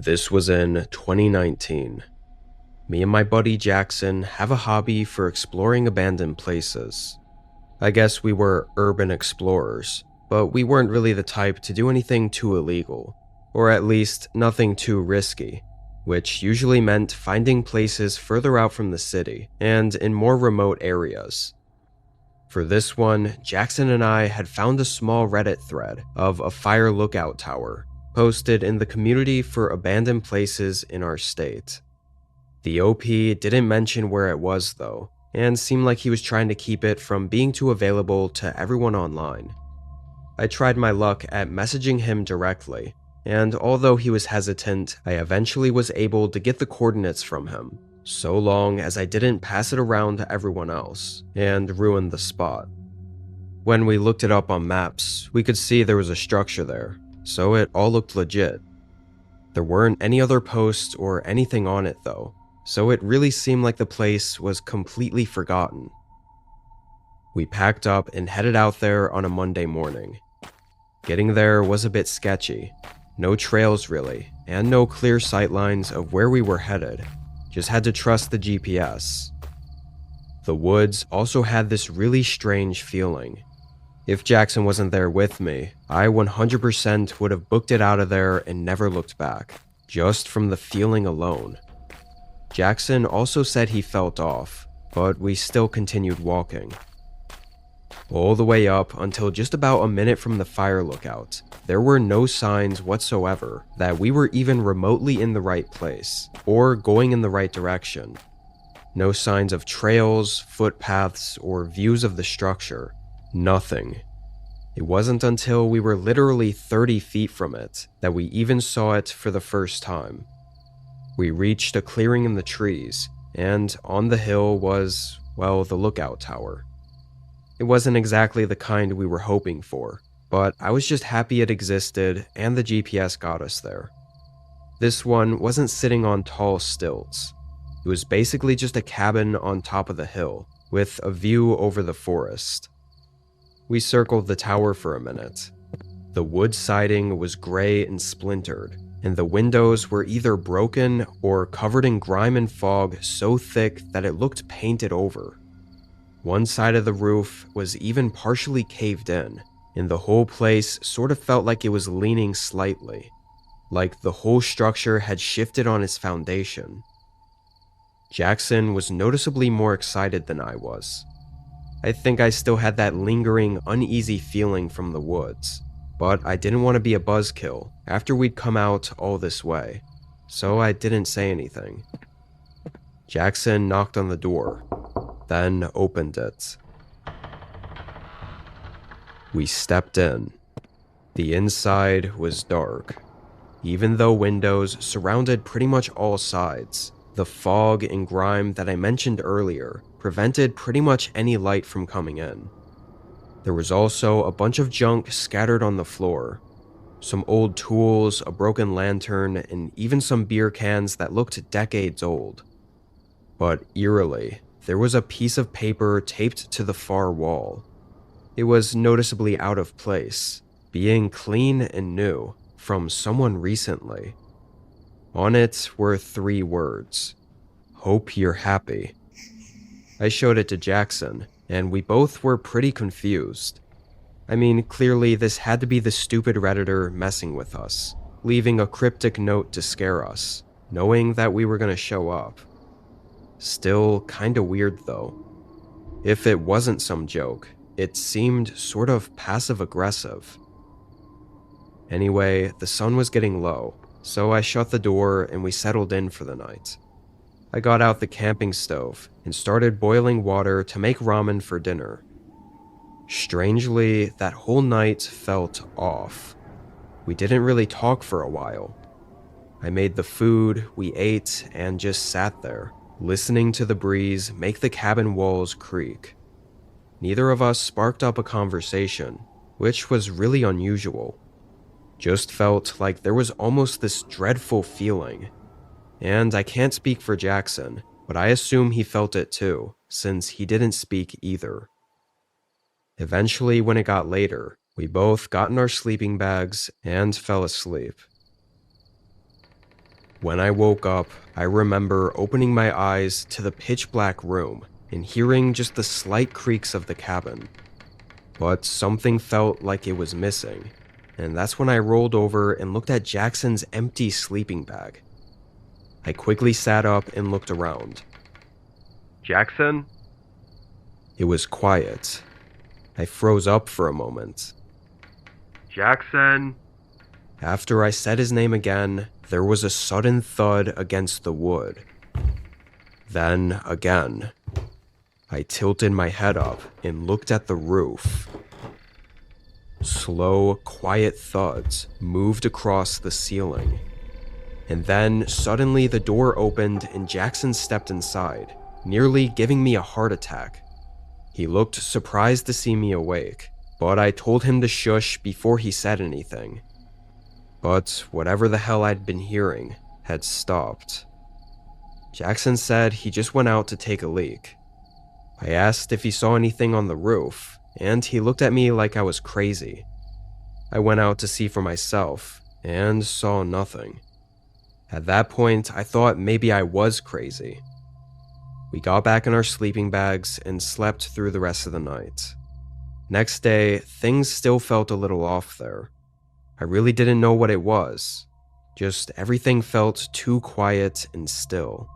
This was in 2019. Me and my buddy Jackson have a hobby for exploring abandoned places. I guess we were urban explorers, but we weren't really the type to do anything too illegal, or at least nothing too risky, which usually meant finding places further out from the city and in more remote areas. For this one, Jackson and I had found a small Reddit thread of a fire lookout tower posted in the community for abandoned places in our state. The OP didn't mention where it was though, and seemed like he was trying to keep it from being too available to everyone online. I tried my luck at messaging him directly, and although he was hesitant, I eventually was able to get the coordinates from him, so long as I didn't pass it around to everyone else and ruin the spot. When we looked it up on maps, we could see there was a structure there, so it all looked legit. There weren't any other posts or anything on it though, so it really seemed like the place was completely forgotten. We packed up and headed out there on a Monday morning. Getting there was a bit sketchy. No trails really, and no clear sightlines of where we were headed. Just had to trust the GPS. The woods also had this really strange feeling. If Jackson wasn't there with me, I 100% would have booked it out of there and never looked back, just from the feeling alone. Jackson also said he felt off, but we still continued walking. All the way up until just about a minute from the fire lookout, there were no signs whatsoever that we were even remotely in the right place, or going in the right direction. No signs of trails, footpaths, or views of the structure. Nothing. It wasn't until we were literally 30 feet from it that we even saw it for the first time. We reached a clearing in the trees, and on the hill was, well, the lookout tower. It wasn't exactly the kind we were hoping for, but I was just happy it existed and the GPS got us there. This one wasn't sitting on tall stilts. It was basically just a cabin on top of the hill, with a view over the forest. We circled the tower for a minute. The wood siding was gray and splintered, and the windows were either broken or covered in grime and fog so thick that it looked painted over. One side of the roof was even partially caved in, and the whole place sort of felt like it was leaning slightly, like the whole structure had shifted on its foundation. Jackson was noticeably more excited than I was. I think I still had that lingering, uneasy feeling from the woods, but I didn't want to be a buzzkill after we'd come out all this way, so I didn't say anything. Jackson knocked on the door, then opened it. We stepped in. The inside was dark. Even though windows surrounded pretty much all sides, the fog and grime that I mentioned earlier prevented pretty much any light from coming in. There was also a bunch of junk scattered on the floor. Some old tools, a broken lantern, and even some beer cans that looked decades old. But eerily, there was a piece of paper taped to the far wall. It was noticeably out of place, being clean and new from someone recently. On it were 3 words: "Hope you're happy." I showed it to Jackson, and we both were pretty confused. I mean, clearly this had to be the stupid Redditor messing with us, leaving a cryptic note to scare us, knowing that we were going to show up. Still kinda weird though. If it wasn't some joke, it seemed sort of passive-aggressive. Anyway, the sun was getting low, so I shut the door and we settled in for the night. I got out the camping stove and started boiling water to make ramen for dinner. Strangely, that whole night felt off. We didn't really talk for a while. I made the food, we ate, and just sat there, listening to the breeze make the cabin walls creak. Neither of us sparked up a conversation, which was really unusual. Just felt like there was almost this dreadful feeling. And I can't speak for Jackson, but I assume he felt it too, since he didn't speak either. Eventually, when it got later, we both got in our sleeping bags and fell asleep. When I woke up, I remember opening my eyes to the pitch black room and hearing just the slight creaks of the cabin. But something felt like it was missing, and that's when I rolled over and looked at Jackson's empty sleeping bag. I quickly sat up and looked around. "Jackson?" It was quiet. I froze up for a moment. "Jackson?" After I said his name again, there was a sudden thud against the wood. Then again. I tilted my head up and looked at the roof. Slow, quiet thuds moved across the ceiling. And then suddenly the door opened and Jackson stepped inside, nearly giving me a heart attack. He looked surprised to see me awake, but I told him to shush before he said anything. But whatever the hell I'd been hearing had stopped. Jackson said he just went out to take a leak. I asked if he saw anything on the roof, and he looked at me like I was crazy. I went out to see for myself, and saw nothing. At that point, I thought maybe I was crazy. We got back in our sleeping bags and slept through the rest of the night. Next day, things still felt a little off there. I really didn't know what it was. Just everything felt too quiet and still.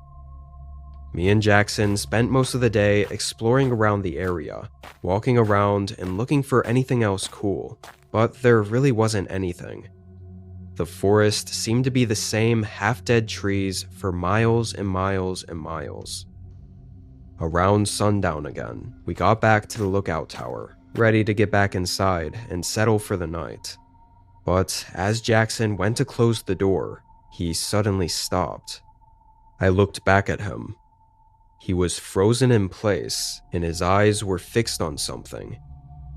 Me and Jackson spent most of the day exploring around the area, walking around and looking for anything else cool, but there really wasn't anything. The forest seemed to be the same half-dead trees for miles and miles and miles. Around sundown again, we got back to the lookout tower, ready to get back inside and settle for the night. But as Jackson went to close the door, he suddenly stopped. I looked back at him. He was frozen in place, and his eyes were fixed on something.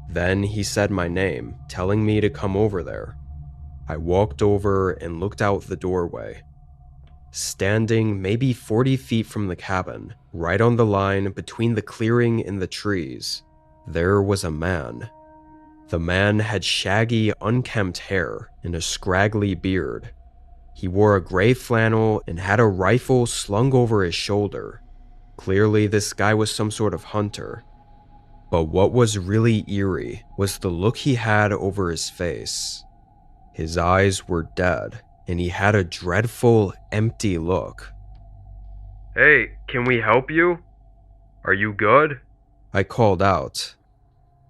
Then he said my name, telling me to come over there. I walked over and looked out the doorway. Standing maybe 40 feet from the cabin, right on the line between the clearing and the trees, there was a man. The man had shaggy, unkempt hair and a scraggly beard. He wore a gray flannel and had a rifle slung over his shoulder. Clearly, this guy was some sort of hunter. But what was really eerie was the look he had over his face. His eyes were dead, and he had a dreadful, empty look. "Hey, can we help you? Are you good?" I called out.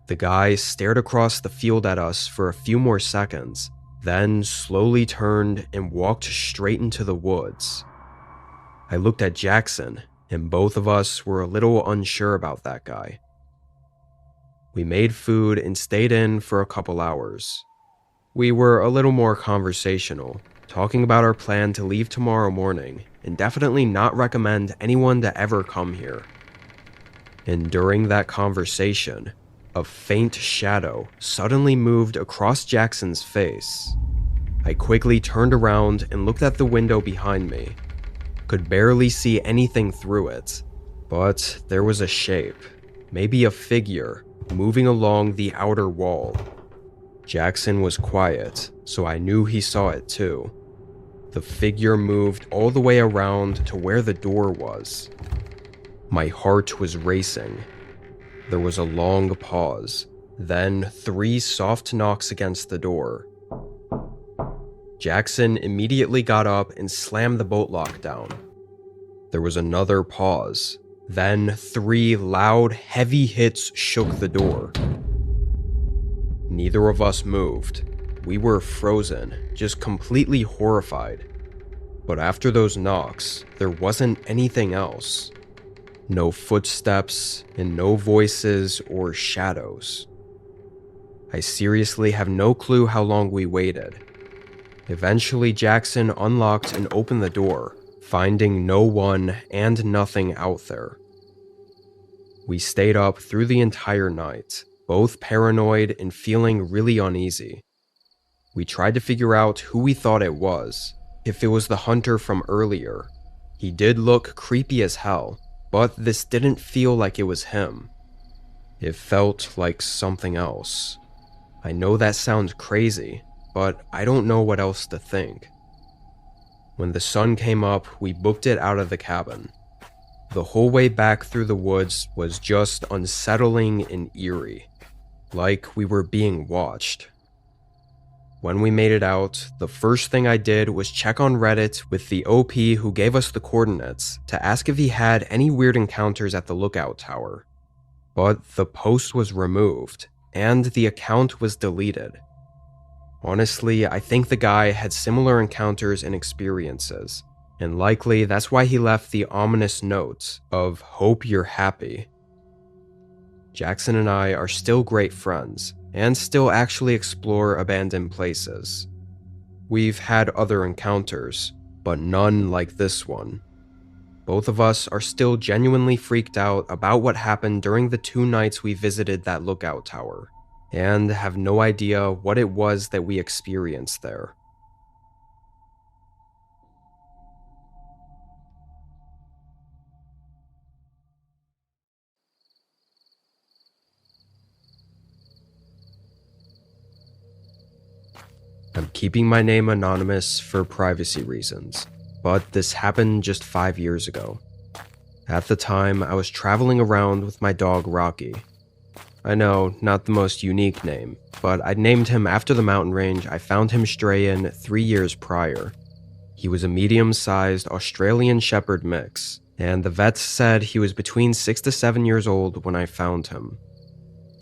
The guy stared across the field at us for a few more seconds, then slowly turned and walked straight into the woods. I looked at Jackson, and both of us were a little unsure about that guy. We made food and stayed in for a couple hours. We were a little more conversational, talking about our plan to leave tomorrow morning, and definitely not recommend anyone to ever come here. And during that conversation, a faint shadow suddenly moved across Jackson's face. I quickly turned around and looked at the window behind me. Could barely see anything through it, but there was a shape, maybe a figure, moving along the outer wall. Jackson was quiet, so I knew he saw it too. The figure moved all the way around to where the door was. My heart was racing. There was a long pause, then 3 soft knocks against the door. Jackson immediately got up and slammed the bolt lock down. There was another pause, then 3 loud, heavy hits shook the door. Neither of us moved. We were frozen, just completely horrified. But after those knocks, there wasn't anything else. No footsteps, and no voices or shadows. I seriously have no clue how long we waited. Eventually, Jackson unlocked and opened the door, finding no one and nothing out there. We stayed up through the entire night, both paranoid and feeling really uneasy. We tried to figure out who we thought it was, if it was the hunter from earlier. He did look creepy as hell, but this didn't feel like it was him. It felt like something else. I know that sounds crazy, but I don't know what else to think. When the sun came up, we booked it out of the cabin. The whole way back through the woods was just unsettling and eerie, like we were being watched. When we made it out, the first thing I did was check on Reddit with the OP who gave us the coordinates to ask if he had any weird encounters at the lookout tower. But the post was removed, and the account was deleted. Honestly, I think the guy had similar encounters and experiences, and likely that's why he left the ominous notes of "Hope you're happy." Jackson and I are still great friends, and still actually explore abandoned places. We've had other encounters, but none like this one. Both of us are still genuinely freaked out about what happened during the 2 nights we visited that lookout tower, and have no idea what it was that we experienced there. I'm keeping my name anonymous for privacy reasons, but this happened just 5 years ago. At the time, I was traveling around with my dog Rocky. I know, not the most unique name, but I'd named him after the mountain range I found him stray in 3 years prior. He was a medium-sized Australian Shepherd mix, and the vets said he was between 6 to 7 years old when I found him.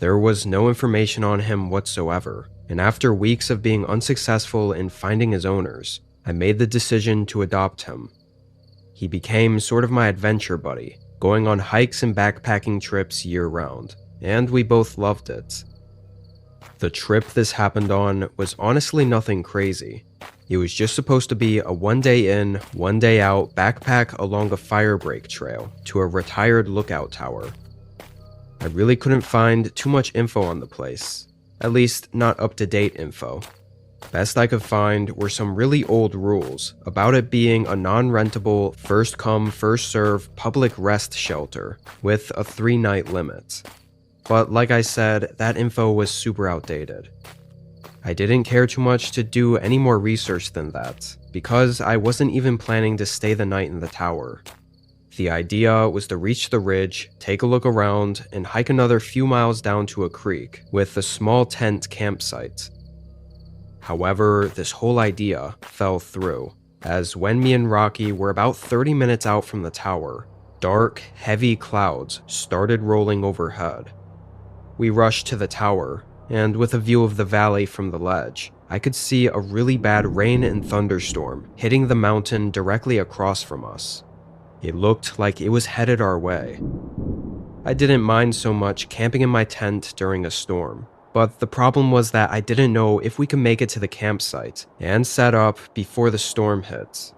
There was no information on him whatsoever, and after weeks of being unsuccessful in finding his owners, I made the decision to adopt him. He became sort of my adventure buddy, going on hikes and backpacking trips year-round, and we both loved it. The trip this happened on was honestly nothing crazy. It was just supposed to be a 1-day in, 1-day out backpack along a firebreak trail to a retired lookout tower. I really couldn't find too much info on the place, at least not up-to-date info. Best I could find were some really old rules about it being a non-rentable, first-come, first-serve public rest shelter with a 3-night limit. But like I said, that info was super outdated. I didn't care too much to do any more research than that, because I wasn't even planning to stay the night in the tower. The idea was to reach the ridge, take a look around, and hike another few miles down to a creek with a small tent campsite. However, this whole idea fell through, as when me and Rocky were about 30 minutes out from the tower, dark, heavy clouds started rolling overhead. We rushed to the tower, and with a view of the valley from the ledge, I could see a really bad rain and thunderstorm hitting the mountain directly across from us. It looked like it was headed our way. I didn't mind so much camping in my tent during a storm, but the problem was that I didn't know if we could make it to the campsite and set up before the storm hit.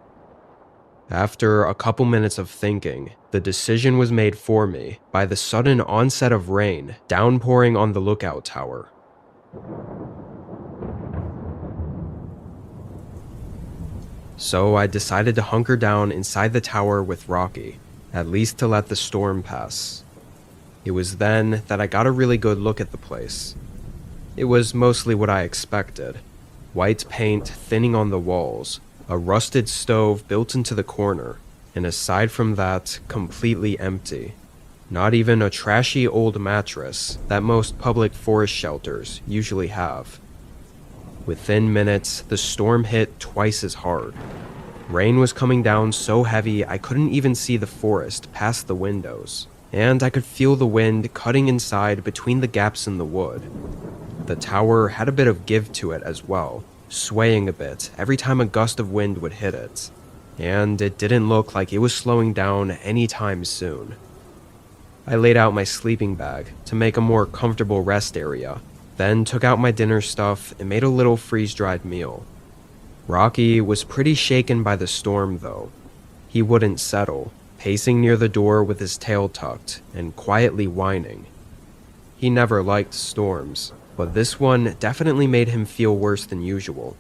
After a couple minutes of thinking, the decision was made for me by the sudden onset of rain downpouring on the lookout tower. So I decided to hunker down inside the tower with Rocky, at least to let the storm pass. It was then that I got a really good look at the place. It was mostly what I expected. White paint thinning on the walls, a rusted stove built into the corner, and aside from that, completely empty. Not even a trashy old mattress that most public forest shelters usually have. Within minutes, the storm hit twice as hard. Rain was coming down so heavy I couldn't even see the forest past the windows, and I could feel the wind cutting inside between the gaps in the wood. The tower had a bit of give to it as well, swaying a bit every time a gust of wind would hit it, and it didn't look like it was slowing down anytime soon. I laid out my sleeping bag to make a more comfortable rest area, then took out my dinner stuff and made a little freeze-dried meal. Rocky was pretty shaken by the storm though. He wouldn't settle, pacing near the door with his tail tucked and quietly whining. He never liked storms, but this one definitely made him feel worse than usual.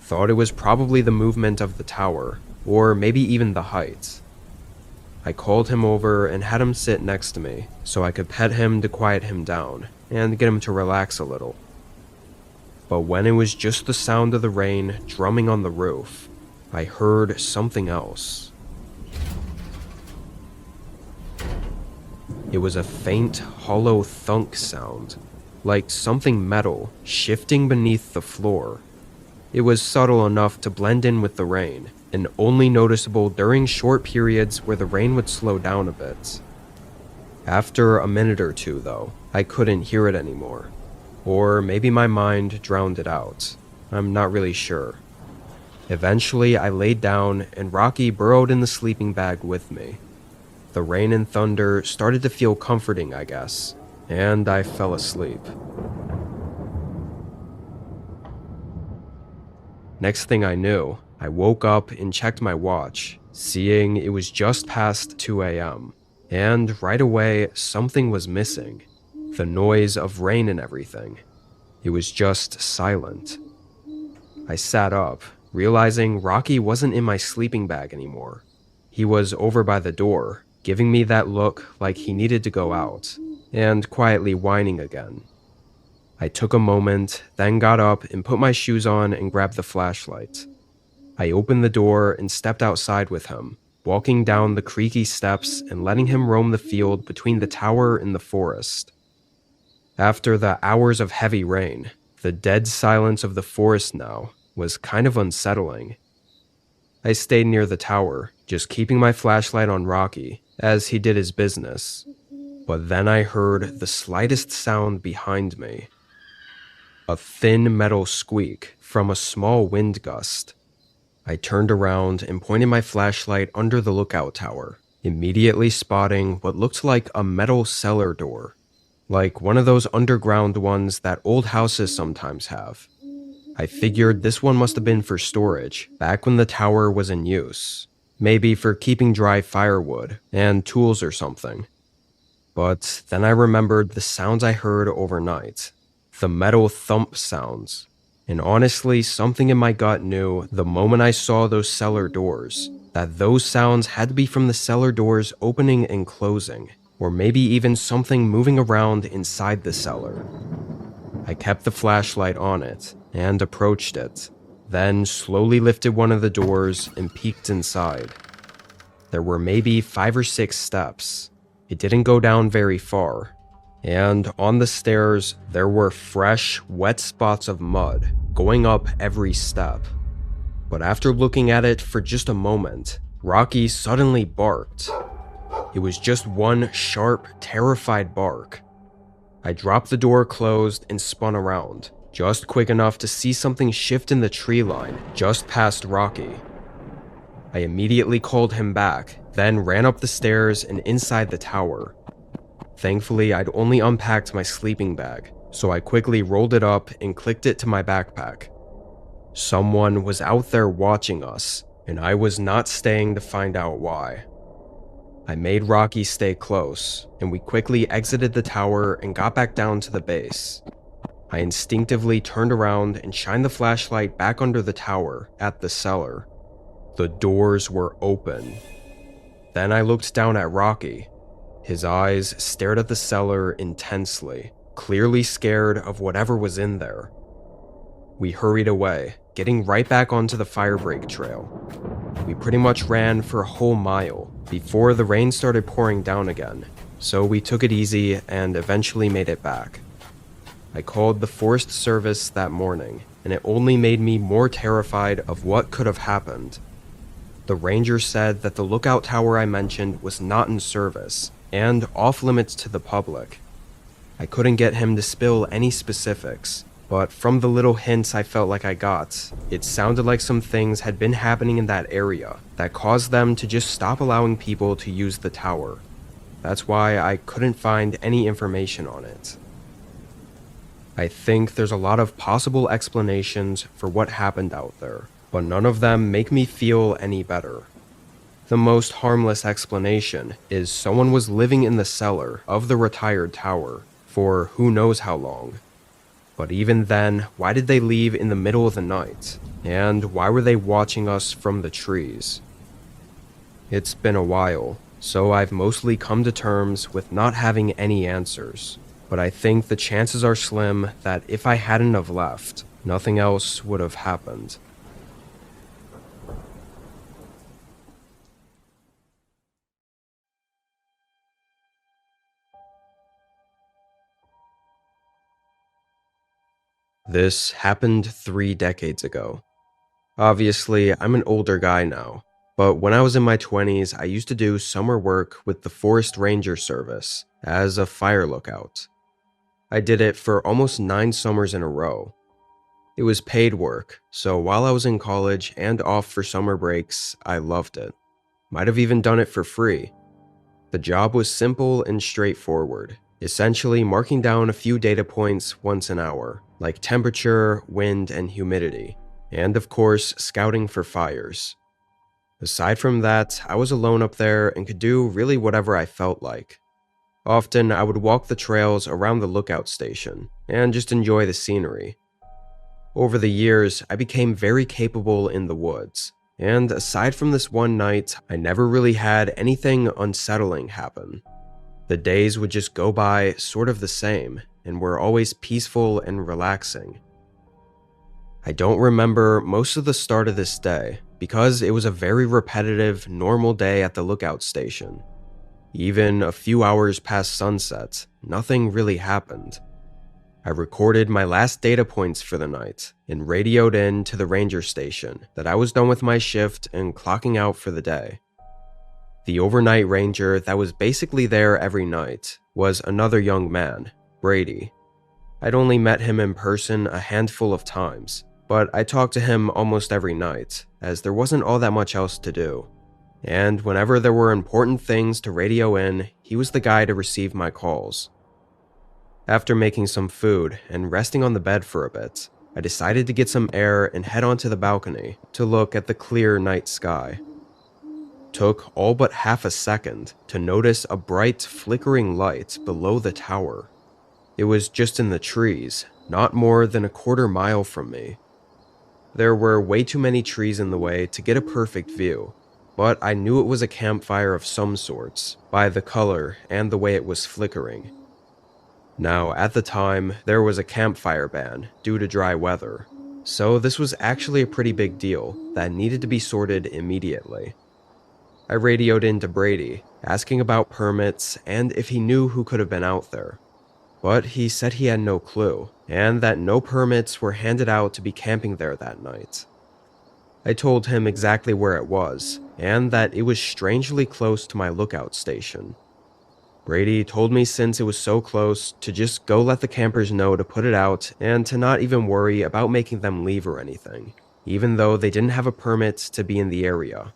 Thought it was probably the movement of the tower, or maybe even the height. I called him over and had him sit next to me so I could pet him to quiet him down and get him to relax a little. But when it was just the sound of the rain drumming on the roof, I heard something else. It was a faint, hollow thunk sound, like something metal shifting beneath the floor. It was subtle enough to blend in with the rain, and only noticeable during short periods where the rain would slow down a bit. After a minute or two, though, I couldn't hear it anymore. Or maybe my mind drowned it out. I'm not really sure. Eventually, I laid down and Rocky burrowed in the sleeping bag with me. The rain and thunder started to feel comforting, I guess, and I fell asleep. Next thing I knew, I woke up and checked my watch, seeing it was just past 2 a.m. And right away, something was missing. The noise of rain and everything. It was just silent. I sat up, realizing Rocky wasn't in my sleeping bag anymore. He was over by the door, giving me that look like he needed to go out, and quietly whining again. I took a moment, then got up and put my shoes on and grabbed the flashlight. I opened the door and stepped outside with him, walking down the creaky steps and letting him roam the field between the tower and the forest. After the hours of heavy rain, the dead silence of the forest now was kind of unsettling. I stayed near the tower, just keeping my flashlight on Rocky as he did his business. But then I heard the slightest sound behind me. A thin metal squeak from a small wind gust. I turned around and pointed my flashlight under the lookout tower, immediately spotting what looked like a metal cellar door, like one of those underground ones that old houses sometimes have. I figured this one must have been for storage back when the tower was in use, maybe for keeping dry firewood and tools or something. But then I remembered the sounds I heard overnight, the metal thump sounds. And honestly, something in my gut knew the moment I saw those cellar doors that those sounds had to be from the cellar doors opening and closing, or maybe even something moving around inside the cellar. I kept the flashlight on it and approached it, then slowly lifted one of the doors and peeked inside. There were maybe 5 or 6 steps. It didn't go down very far. And on the stairs, there were fresh, wet spots of mud going up every step. But after looking at it for just a moment, Rocky suddenly barked. It was just one sharp, terrified bark. I dropped the door closed and spun around, just quick enough to see something shift in the tree line just past Rocky. I immediately called him back, then ran up the stairs and inside the tower. Thankfully, I'd only unpacked my sleeping bag, so I quickly rolled it up and clicked it to my backpack. Someone was out there watching us, and I was not staying to find out why. I made Rocky stay close, and we quickly exited the tower and got back down to the base. I instinctively turned around and shined the flashlight back under the tower at the cellar. The doors were open. Then I looked down at Rocky. His eyes stared at the cellar intensely, clearly scared of whatever was in there. We hurried away, getting right back onto the firebreak trail. We pretty much ran for a whole mile before the rain started pouring down again, so we took it easy and eventually made it back. I called the Forest Service that morning, and it only made me more terrified of what could have happened. The ranger said that the lookout tower I mentioned was not in service, and off-limits to the public. I couldn't get him to spill any specifics, but from the little hints I felt like I got, it sounded like some things had been happening in that area that caused them to just stop allowing people to use the tower. That's why I couldn't find any information on it. I think there's a lot of possible explanations for what happened out there, but none of them make me feel any better. The most harmless explanation is someone was living in the cellar of the retired tower for who knows how long. But even then, why did they leave in the middle of the night? And why were they watching us from the trees? It's been a while, so I've mostly come to terms with not having any answers. But I think the chances are slim that if I hadn't have left, nothing else would have happened. This happened 3 decades ago. Obviously, I'm an older guy now, but when I was in my 20s, I used to do summer work with the Forest Ranger Service as a fire lookout. I did it for almost 9 summers in a row. It was paid work, so while I was in college and off for summer breaks, I loved it. Might have even done it for free. The job was simple and straightforward, essentially marking down a few data points once an hour, like temperature, wind, and humidity, and of course, scouting for fires. Aside from that, I was alone up there and could do really whatever I felt like. Often, I would walk the trails around the lookout station and just enjoy the scenery. Over the years, I became very capable in the woods, and aside from this one night, I never really had anything unsettling happen. The days would just go by sort of the same, and were always peaceful and relaxing. I don't remember most of the start of this day, because it was a very repetitive, normal day at the lookout station. Even a few hours past sunset, nothing really happened. I recorded my last data points for the night and radioed in to the ranger station that I was done with my shift and clocking out for the day. The overnight ranger that was basically there every night was another young man, Brady. I'd only met him in person a handful of times, but I talked to him almost every night, as there wasn't all that much else to do. And whenever there were important things to radio in, he was the guy to receive my calls. After making some food and resting on the bed for a bit, I decided to get some air and head onto the balcony to look at the clear night sky. Took all but half a second to notice a bright, flickering light below the tower. It was just in the trees, not more than a quarter mile from me. There were way too many trees in the way to get a perfect view, but I knew it was a campfire of some sorts by the color and the way it was flickering. Now, at the time, there was a campfire ban due to dry weather, so this was actually a pretty big deal that needed to be sorted immediately. I radioed in to Brady, asking about permits and if he knew who could have been out there, but he said he had no clue, and that no permits were handed out to be camping there that night. I told him exactly where it was, and that it was strangely close to my lookout station. Brady told me since it was so close to just go let the campers know to put it out and to not even worry about making them leave or anything, even though they didn't have a permit to be in the area.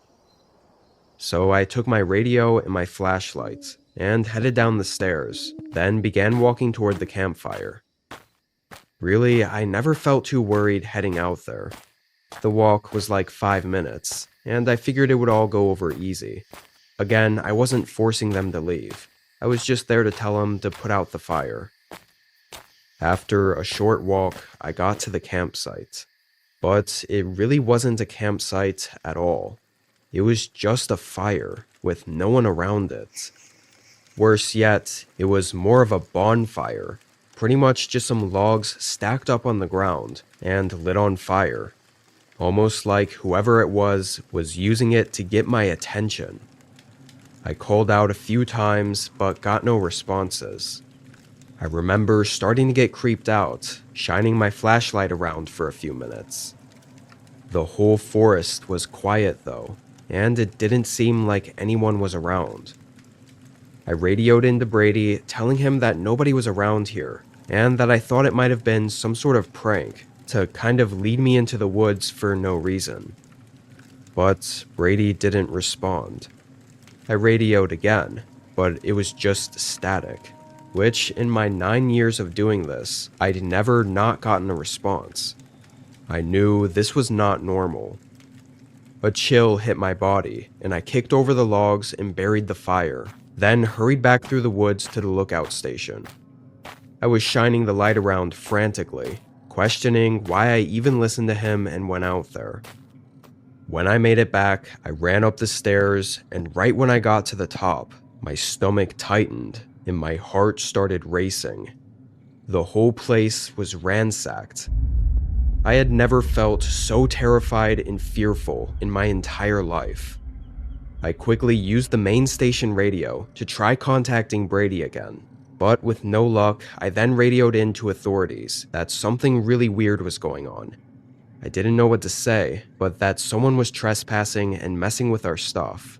So I took my radio and my flashlight and headed down the stairs, then began walking toward the campfire. Really, I never felt too worried heading out there. The walk was like 5 minutes, and I figured it would all go over easy. Again, I wasn't forcing them to leave. I was just there to tell them to put out the fire. After a short walk, I got to the campsite. But it really wasn't a campsite at all. It was just a fire, with no one around it. Worse yet, it was more of a bonfire. Pretty much just some logs stacked up on the ground and lit on fire. Almost like whoever it was using it to get my attention. I called out a few times, but got no responses. I remember starting to get creeped out, shining my flashlight around for a few minutes. The whole forest was quiet though, and it didn't seem like anyone was around. I radioed into Brady, telling him that nobody was around here, and that I thought it might have been some sort of prank to kind of lead me into the woods for no reason. But Brady didn't respond. I radioed again, but it was just static, which in my 9 years of doing this, I'd never not gotten a response. I knew this was not normal. A chill hit my body, and I kicked over the logs and buried the fire, then hurried back through the woods to the lookout station. I was shining the light around frantically, questioning why I even listened to him and went out there. When I made it back, I ran up the stairs, and right when I got to the top, my stomach tightened and my heart started racing. The whole place was ransacked. I had never felt so terrified and fearful in my entire life. I quickly used the main station radio to try contacting Brady again, But with no luck, I then radioed in to authorities that something really weird was going on. I didn't know what to say, but that someone was trespassing and messing with our stuff.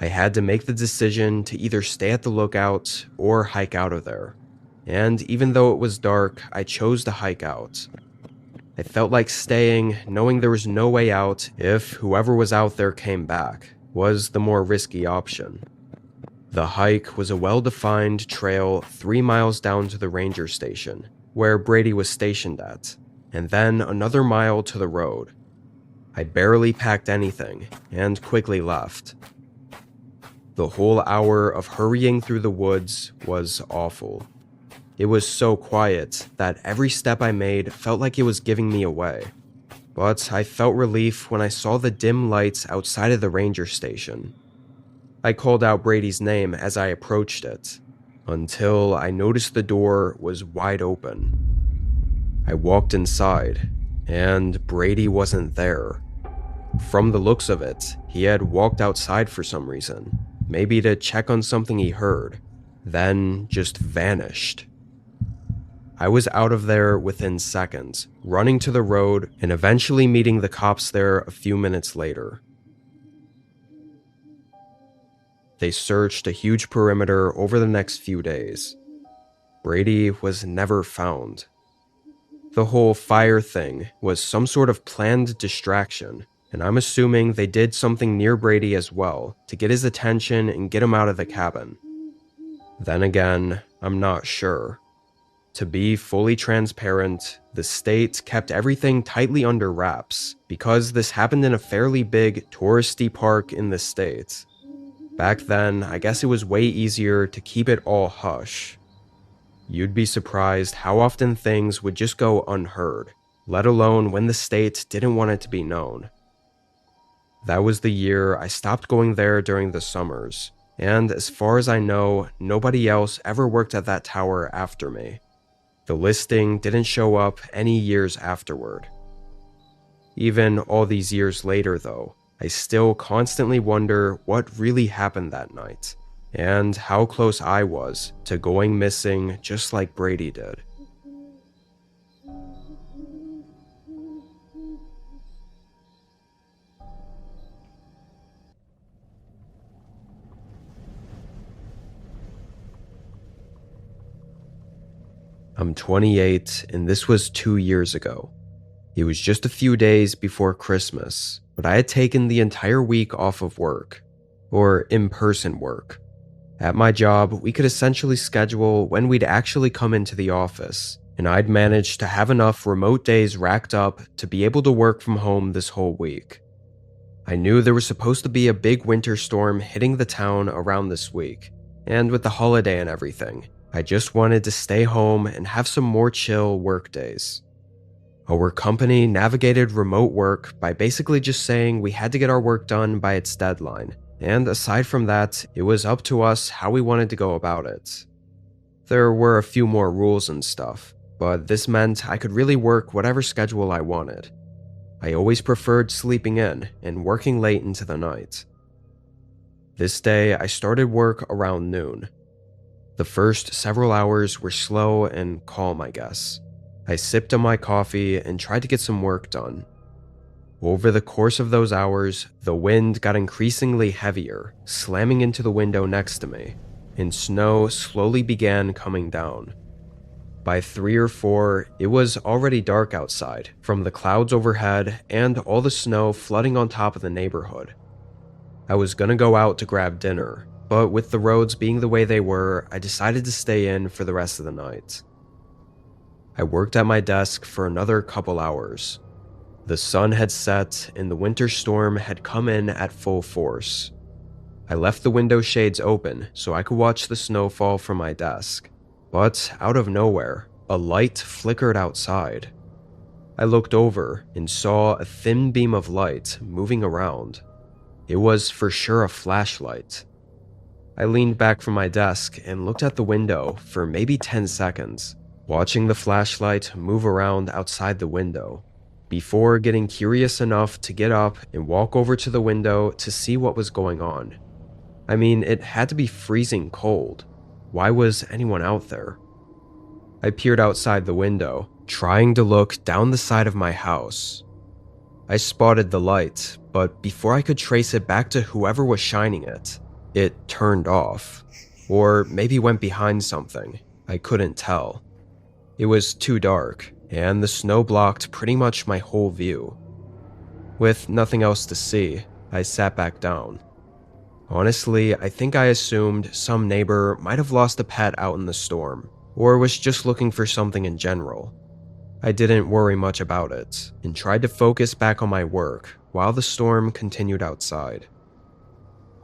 I had to make the decision to either stay at the lookout or hike out of there. And even though it was dark, I chose to hike out. I felt like staying, knowing there was no way out if whoever was out there came back, was the more risky option. The hike was a well-defined trail 3 miles down to the ranger station, where Brady was stationed at, and then another mile to the road. I barely packed anything, and quickly left. The whole hour of hurrying through the woods was awful. It was so quiet that every step I made felt like it was giving me away. But I felt relief when I saw the dim lights outside of the ranger station. I called out Brady's name as I approached it, until I noticed the door was wide open. I walked inside, and Brady wasn't there. From the looks of it, he had walked outside for some reason, maybe to check on something he heard, then just vanished. I was out of there within seconds, running to the road and eventually meeting the cops there a few minutes later. They searched a huge perimeter over the next few days. Brady was never found. The whole fire thing was some sort of planned distraction, and I'm assuming they did something near Brady as well to get his attention and get him out of the cabin. Then again, I'm not sure. To be fully transparent, the state kept everything tightly under wraps because this happened in a fairly big touristy park in the state. Back then, I guess it was way easier to keep it all hush. You'd be surprised how often things would just go unheard, let alone when the state didn't want it to be known. That was the year I stopped going there during the summers, and as far as I know, nobody else ever worked at that tower after me. The listing didn't show up any years afterward. Even all these years later, though, I still constantly wonder what really happened that night, and how close I was to going missing just like Brady did. I'm 28, and this was 2 years ago. It was just a few days before Christmas, but I had taken the entire week off of work, or in-person work. At my job, we could essentially schedule when we'd actually come into the office, and I'd managed to have enough remote days racked up to be able to work from home this whole week. I knew there was supposed to be a big winter storm hitting the town around this week, and with the holiday and everything, I just wanted to stay home and have some more chill work days. Our company navigated remote work by basically just saying we had to get our work done by its deadline, and aside from that, it was up to us how we wanted to go about it. There were a few more rules and stuff, but this meant I could really work whatever schedule I wanted. I always preferred sleeping in and working late into the night. This day, I started work around noon. The first several hours were slow and calm, I guess. I sipped on my coffee and tried to get some work done. Over the course of those hours, the wind got increasingly heavier, slamming into the window next to me, and snow slowly began coming down. By 3 or 4, it was already dark outside from the clouds overhead and all the snow flooding on top of the neighborhood. I was gonna go out to grab dinner, but with the roads being the way they were, I decided to stay in for the rest of the night. I worked at my desk for another couple hours. The sun had set and the winter storm had come in at full force. I left the window shades open so I could watch the snow fall from my desk, but out of nowhere, a light flickered outside. I looked over and saw a thin beam of light moving around. It was for sure a flashlight. I leaned back from my desk and looked at the window for maybe 10 seconds, watching the flashlight move around outside the window, before getting curious enough to get up and walk over to the window to see what was going on. I mean, it had to be freezing cold. why was anyone out there? I peered outside the window, trying to look down the side of my house. I spotted the light, but before I could trace it back to whoever was shining it, it turned off. Or maybe went behind something. I couldn't tell. It was too dark, and the snow blocked pretty much my whole view. With nothing else to see, I sat back down. Honestly, I think I assumed some neighbor might have lost a pet out in the storm, or was just looking for something in general. I didn't worry much about it, and tried to focus back on my work while the storm continued outside.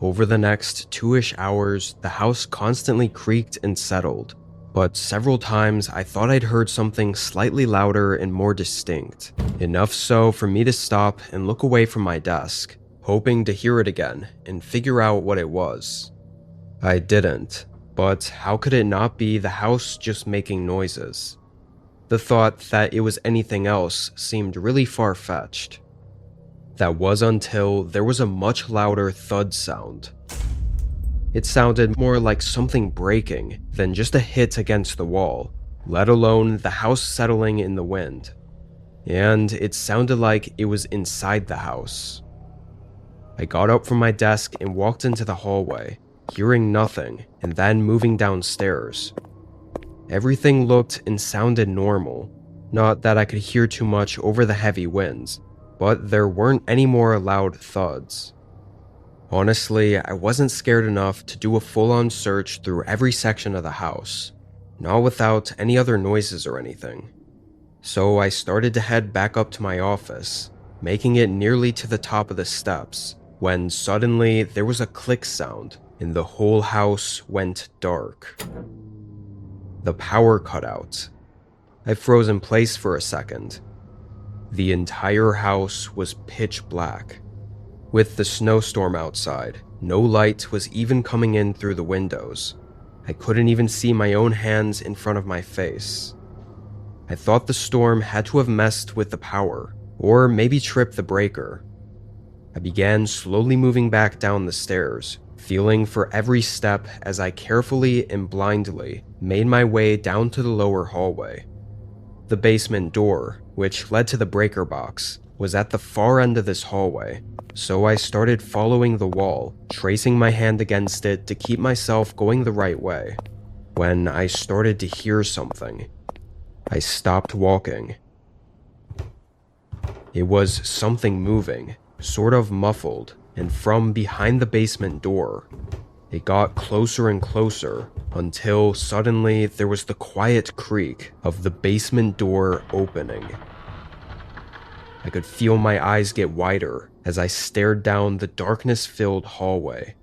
Over the next 2-ish hours, the house constantly creaked and settled, but several times I thought I'd heard something slightly louder and more distinct, enough so for me to stop and look away from my desk, hoping to hear it again and figure out what it was. I didn't, but how could it not be the house just making noises? The thought that it was anything else seemed really far-fetched. That was until there was a much louder thud sound. It sounded more like something breaking than just a hit against the wall, let alone the house settling in the wind. And it sounded like it was inside the house. I got up from my desk and walked into the hallway, hearing nothing, and then moving downstairs. Everything looked and sounded normal, not that I could hear too much over the heavy winds, but there weren't any more loud thuds. Honestly, I wasn't scared enough to do a full-on search through every section of the house, not without any other noises or anything. So I started to head back up to my office, making it nearly to the top of the steps, when suddenly there was a click sound and the whole house went dark. The power cut out. I froze in place for a second. The entire house was pitch black. With the snowstorm outside, no light was even coming in through the windows. I couldn't even see my own hands in front of my face. I thought the storm had to have messed with the power, or maybe tripped the breaker. I began slowly moving back down the stairs, feeling for every step as I carefully and blindly made my way down to the lower hallway. The basement door, which led to the breaker box, was at the far end of this hallway, so I started following the wall, tracing my hand against it to keep myself going the right way, when I started to hear something. I stopped walking. It was something moving, sort of muffled, and from behind the basement door. It got closer and closer, until suddenly there was the quiet creak of the basement door opening. I could feel my eyes get wider as I stared down the darkness-filled hallway.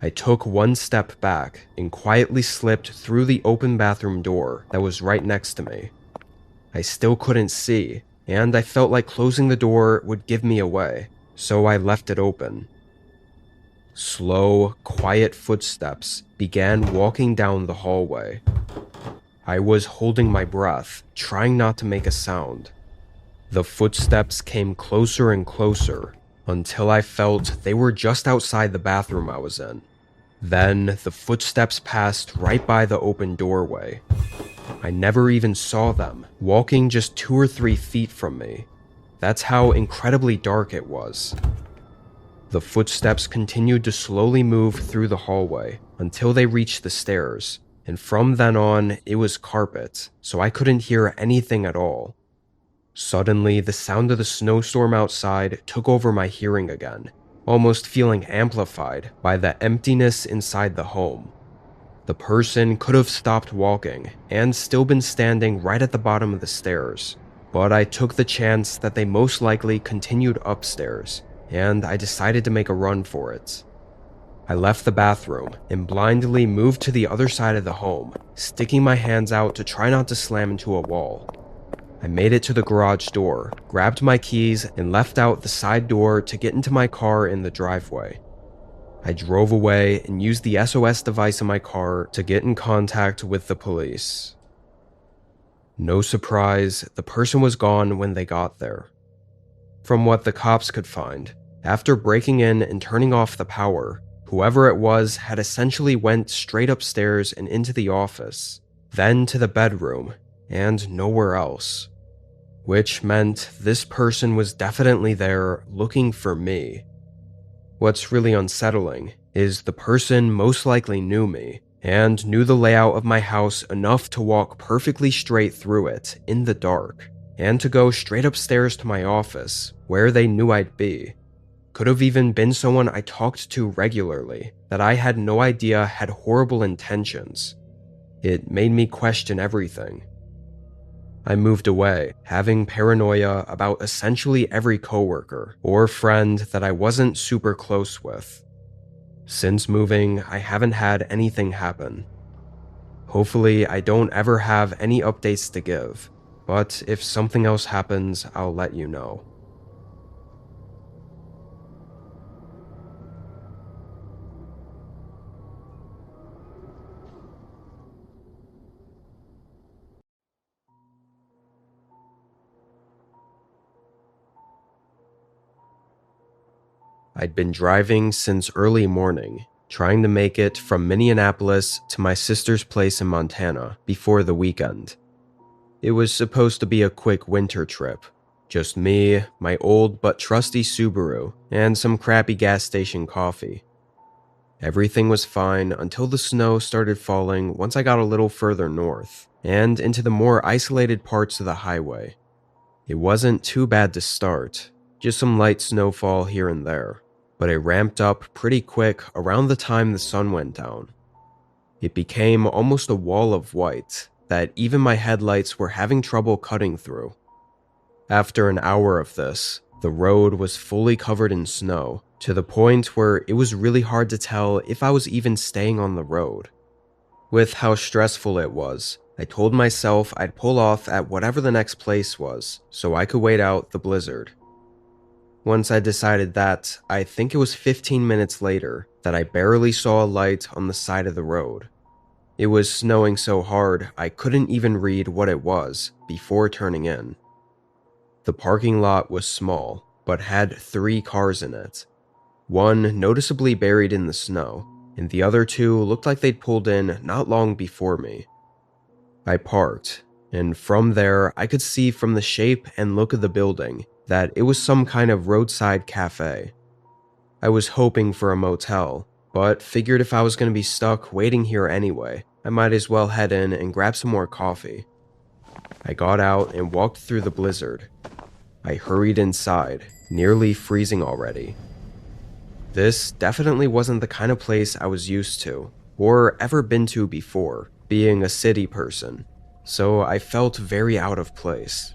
I took one step back and quietly slipped through the open bathroom door that was right next to me. I still couldn't see, and I felt like closing the door would give me away, so I left it open. Slow, quiet footsteps began walking down the hallway. I was holding my breath, trying not to make a sound. The footsteps came closer and closer, until I felt they were just outside the bathroom I was in. Then the footsteps passed right by the open doorway. I never even saw them, walking just 2 or 3 feet from me. That's how incredibly dark it was. The footsteps continued to slowly move through the hallway until they reached the stairs, and from then on, it was carpet, so I couldn't hear anything at all. Suddenly, the sound of the snowstorm outside took over my hearing again, almost feeling amplified by the emptiness inside the home. The person could have stopped walking and still been standing right at the bottom of the stairs, but I took the chance that they most likely continued upstairs, and I decided to make a run for it. I left the bathroom and blindly moved to the other side of the home, sticking my hands out to try not to slam into a wall. I made it to the garage door, grabbed my keys, and left out the side door to get into my car in the driveway. I drove away and used the SOS device in my car to get in contact with the police. No surprise, the person was gone when they got there. From what the cops could find, after breaking in and turning off the power, Whoever it was had essentially went straight upstairs and into the office, then to the bedroom, and nowhere else. Which meant this person was definitely there looking for me. What's really unsettling is the person most likely knew me and knew the layout of my house enough to walk perfectly straight through it in the dark and to go straight upstairs to my office where they knew I'd be. Could have even been someone I talked to regularly that I had no idea had horrible intentions. It made me question everything. I moved away, having paranoia about essentially every coworker or friend that I wasn't super close with. Since moving, I haven't had anything happen. Hopefully, I don't ever have any updates to give, but if something else happens, I'll let you know. I'd been driving since early morning, trying to make it from Minneapolis to my sister's place in Montana before the weekend. It was supposed to be a quick winter trip. Just me, my old but trusty Subaru, and some crappy gas station coffee. Everything was fine until the snow started falling once I got a little further north, and into the more isolated parts of the highway. It wasn't too bad to start, just some light snowfall here and there, but it ramped up pretty quick around the time the sun went down. It became almost a wall of white that even my headlights were having trouble cutting through. After an hour of this, the road was fully covered in snow, to the point where it was really hard to tell if I was even staying on the road. With how stressful it was, I told myself I'd pull off at whatever the next place was, so I could wait out the blizzard. Once I decided that, I think it was 15 minutes later that I barely saw a light on the side of the road. It was snowing so hard I couldn't even read what it was before turning in. The parking lot was small, but had 3 cars in it. One noticeably buried in the snow, and the other 2 looked like they'd pulled in not long before me. I parked, and from there I could see from the shape and look of the building that it was some kind of roadside cafe. I was hoping for a motel, but figured if I was going to be stuck waiting here anyway, I might as well head in and grab some more coffee. I got out and walked through the blizzard. I hurried inside, nearly freezing already. This definitely wasn't the kind of place I was used to, or ever been to before, being a city person, so I felt very out of place.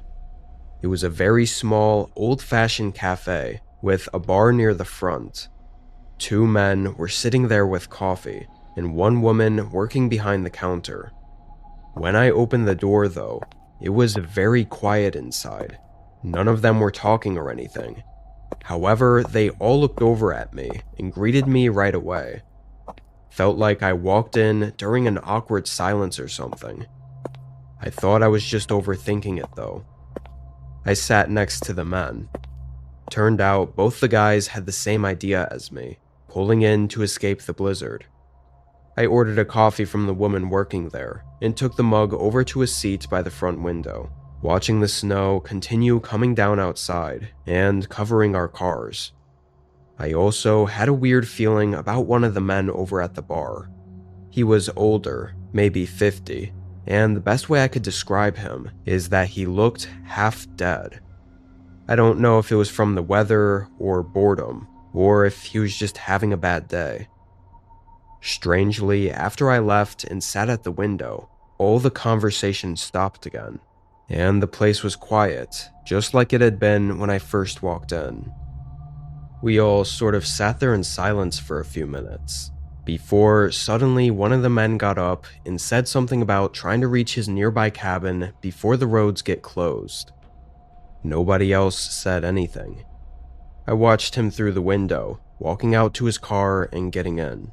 It was a very small, old-fashioned cafe with a bar near the front. 2 men were sitting there with coffee, and 1 woman working behind the counter. When I opened the door, though, it was very quiet inside. None of them were talking or anything. However, they all looked over at me and greeted me right away. Felt like I walked in during an awkward silence or something. I thought I was just overthinking it, though. I sat next to the men. Turned out both the guys had the same idea as me, pulling in to escape the blizzard. I ordered a coffee from the woman working there and took the mug over to a seat by the front window, watching the snow continue coming down outside and covering our cars. I also had a weird feeling about one of the men over at the bar. He was older, maybe 50, and the best way I could describe him is that he looked half dead. I don't know if it was from the weather or boredom, or if he was just having a bad day. Strangely, after I left and sat at the window, all the conversation stopped again, and the place was quiet, just like it had been when I first walked in. We all sort of sat there in silence for a few minutes, before suddenly one of the men got up and said something about trying to reach his nearby cabin before the roads get closed. Nobody else said anything. I watched him through the window, walking out to his car and getting in.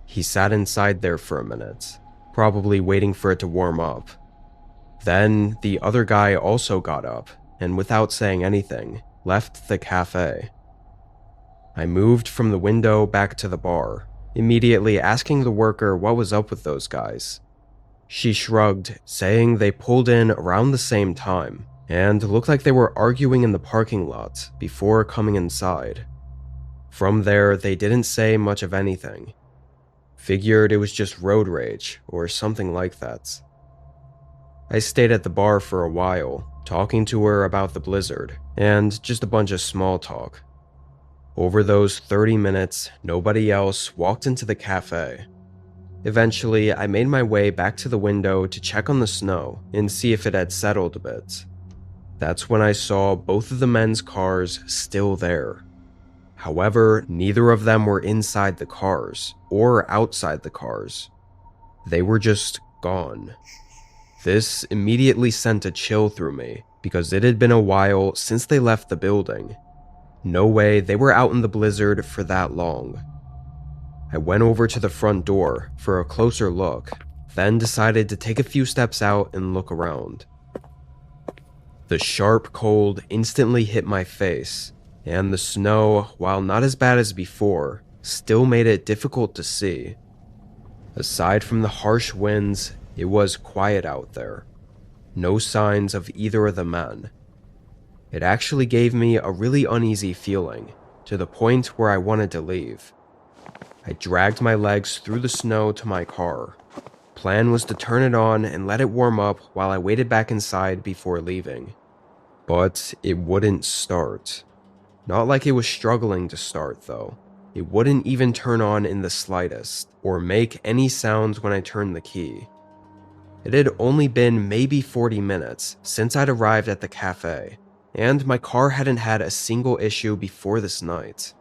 He sat inside there for a minute, probably waiting for it to warm up. Then the other guy also got up and, without saying anything, left the cafe. I moved from the window back to the bar, immediately asking the worker what was up with those guys. She shrugged, saying they pulled in around the same time and looked like they were arguing in the parking lot before coming inside. From there, they didn't say much of anything. Figured it was just road rage or something like that. I stayed at the bar for a while, talking to her about the blizzard and just a bunch of small talk. Over those 30 minutes, nobody else walked into the cafe. Eventually, I made my way back to the window to check on the snow and see if it had settled a bit. That's when I saw both of the men's cars still there. However, neither of them were inside the cars or outside the cars. They were just gone. This immediately sent a chill through me because it had been a while since they left the building. No way they were out in the blizzard for that long. I went over to the front door for a closer look, then decided to take a few steps out and look around. The sharp cold instantly hit my face, and the snow, while not as bad as before, still made it difficult to see. Aside from the harsh winds, it was quiet out there. No signs of either of the men. It actually gave me a really uneasy feeling, to the point where I wanted to leave. I dragged my legs through the snow to my car. Plan was to turn it on and let it warm up while I waited back inside before leaving. But it wouldn't start. Not like it was struggling to start, though. It wouldn't even turn on in the slightest, or make any sounds when I turned the key. It had only been maybe 40 minutes since I'd arrived at the cafe, and my car hadn't had a single issue before this night.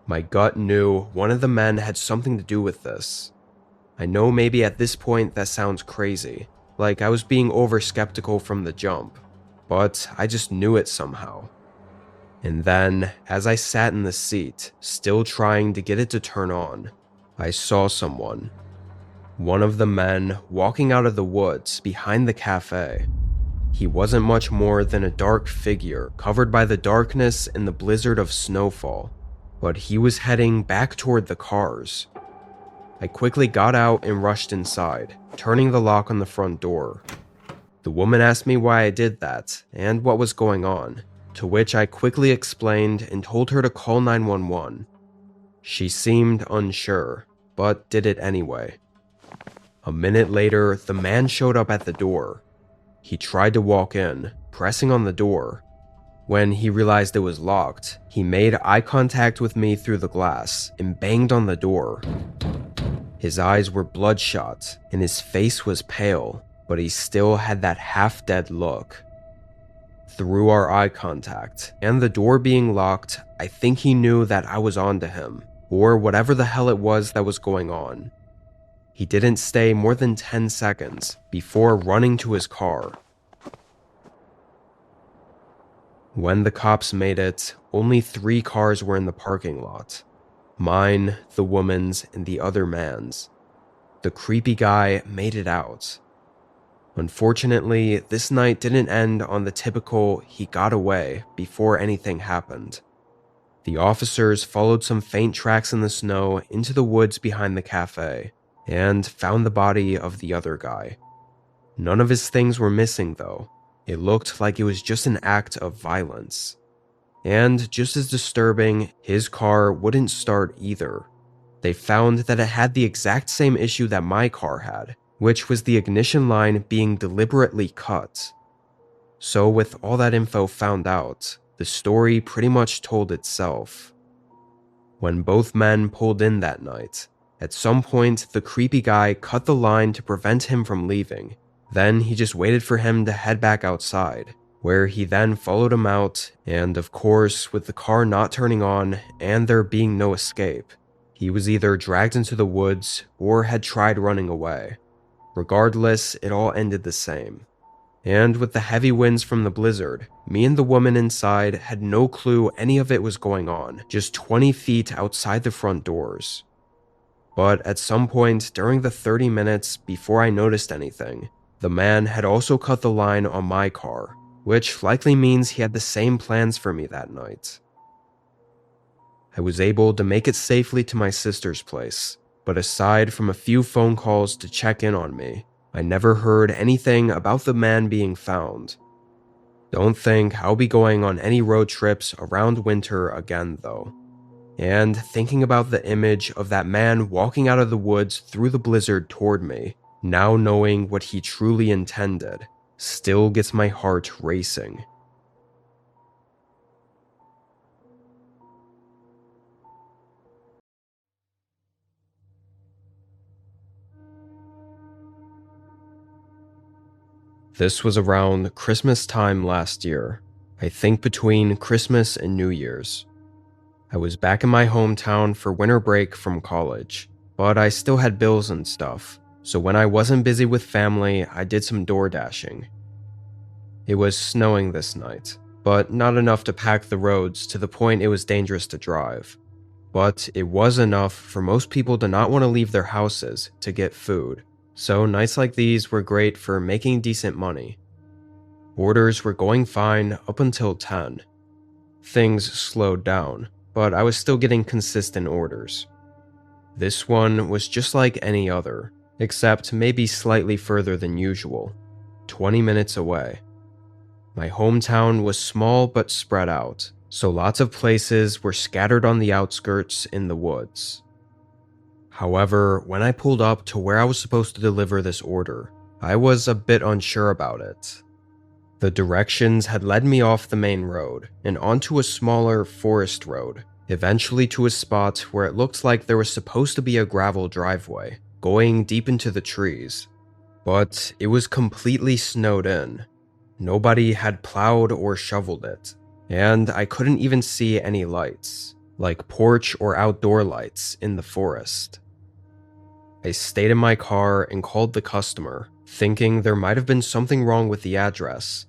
My gut knew one of the men had something to do with this. I know maybe at this point that sounds crazy, like I was being over-skeptical from the jump, but I just knew it somehow. And then, as I sat in the seat, still trying to get it to turn on, I saw someone. One of the men walking out of the woods behind the cafe. He wasn't much more than a dark figure covered by the darkness and the blizzard of snowfall, but he was heading back toward the cars. I quickly got out and rushed inside, turning the lock on the front door. The woman asked me why I did that and what was going on, to which I quickly explained and told her to call 911. She seemed unsure, but did it anyway. A minute later, the man showed up at the door. He tried to walk in, pressing on the door. When he realized it was locked, he made eye contact with me through the glass and banged on the door. His eyes were bloodshot and his face was pale, but he still had that half-dead look. Through our eye contact and the door being locked, I think he knew that I was onto him, or whatever the hell it was that was going on. He didn't stay more than 10 seconds before running to his car. When the cops made it, only 3 cars were in the parking lot. Mine, the woman's, and the other man's. The creepy guy made it out. Unfortunately, this night didn't end on the typical he got away before anything happened. The officers followed some faint tracks in the snow into the woods behind the cafe, and found the body of the other guy. None of his things were missing though. It looked like it was just an act of violence. And just as disturbing, his car wouldn't start either. They found that it had the exact same issue that my car had, which was the ignition line being deliberately cut. So with all that info found out, the story pretty much told itself. When both men pulled in that night, at some point the creepy guy cut the line to prevent him from leaving. Then he just waited for him to head back outside, where he then followed him out, and of course, with the car not turning on and there being no escape, he was either dragged into the woods or had tried running away. Regardless, it all ended the same. And with the heavy winds from the blizzard, me and the woman inside had no clue any of it was going on, just 20 feet outside the front doors. But at some point during the 30 minutes before I noticed anything, the man had also cut the line on my car, which likely means he had the same plans for me that night. I was able to make it safely to my sister's place, but aside from a few phone calls to check in on me, I never heard anything about the man being found. Don't think I'll be going on any road trips around winter again though. And thinking about the image of that man walking out of the woods through the blizzard toward me, now knowing what he truly intended, still gets my heart racing. This was around Christmas time last year, I think between Christmas and New Year's. I was back in my hometown for winter break from college, but I still had bills and stuff, so when I wasn't busy with family, I did some door dashing. It was snowing this night, but not enough to pack the roads to the point it was dangerous to drive. But it was enough for most people to not want to leave their houses to get food, so nights like these were great for making decent money. Orders were going fine up until 10. Things slowed down, but I was still getting consistent orders. This one was just like any other, except maybe slightly further than usual, 20 minutes away. My hometown was small but spread out, so lots of places were scattered on the outskirts in the woods. However, when I pulled up to where I was supposed to deliver this order, I was a bit unsure about it. The directions had led me off the main road and onto a smaller forest road, eventually to a spot where it looked like there was supposed to be a gravel driveway, going deep into the trees. But it was completely snowed in. Nobody had plowed or shoveled it, and I couldn't even see any lights, like porch or outdoor lights, in the forest. I stayed in my car and called the customer, thinking there might have been something wrong with the address.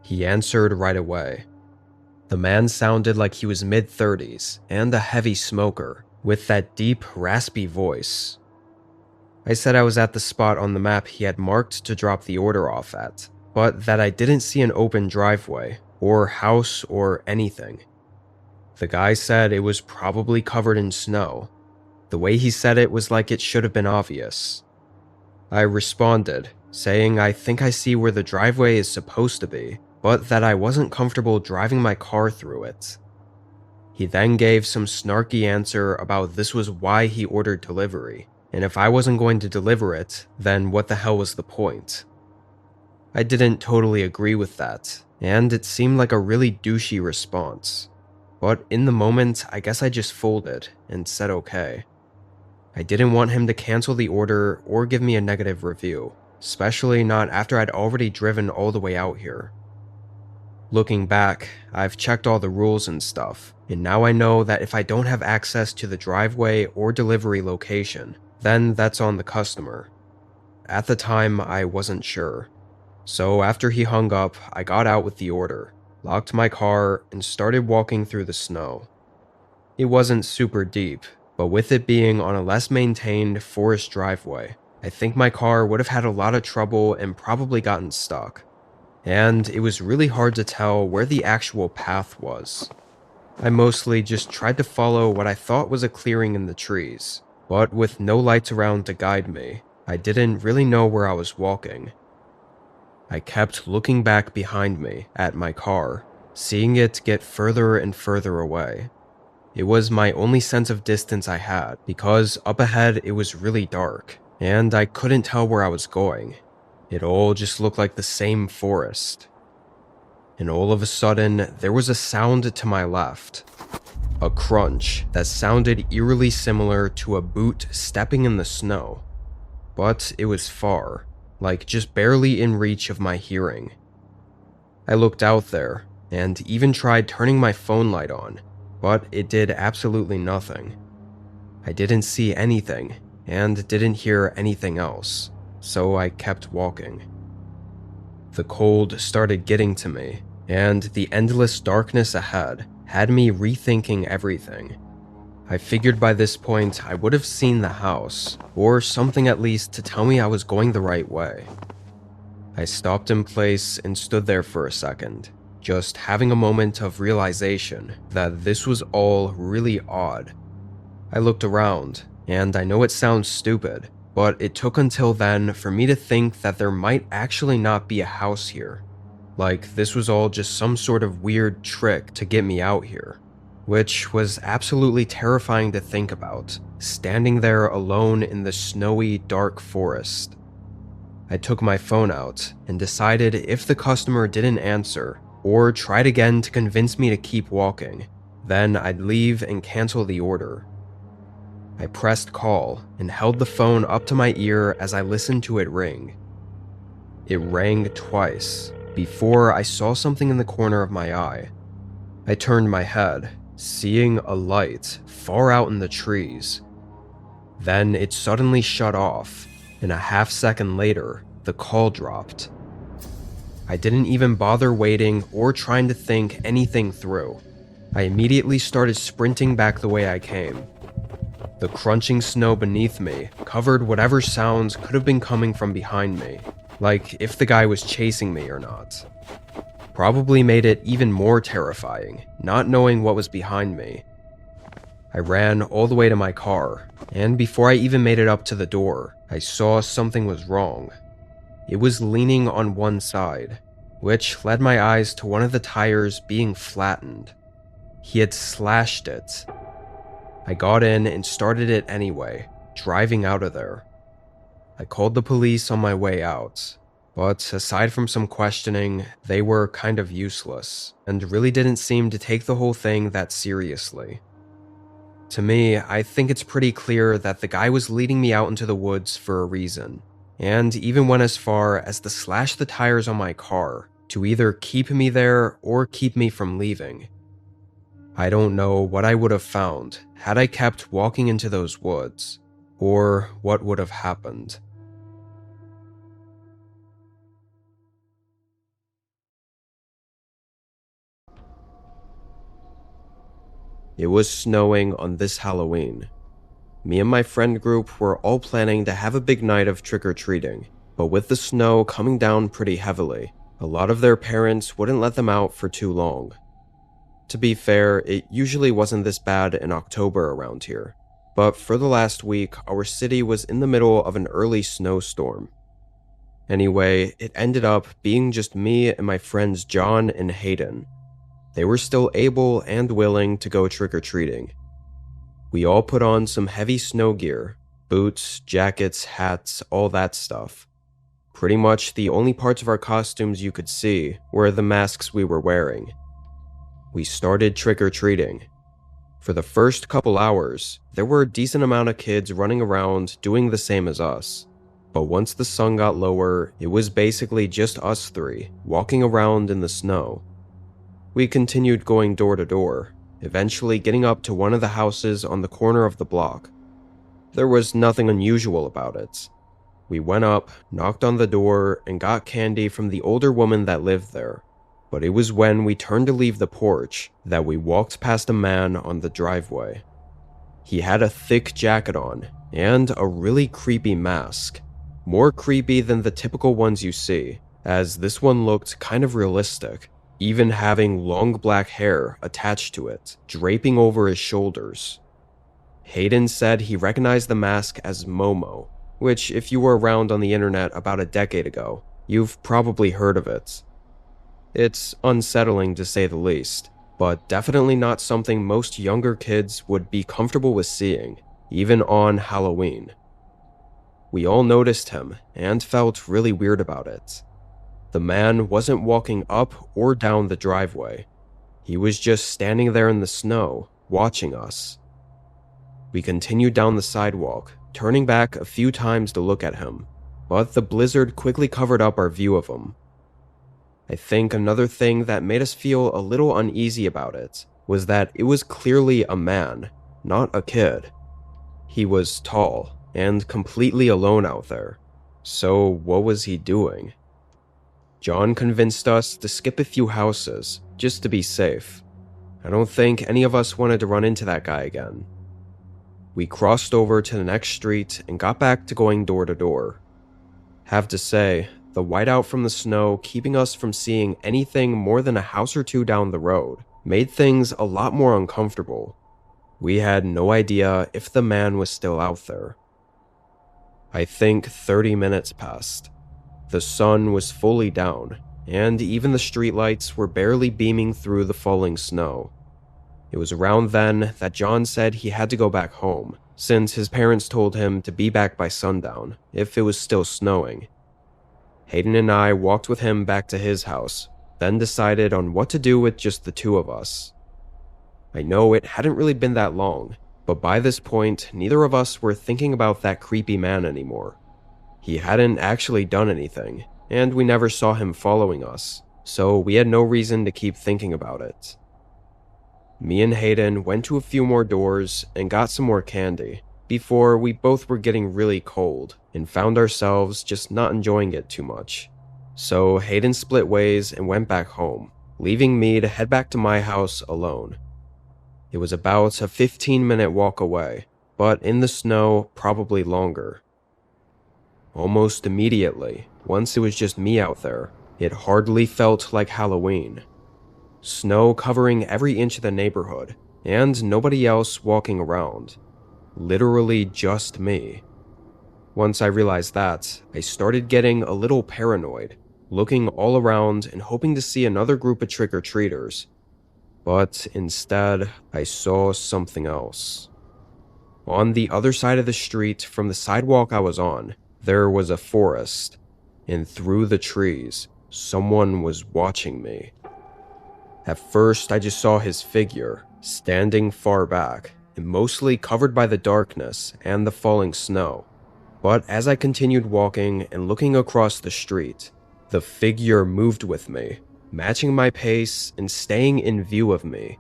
He answered right away. The man sounded like he was mid-30s and a heavy smoker, with that deep, raspy voice. I said I was at the spot on the map he had marked to drop the order off at, but that I didn't see an open driveway, or house, or anything. The guy said it was probably covered in snow. The way he said it was like it should have been obvious. I responded, saying I think I see where the driveway is supposed to be, but that I wasn't comfortable driving my car through it. He then gave some snarky answer about this was why he ordered delivery, and if I wasn't going to deliver it, then what the hell was the point? I didn't totally agree with that, and it seemed like a really douchey response. But in the moment, I guess I just folded and said okay. I didn't want him to cancel the order or give me a negative review, especially not after I'd already driven all the way out here. Looking back, I've checked all the rules and stuff, and now I know that if I don't have access to the driveway or delivery location, then that's on the customer. At the time, I wasn't sure. So after he hung up, I got out with the order, locked my car, and started walking through the snow. It wasn't super deep, but with it being on a less maintained forest driveway, I think my car would have had a lot of trouble and probably gotten stuck. And it was really hard to tell where the actual path was. I mostly just tried to follow what I thought was a clearing in the trees, but with no lights around to guide me, I didn't really know where I was walking. I kept looking back behind me at my car, seeing it get further and further away. It was my only sense of distance I had, because up ahead it was really dark, and I couldn't tell where I was going. It all just looked like the same forest. And all of a sudden, there was a sound to my left. A crunch that sounded eerily similar to a boot stepping in the snow. But it was far, like just barely in reach of my hearing. I looked out there, and even tried turning my phone light on, but it did absolutely nothing. I didn't see anything, and didn't hear anything else, so I kept walking. The cold started getting to me, and the endless darkness ahead had me rethinking everything. I figured by this point I would have seen the house, or something at least to tell me I was going the right way. I stopped in place and stood there for a second, just having a moment of realization that this was all really odd. I looked around, and I know it sounds stupid, but it took until then for me to think that there might actually not be a house here. Like this was all just some sort of weird trick to get me out here. Which was absolutely terrifying to think about, standing there alone in the snowy, dark forest. I took my phone out and decided if the customer didn't answer, or tried again to convince me to keep walking, then I'd leave and cancel the order. I pressed call and held the phone up to my ear as I listened to it ring. It rang twice before I saw something in the corner of my eye. I turned my head, seeing a light far out in the trees. Then it suddenly shut off, and a half-second later, the call dropped. I didn't even bother waiting or trying to think anything through. I immediately started sprinting back the way I came. The crunching snow beneath me covered whatever sounds could have been coming from behind me, like if the guy was chasing me or not. Probably made it even more terrifying, not knowing what was behind me. I ran all the way to my car, and before I even made it up to the door, I saw something was wrong. It was leaning on one side, which led my eyes to one of the tires being flattened. He had slashed it. I got in and started it anyway, driving out of there. I called the police on my way out, but aside from some questioning, they were kind of useless, and really didn't seem to take the whole thing that seriously. To me, I think it's pretty clear that the guy was leading me out into the woods for a reason, and even went as far as to slash the tires on my car to either keep me there or keep me from leaving. I don't know what I would have found had I kept walking into those woods, or what would have happened. It was snowing on this Halloween. Me and my friend group were all planning to have a big night of trick-or-treating, but with the snow coming down pretty heavily, a lot of their parents wouldn't let them out for too long. To be fair, it usually wasn't this bad in October around here, but for the last week, our city was in the middle of an early snowstorm. Anyway, it ended up being just me and my friends John and Hayden. They were still able and willing to go trick-or-treating. We all put on some heavy snow gear, boots, jackets, hats, all that stuff. Pretty much the only parts of our costumes you could see were the masks we were wearing. We started trick-or-treating. For the first couple hours, there were a decent amount of kids running around doing the same as us. But once the sun got lower, it was basically just us three, walking around in the snow. We continued going door to door, eventually getting up to one of the houses on the corner of the block. There was nothing unusual about it. We went up, knocked on the door, and got candy from the older woman that lived there. But it was when we turned to leave the porch that we walked past a man on the driveway. He had a thick jacket on, and a really creepy mask. More creepy than the typical ones you see, as this one looked kind of realistic, even having long black hair attached to it, draping over his shoulders. Hayden said he recognized the mask as Momo, which if you were around on the internet about a decade ago, you've probably heard of it. It's unsettling to say the least, but definitely not something most younger kids would be comfortable with seeing, even on Halloween. We all noticed him and felt really weird about it. The man wasn't walking up or down the driveway. He was just standing there in the snow, watching us. We continued down the sidewalk, turning back a few times to look at him, but the blizzard quickly covered up our view of him. I think another thing that made us feel a little uneasy about it was that it was clearly a man, not a kid. He was tall and completely alone out there. So what was he doing? John convinced us to skip a few houses, just to be safe. I don't think any of us wanted to run into that guy again. We crossed over to the next street and got back to going door to door. Have to say, The whiteout from the snow keeping us from seeing anything more than a house or two down the road made things a lot more uncomfortable. We had no idea if the man was still out there. I think 30 minutes passed. The sun was fully down, and even the streetlights were barely beaming through the falling snow. It was around then that John said he had to go back home, since his parents told him to be back by sundown if it was still snowing. Hayden and I walked with him back to his house, then decided on what to do with just the two of us. I know it hadn't really been that long, but by this point, neither of us were thinking about that creepy man anymore. He hadn't actually done anything, and we never saw him following us, so we had no reason to keep thinking about it. Me and Hayden went to a few more doors and got some more candy, before we both were getting really cold and found ourselves just not enjoying it too much. So Hayden split ways and went back home, leaving me to head back to my house alone. It was about a 15-minute walk away, but in the snow, probably longer. Almost immediately, once it was just me out there, it hardly felt like Halloween. Snow covering every inch of the neighborhood, and nobody else walking around. Literally just me. Once I realized that, I started getting a little paranoid, looking all around and hoping to see another group of trick-or-treaters. But instead, I saw something else. On the other side of the street from the sidewalk I was on, there was a forest, and through the trees, someone was watching me. At first, I just saw his figure, standing far back, and mostly covered by the darkness and the falling snow. But as I continued walking and looking across the street, the figure moved with me, matching my pace and staying in view of me.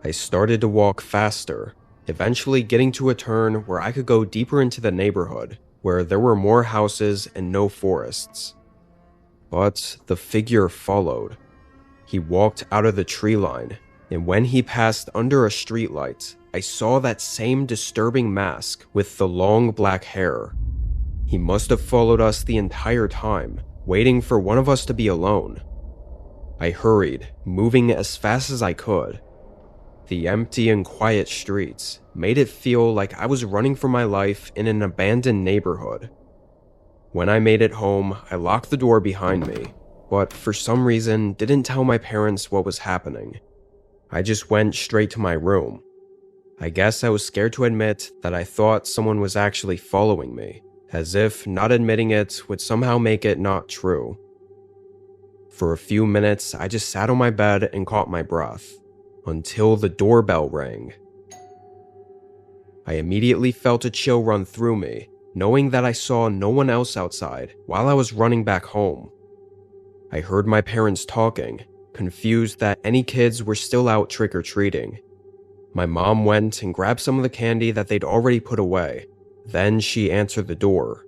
I started to walk faster, eventually getting to a turn where I could go deeper into the neighborhood, where there were more houses and no forests. But the figure followed. He walked out of the tree line, and when he passed under a streetlight, I saw that same disturbing mask with the long black hair. He must have followed us the entire time, waiting for one of us to be alone. I hurried, moving as fast as I could. The empty and quiet streets made it feel like I was running for my life in an abandoned neighborhood. When I made it home, I locked the door behind me, but for some reason didn't tell my parents what was happening. I just went straight to my room. I guess I was scared to admit that I thought someone was actually following me, as if not admitting it would somehow make it not true. For a few minutes, I just sat on my bed and caught my breath, until the doorbell rang. I immediately felt a chill run through me, knowing that I saw no one else outside while I was running back home. I heard my parents talking, confused that any kids were still out trick-or-treating. My mom went and grabbed some of the candy that they'd already put away. Then she answered the door.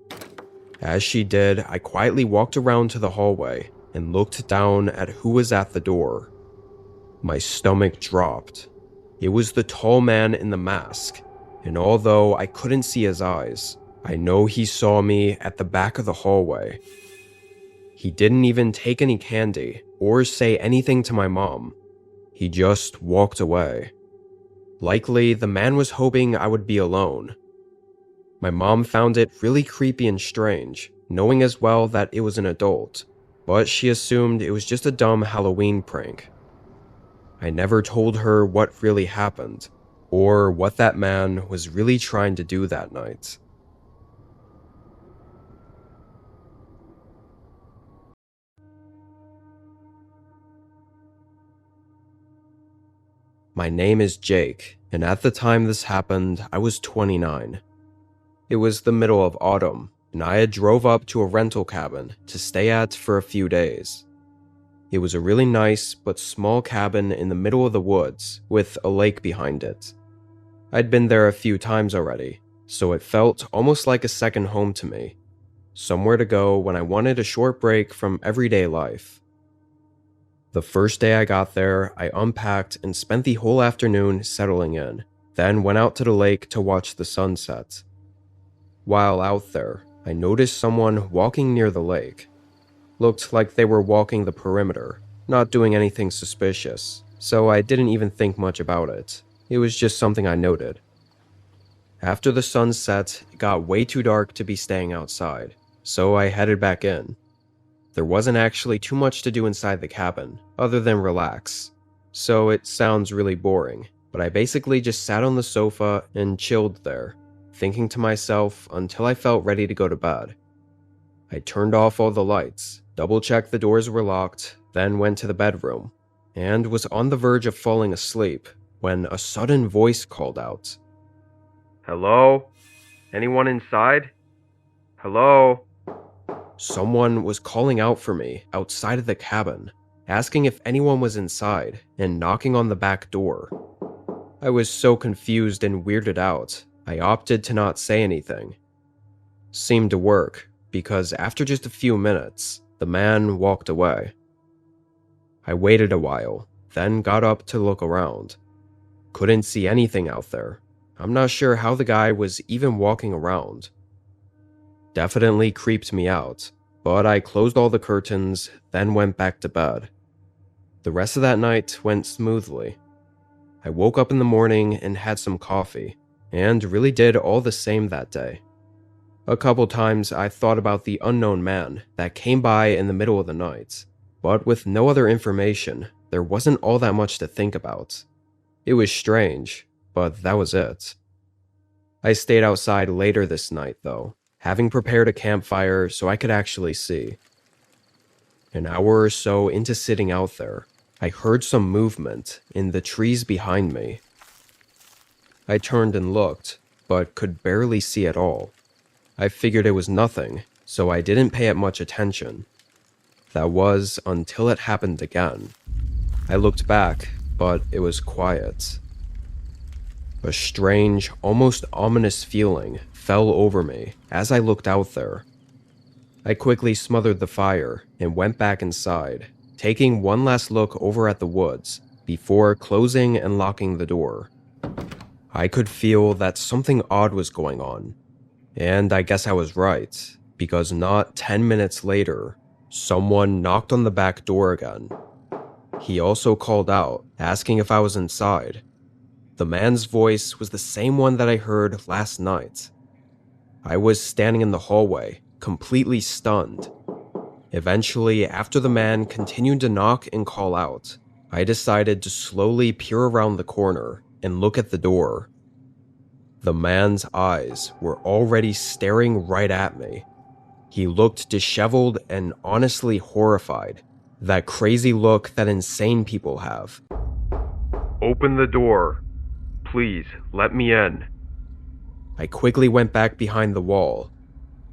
As she did, I quietly walked around to the hallway and looked down at who was at the door. My stomach dropped. It was the tall man in the mask, and although I couldn't see his eyes, I know he saw me at the back of the hallway. He didn't even take any candy or say anything to my mom. He just walked away. Likely, the man was hoping I would be alone. My mom found it really creepy and strange, knowing as well that it was an adult, but she assumed it was just a dumb Halloween prank. I never told her what really happened, or what that man was really trying to do that night. My name is Jake, and at the time this happened, I was 29. It was the middle of autumn, and I had drove up to a rental cabin to stay at for a few days. It was a really nice but small cabin in the middle of the woods with a lake behind it. I'd been there a few times already, so it felt almost like a second home to me, somewhere to go when I wanted a short break from everyday life. The first day I got there, I unpacked and spent the whole afternoon settling in, then went out to the lake to watch the sunset. While out there, I noticed someone walking near the lake. Looked like they were walking the perimeter, not doing anything suspicious, so I didn't even think much about it. It was just something I noted. After the sun set, it got way too dark to be staying outside, so I headed back in. There wasn't actually too much to do inside the cabin, other than relax, so it sounds really boring, but I basically just sat on the sofa and chilled there, thinking to myself until I felt ready to go to bed. I turned off all the lights, double-checked the doors were locked, then went to the bedroom, and was on the verge of falling asleep when a sudden voice called out. "Hello? Anyone inside? Hello?" Someone was calling out for me outside of the cabin, asking if anyone was inside and knocking on the back door. I was so confused and weirded out, I opted to not say anything. Seemed to work, because after just a few minutes, the man walked away. I waited a while, then got up to look around. Couldn't see anything out there. I'm not sure how the guy was even walking around. Definitely creeped me out, but I closed all the curtains, then went back to bed. The rest of that night went smoothly. I woke up in the morning and had some coffee, and really did all the same that day. A couple times I thought about the unknown man that came by in the middle of the night, but with no other information, there wasn't all that much to think about. It was strange, but that was it. I stayed outside later this night, though, having prepared a campfire so I could actually see. An hour or so into sitting out there, I heard some movement in the trees behind me. I turned and looked, but could barely see at all. I figured it was nothing, so I didn't pay it much attention. That was until it happened again. I looked back, but it was quiet. A strange, almost ominous feeling fell over me as I looked out there. I quickly smothered the fire and went back inside, taking one last look over at the woods before closing and locking the door. I could feel that something odd was going on, and I guess I was right, because not 10 minutes later, someone knocked on the back door again. He also called out, asking if I was inside. The man's voice was the same one that I heard last night. I was standing in the hallway, completely stunned. Eventually, after the man continued to knock and call out, I decided to slowly peer around the corner and look at the door. The man's eyes were already staring right at me. He looked disheveled and honestly horrified. That crazy look that insane people have. "Open the door. Please, let me in." I quickly went back behind the wall.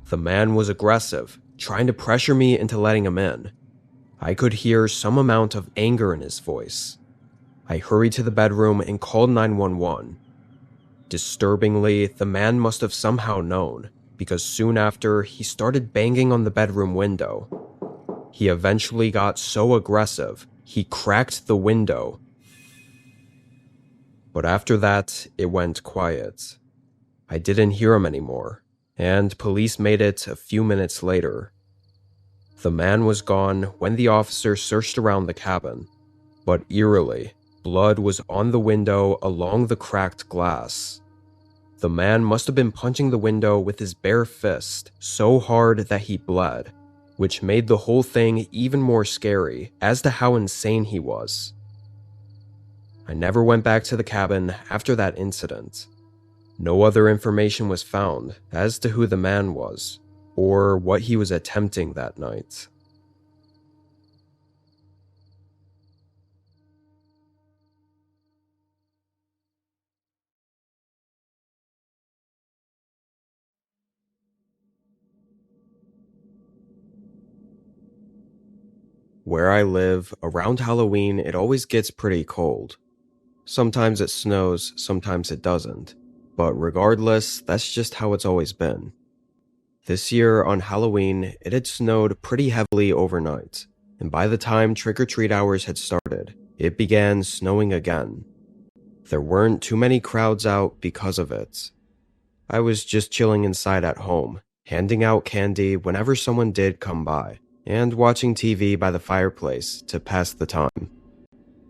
The man was aggressive, trying to pressure me into letting him in. I could hear some amount of anger in his voice. I hurried to the bedroom and called 911. Disturbingly, the man must have somehow known, because soon after, he started banging on the bedroom window. He eventually got so aggressive, he cracked the window. But after that, it went quiet. I didn't hear him anymore, and police made it a few minutes later. The man was gone when the officer searched around the cabin, but eerily, blood was on the window along the cracked glass. The man must have been punching the window with his bare fist so hard that he bled, which made the whole thing even more scary as to how insane he was. I never went back to the cabin after that incident. No other information was found as to who the man was, or what he was attempting that night. Where I live, around Halloween, it always gets pretty cold. Sometimes it snows, sometimes it doesn't. But regardless, that's just how it's always been. This year, on Halloween, it had snowed pretty heavily overnight, and by the time trick-or-treat hours had started, it began snowing again. There weren't too many crowds out because of it. I was just chilling inside at home, handing out candy whenever someone did come by, and watching TV by the fireplace to pass the time.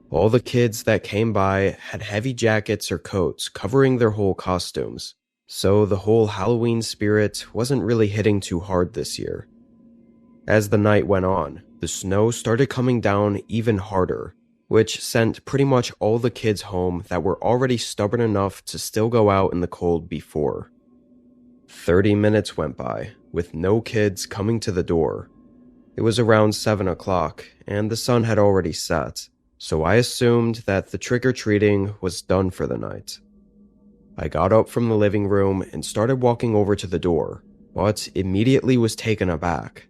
All the kids that came by had heavy jackets or coats covering their whole costumes, so the whole Halloween spirit wasn't really hitting too hard this year. As the night went on, the snow started coming down even harder, which sent pretty much all the kids home that were already stubborn enough to still go out in the cold before. 30 minutes went by, with no kids coming to the door. It was around 7 o'clock, and the sun had already set, so I assumed that the trick-or-treating was done for the night. I got up from the living room and started walking over to the door, but immediately was taken aback.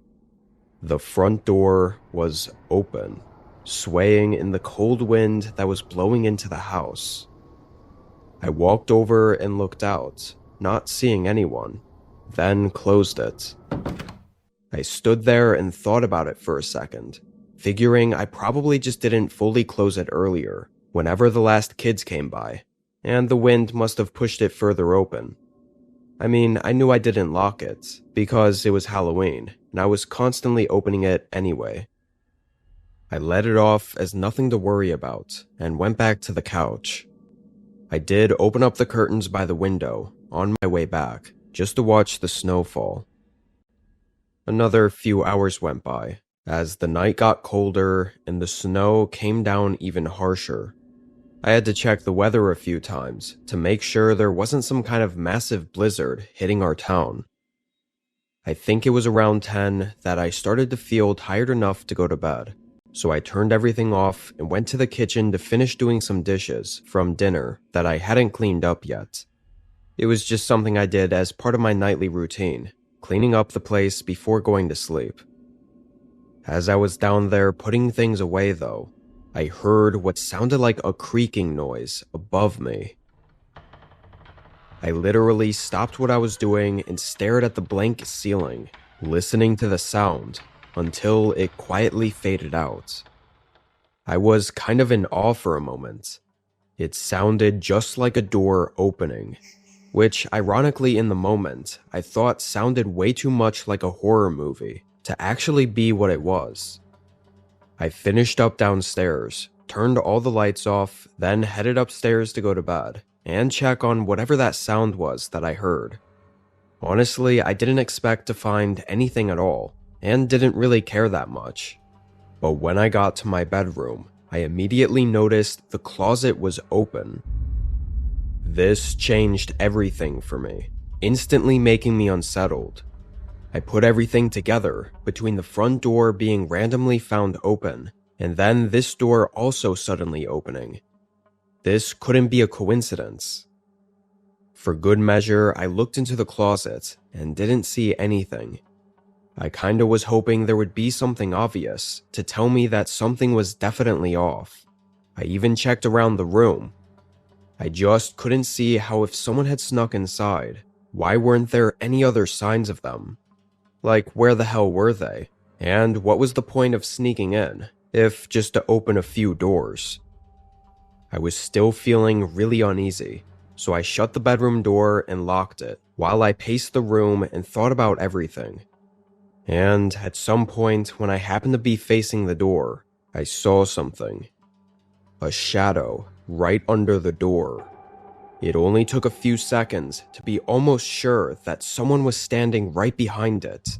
The front door was open, swaying in the cold wind that was blowing into the house. I walked over and looked out, not seeing anyone, then closed it. I stood there and thought about it for a second, figuring I probably just didn't fully close it earlier, whenever the last kids came by, and the wind must have pushed it further open. I mean, I knew I didn't lock it, because it was Halloween, and I was constantly opening it anyway. I let it off as nothing to worry about, and went back to the couch. I did open up the curtains by the window, on my way back, just to watch the snow fall. Another few hours went by, as the night got colder and the snow came down even harsher. I had to check the weather a few times to make sure there wasn't some kind of massive blizzard hitting our town. I think it was around 10 that I started to feel tired enough to go to bed, so I turned everything off and went to the kitchen to finish doing some dishes from dinner that I hadn't cleaned up yet. It was just something I did as part of my nightly routine, cleaning up the place before going to sleep. As I was down there putting things away though, I heard what sounded like a creaking noise above me. I literally stopped what I was doing and stared at the blank ceiling, listening to the sound until it quietly faded out. I was kind of in awe for a moment. It sounded just like a door opening, which ironically in the moment I thought sounded way too much like a horror movie to actually be what it was. I finished up downstairs, turned all the lights off, then headed upstairs to go to bed and check on whatever that sound was that I heard. Honestly, I didn't expect to find anything at all, and didn't really care that much. But when I got to my bedroom, I immediately noticed the closet was open. This changed everything for me, instantly making me unsettled. I put everything together between the front door being randomly found open, and then this door also suddenly opening. This couldn't be a coincidence. For good measure, I looked into the closet and didn't see anything. I kinda was hoping there would be something obvious to tell me that something was definitely off. I even checked around the room. I just couldn't see how if someone had snuck inside, why weren't there any other signs of them? Like, where the hell were they? And what was the point of sneaking in, if just to open a few doors? I was still feeling really uneasy, so I shut the bedroom door and locked it, while I paced the room and thought about everything. And at some point, when I happened to be facing the door, I saw something. A shadow right under the door. It only took a few seconds to be almost sure that someone was standing right behind it.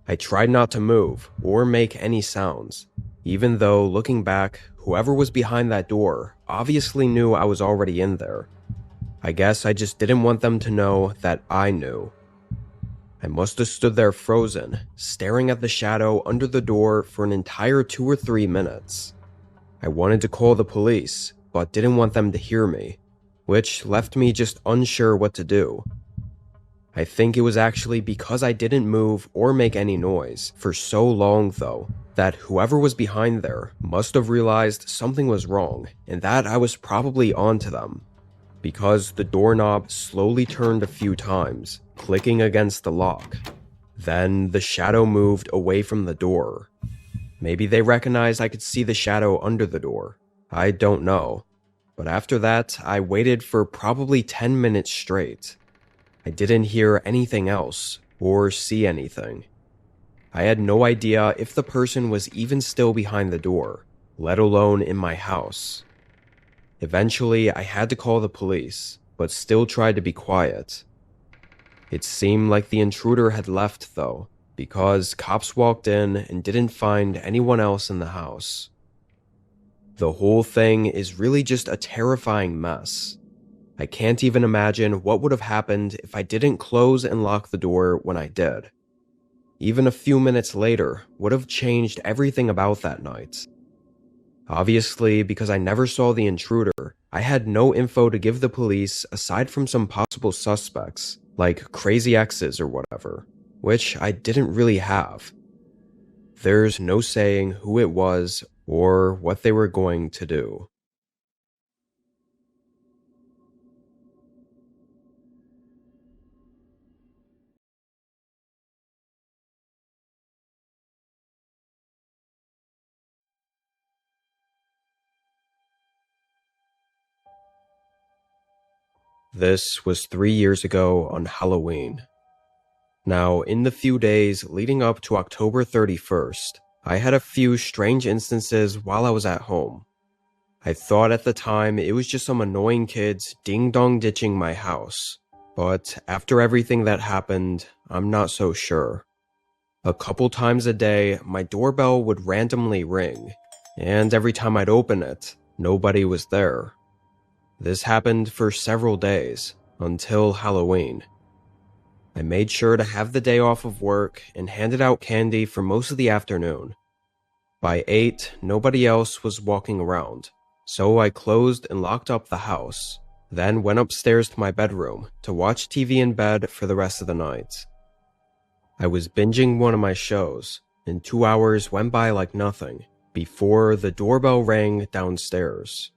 I tried not to move or make any sounds, even though, looking back, whoever was behind that door obviously knew I was already in there. I guess I just didn't want them to know that I knew. I must have stood there frozen, staring at the shadow under the door for an entire 2 or 3 minutes. I wanted to call the police, but didn't want them to hear me, which left me just unsure what to do. I think it was actually because I didn't move or make any noise for so long though, that whoever was behind there must have realized something was wrong and that I was probably onto them. Because the doorknob slowly turned a few times, clicking against the lock. Then the shadow moved away from the door. Maybe they recognized I could see the shadow under the door. I don't know. But after that, I waited for probably 10 minutes straight. I didn't hear anything else, or see anything. I had no idea if the person was even still behind the door, let alone in my house. Eventually, I had to call the police, but still tried to be quiet. It seemed like the intruder had left, though, because cops walked in and didn't find anyone else in the house. The whole thing is really just a terrifying mess. I can't even imagine what would have happened if I didn't close and lock the door when I did. Even a few minutes later would have changed everything about that night. Obviously, because I never saw the intruder, I had no info to give the police aside from some possible suspects, like crazy exes or whatever, which I didn't really have. There's no saying who it was or what they were going to do. This was 3 years ago on Halloween. Now, in the few days leading up to October 31st, I had a few strange instances while I was at home. I thought at the time it was just some annoying kids ding-dong ditching my house, but after everything that happened, I'm not so sure. A couple times a day, my doorbell would randomly ring, and every time I'd open it, nobody was there. This happened for several days, until Halloween. I made sure to have the day off of work and handed out candy for most of the afternoon. By 8, nobody else was walking around, so I closed and locked up the house, then went upstairs to my bedroom to watch TV in bed for the rest of the night. I was binging one of my shows, and 2 hours went by like nothing before the doorbell rang downstairs.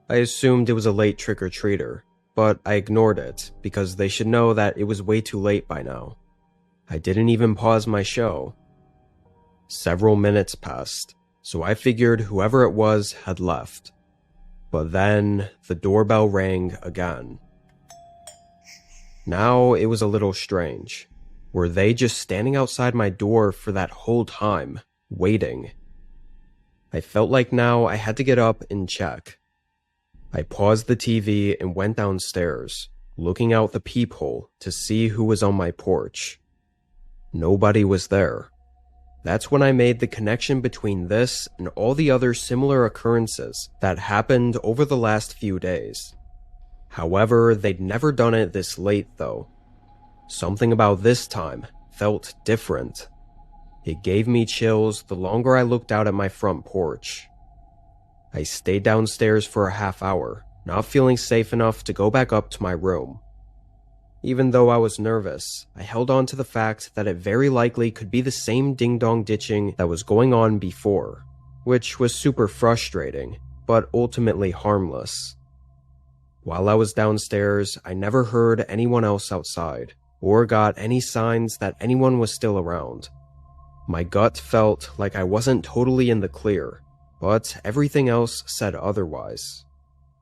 I assumed it was a late trick-or-treater, but I ignored it because they should know that it was way too late by now. I didn't even pause my show. Several minutes passed, so I figured whoever it was had left. But then the doorbell rang again. Now it was a little strange. Were they just standing outside my door for that whole time, waiting? I felt like now I had to get up and check. I paused the TV and went downstairs, looking out the peephole to see who was on my porch. Nobody was there. That's when I made the connection between this and all the other similar occurrences that happened over the last few days. However, they'd never done it this late though. Something about this time felt different. It gave me chills the longer I looked out at my front porch. I stayed downstairs for a half hour, not feeling safe enough to go back up to my room. Even though I was nervous, I held on to the fact that it very likely could be the same ding-dong ditching that was going on before, which was super frustrating, but ultimately harmless. While I was downstairs, I never heard anyone else outside, or got any signs that anyone was still around. My gut felt like I wasn't totally in the clear, but everything else said otherwise.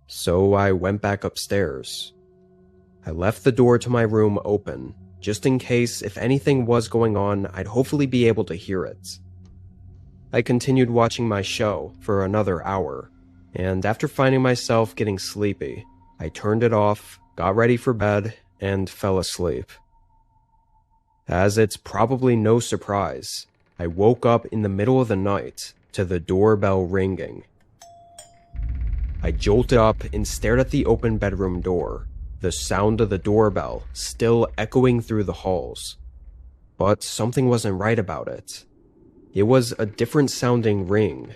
So I went back upstairs. I left the door to my room open, just in case if anything was going on, I'd hopefully be able to hear it. I continued watching my show for another hour, and after finding myself getting sleepy, I turned it off, got ready for bed, and fell asleep. As it's probably no surprise, I woke up in the middle of the night to the doorbell ringing. I jolted up and stared at the open bedroom door, the sound of the doorbell still echoing through the halls. But something wasn't right about it. It was a different sounding ring.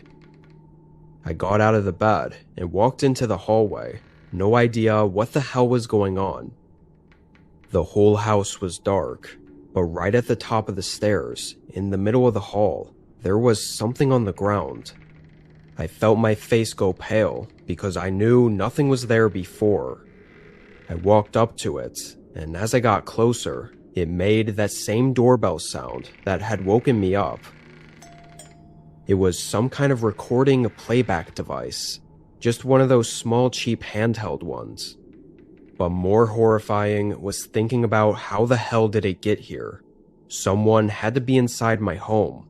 I got out of the bed and walked into the hallway, no idea what the hell was going on. The whole house was dark, but right at the top of the stairs, in the middle of the hall, there was something on the ground. I felt my face go pale because I knew nothing was there before. I walked up to it, and as I got closer, it made that same doorbell sound that had woken me up. It was some kind of recording playback device, just one of those small cheap handheld ones. But more horrifying was thinking about how the hell did it get here? Someone had to be inside my home.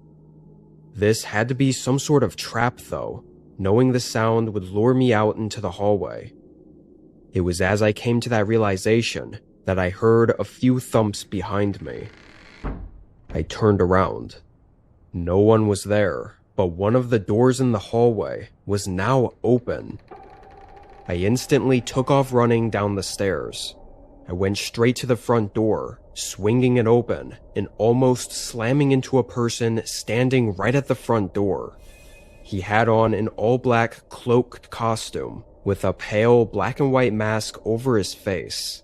This had to be some sort of trap though, knowing the sound would lure me out into the hallway. It was as I came to that realization that I heard a few thumps behind me. I turned around. No one was there, but one of the doors in the hallway was now open. I instantly took off running down the stairs. I went straight to the front door, swinging it open and almost slamming into a person standing right at the front door. He had on an all-black cloaked costume with a pale black and white mask over his face.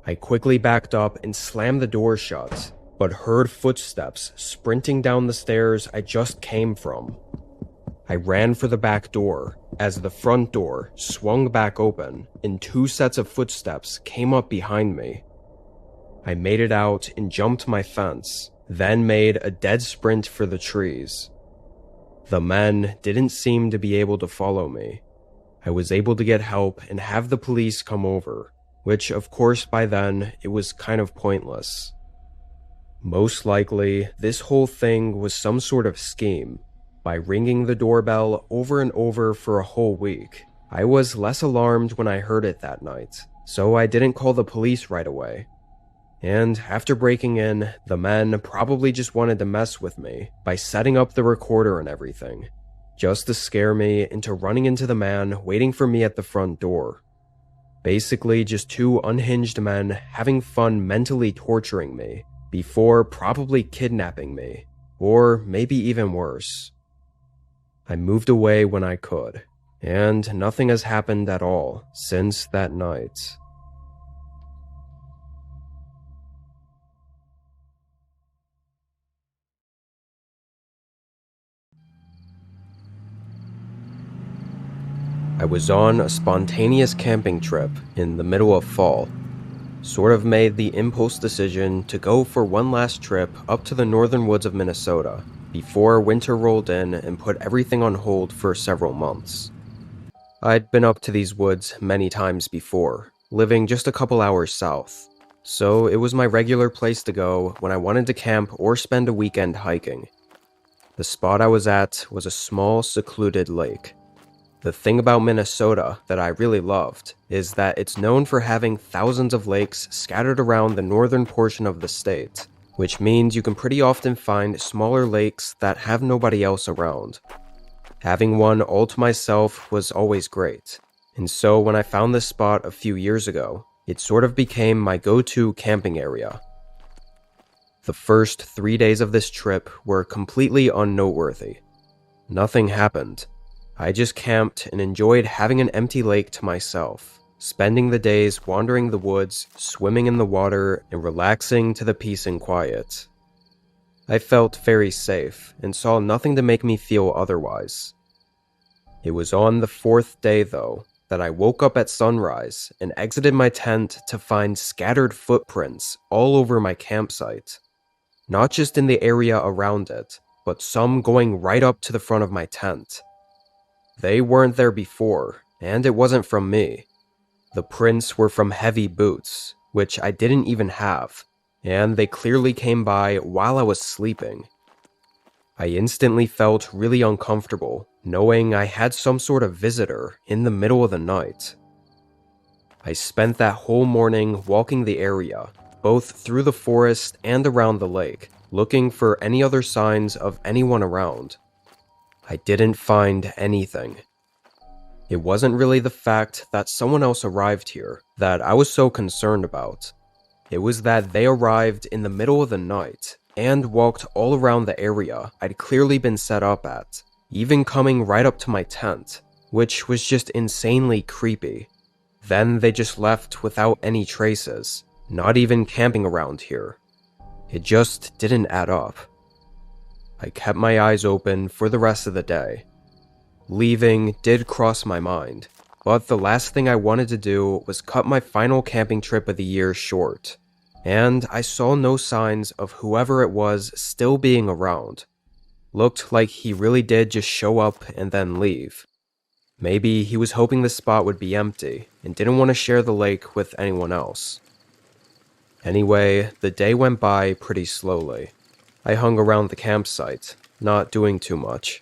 I quickly backed up and slammed the door shut, but heard footsteps sprinting down the stairs I just came from. I ran for the back door as the front door swung back open and 2 sets of footsteps came up behind me. I made it out and jumped my fence, then made a dead sprint for the trees. The men didn't seem to be able to follow me. I was able to get help and have the police come over, which of course by then it was kind of pointless. Most likely, this whole thing was some sort of scheme. By ringing the doorbell over and over for a whole week, I was less alarmed when I heard it that night, so I didn't call the police right away. And after breaking in, the men probably just wanted to mess with me by setting up the recorder and everything, just to scare me into running into the man waiting for me at the front door. Basically just 2 unhinged men having fun mentally torturing me before probably kidnapping me, or maybe even worse. I moved away when I could, and nothing has happened at all since that night. I was on a spontaneous camping trip in the middle of fall. Sort of made the impulse decision to go for one last trip up to the northern woods of Minnesota before winter rolled in and put everything on hold for several months. I'd been up to these woods many times before, living just a couple hours south, so it was my regular place to go when I wanted to camp or spend a weekend hiking. The spot I was at was a small, secluded lake. The thing about Minnesota that I really loved is that it's known for having thousands of lakes scattered around the northern portion of the state, which means you can pretty often find smaller lakes that have nobody else around. Having one all to myself was always great, and so when I found this spot a few years ago, it sort of became my go-to camping area. The first 3 days of this trip were completely unnoteworthy. Nothing happened. I just camped and enjoyed having an empty lake to myself, spending the days wandering the woods, swimming in the water, and relaxing to the peace and quiet. I felt very safe and saw nothing to make me feel otherwise. It was on the 4th day, though, that I woke up at sunrise and exited my tent to find scattered footprints all over my campsite. Not just in the area around it, but some going right up to the front of my tent. They weren't there before, and it wasn't from me. The prints were from heavy boots, which I didn't even have, and they clearly came by while I was sleeping. I instantly felt really uncomfortable, knowing I had some sort of visitor in the middle of the night. I spent that whole morning walking the area, both through the forest and around the lake, looking for any other signs of anyone around. I didn't find anything. It wasn't really the fact that someone else arrived here that I was so concerned about. It was that they arrived in the middle of the night and walked all around the area I'd clearly been set up at, even coming right up to my tent, which was just insanely creepy. Then they just left without any traces, not even camping around here. It just didn't add up. I kept my eyes open for the rest of the day. Leaving did cross my mind, but the last thing I wanted to do was cut my final camping trip of the year short, and I saw no signs of whoever it was still being around. Looked like he really did just show up and then leave. Maybe he was hoping the spot would be empty and didn't want to share the lake with anyone else. Anyway, the day went by pretty slowly. I hung around the campsite, not doing too much.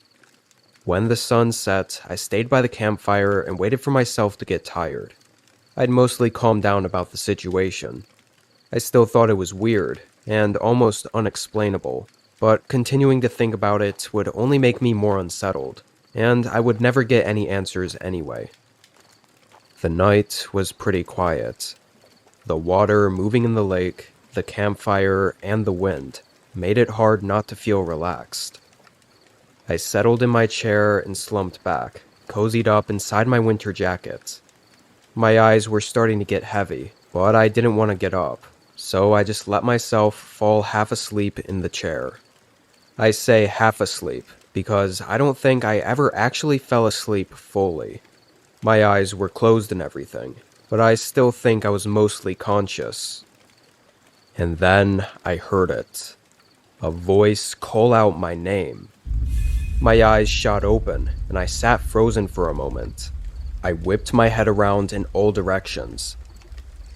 When the sun set, I stayed by the campfire and waited for myself to get tired. I'd mostly calmed down about the situation. I still thought it was weird and almost unexplainable, but continuing to think about it would only make me more unsettled, and I would never get any answers anyway. The night was pretty quiet. The water moving in the lake, the campfire, and the wind made it hard not to feel relaxed. I settled in my chair and slumped back, cozied up inside my winter jacket. My eyes were starting to get heavy, but I didn't want to get up, so I just let myself fall half asleep in the chair. I say half asleep because I don't think I ever actually fell asleep fully. My eyes were closed and everything, but I still think I was mostly conscious. And then I heard it. A voice call out my name. My eyes shot open, and I sat frozen for a moment. I whipped my head around in all directions.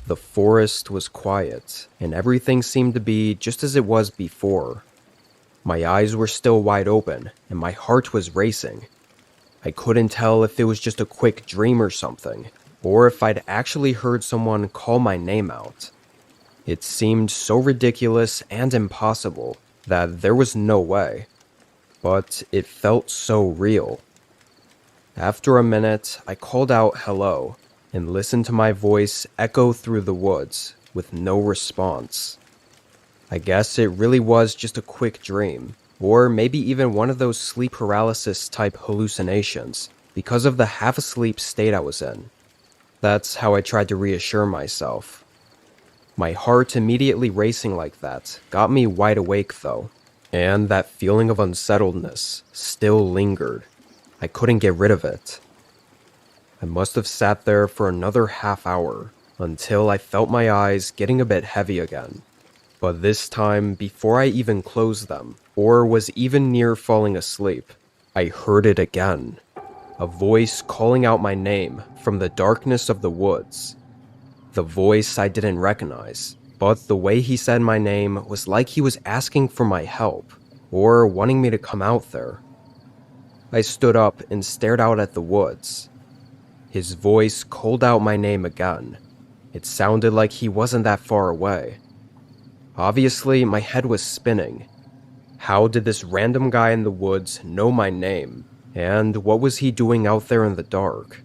The forest was quiet, and everything seemed to be just as it was before. My eyes were still wide open, and my heart was racing. I couldn't tell if it was just a quick dream or something, or if I'd actually heard someone call my name out. It seemed so ridiculous and impossible that there was no way. But it felt so real. After a minute, I called out hello and listened to my voice echo through the woods with no response. I guess it really was just a quick dream, or maybe even one of those sleep paralysis type hallucinations because of the half-asleep state I was in. That's how I tried to reassure myself. My heart immediately racing like that got me wide awake though. And that feeling of unsettledness still lingered. I couldn't get rid of it. I must have sat there for another half hour until I felt my eyes getting a bit heavy again. But this time, before I even closed them, or was even near falling asleep, I heard it again. A voice calling out my name from the darkness of the woods. The voice I didn't recognize. But the way he said my name was like he was asking for my help, or wanting me to come out there. I stood up and stared out at the woods. His voice called out my name again. It sounded like he wasn't that far away. Obviously, my head was spinning. How did this random guy in the woods know my name? And what was he doing out there in the dark?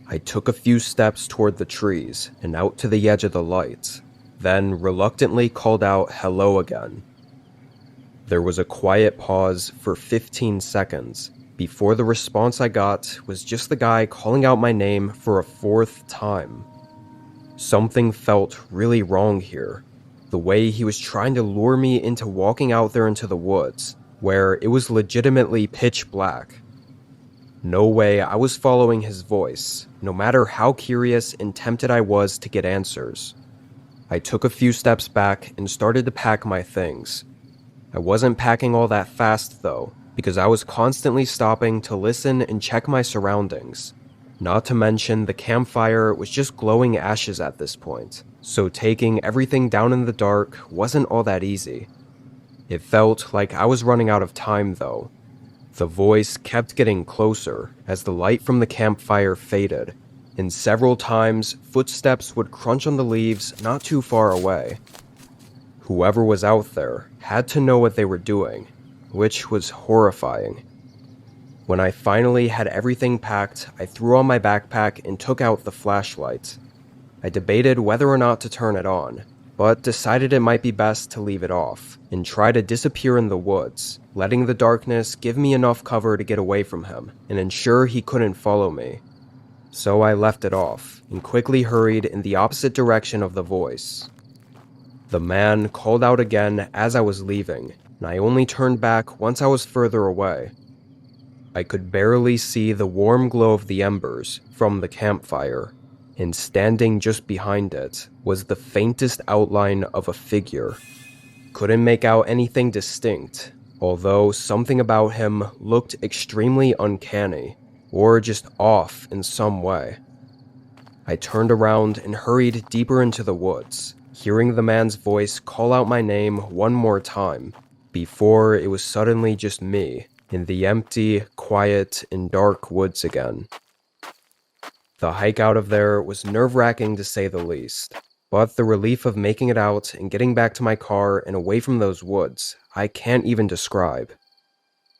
I took a few steps toward the trees and out to the edge of the light. Then reluctantly called out hello again. There was a quiet pause for 15 seconds before the response I got was just the guy calling out my name for a fourth time. Something felt really wrong here. The way he was trying to lure me into walking out there into the woods, where it was legitimately pitch black. No way I was following his voice, no matter how curious and tempted I was to get answers. I took a few steps back and started to pack my things. I wasn't packing all that fast though, because I was constantly stopping to listen and check my surroundings. Not to mention the campfire was just glowing ashes at this point, so taking everything down in the dark wasn't all that easy. It felt like I was running out of time though. The voice kept getting closer as the light from the campfire faded, and several times, footsteps would crunch on the leaves not too far away. Whoever was out there had to know what they were doing, which was horrifying. When I finally had everything packed, I threw on my backpack and took out the flashlight. I debated whether or not to turn it on, but decided it might be best to leave it off and try to disappear in the woods, letting the darkness give me enough cover to get away from him and ensure he couldn't follow me. So I left it off and quickly hurried in the opposite direction of the voice. The man called out again as I was leaving, and I only turned back once I was further away. I could barely see the warm glow of the embers from the campfire, and standing just behind it was the faintest outline of a figure. Couldn't make out anything distinct, although something about him looked extremely uncanny. or just off in some way. I turned around and hurried deeper into the woods, hearing the man's voice call out my name one more time, before it was suddenly just me, in the empty, quiet, and dark woods again. The hike out of there was nerve-wracking to say the least, but the relief of making it out and getting back to my car and away from those woods, I can't even describe.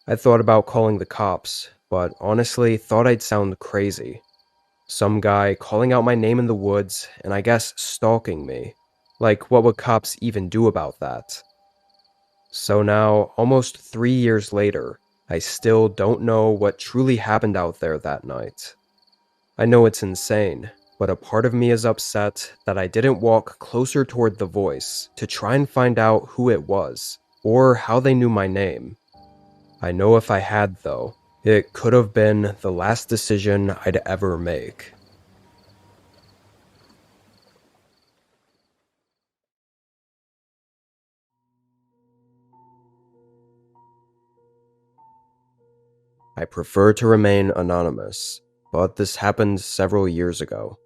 I thought about calling the cops, but honestly thought I'd sound crazy. Some guy calling out my name in the woods and I guess stalking me. Like, what would cops even do about that? So now, almost 3 years later, I still don't know what truly happened out there that night. I know it's insane, but a part of me is upset that I didn't walk closer toward the voice to try and find out who it was, or how they knew my name. I know if I had, though, it could have been the last decision I'd ever make. I prefer to remain anonymous, but this happened several years ago.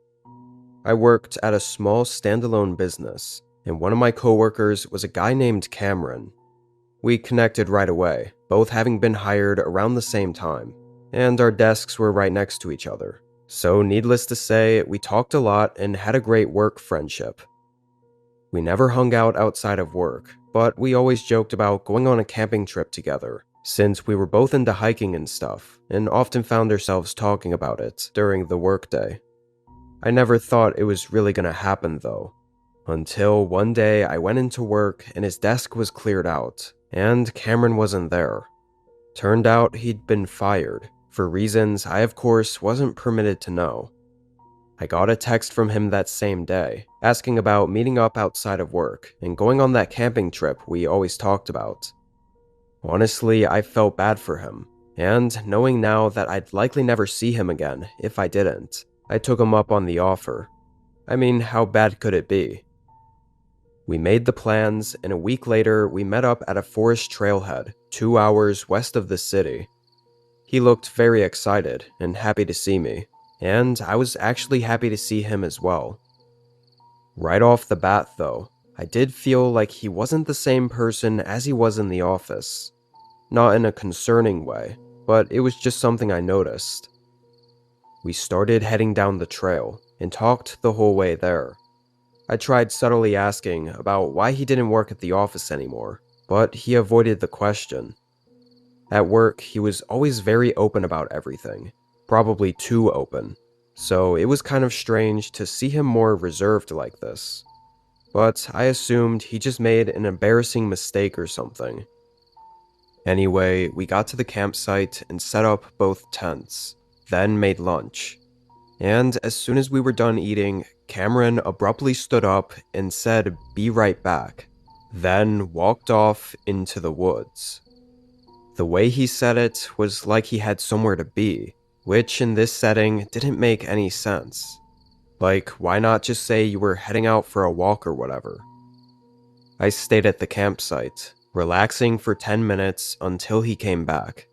I worked at a small standalone business, and one of my coworkers was a guy named Cameron. We connected right away, both having been hired around the same time, and our desks were right next to each other. So needless to say, we talked a lot and had a great work friendship. We never hung out outside of work, but we always joked about going on a camping trip together, since we were both into hiking and stuff, and often found ourselves talking about it during the workday. I never thought it was really gonna happen though, until one day I went into work and his desk was cleared out, and Cameron wasn't there. Turned out he'd been fired, for reasons I of course wasn't permitted to know. I got a text from him that same day, asking about meeting up outside of work and going on that camping trip we always talked about. Honestly, I felt bad for him, and knowing now that I'd likely never see him again if I didn't, I took him up on the offer. I mean, how bad could it be? We made the plans, and a week later, we met up at a forest trailhead, 2 hours west of the city. He looked very excited and happy to see me, and I was actually happy to see him as well. Right off the bat, though, I did feel like he wasn't the same person as he was in the office. Not in a concerning way, but it was just something I noticed. We started heading down the trail and talked the whole way there. I tried subtly asking about why he didn't work at the office anymore, but he avoided the question. At work, he was always very open about everything, probably too open, so it was kind of strange to see him more reserved like this. But I assumed he just made an embarrassing mistake or something. Anyway, we got to the campsite and set up both tents, then made lunch. And as soon as we were done eating, Cameron abruptly stood up and said, "Be right back," then walked off into the woods. The way he said it was like he had somewhere to be, which in this setting didn't make any sense. Like, why not just say you were heading out for a walk or whatever? I stayed at the campsite, relaxing for 10 minutes until he came back.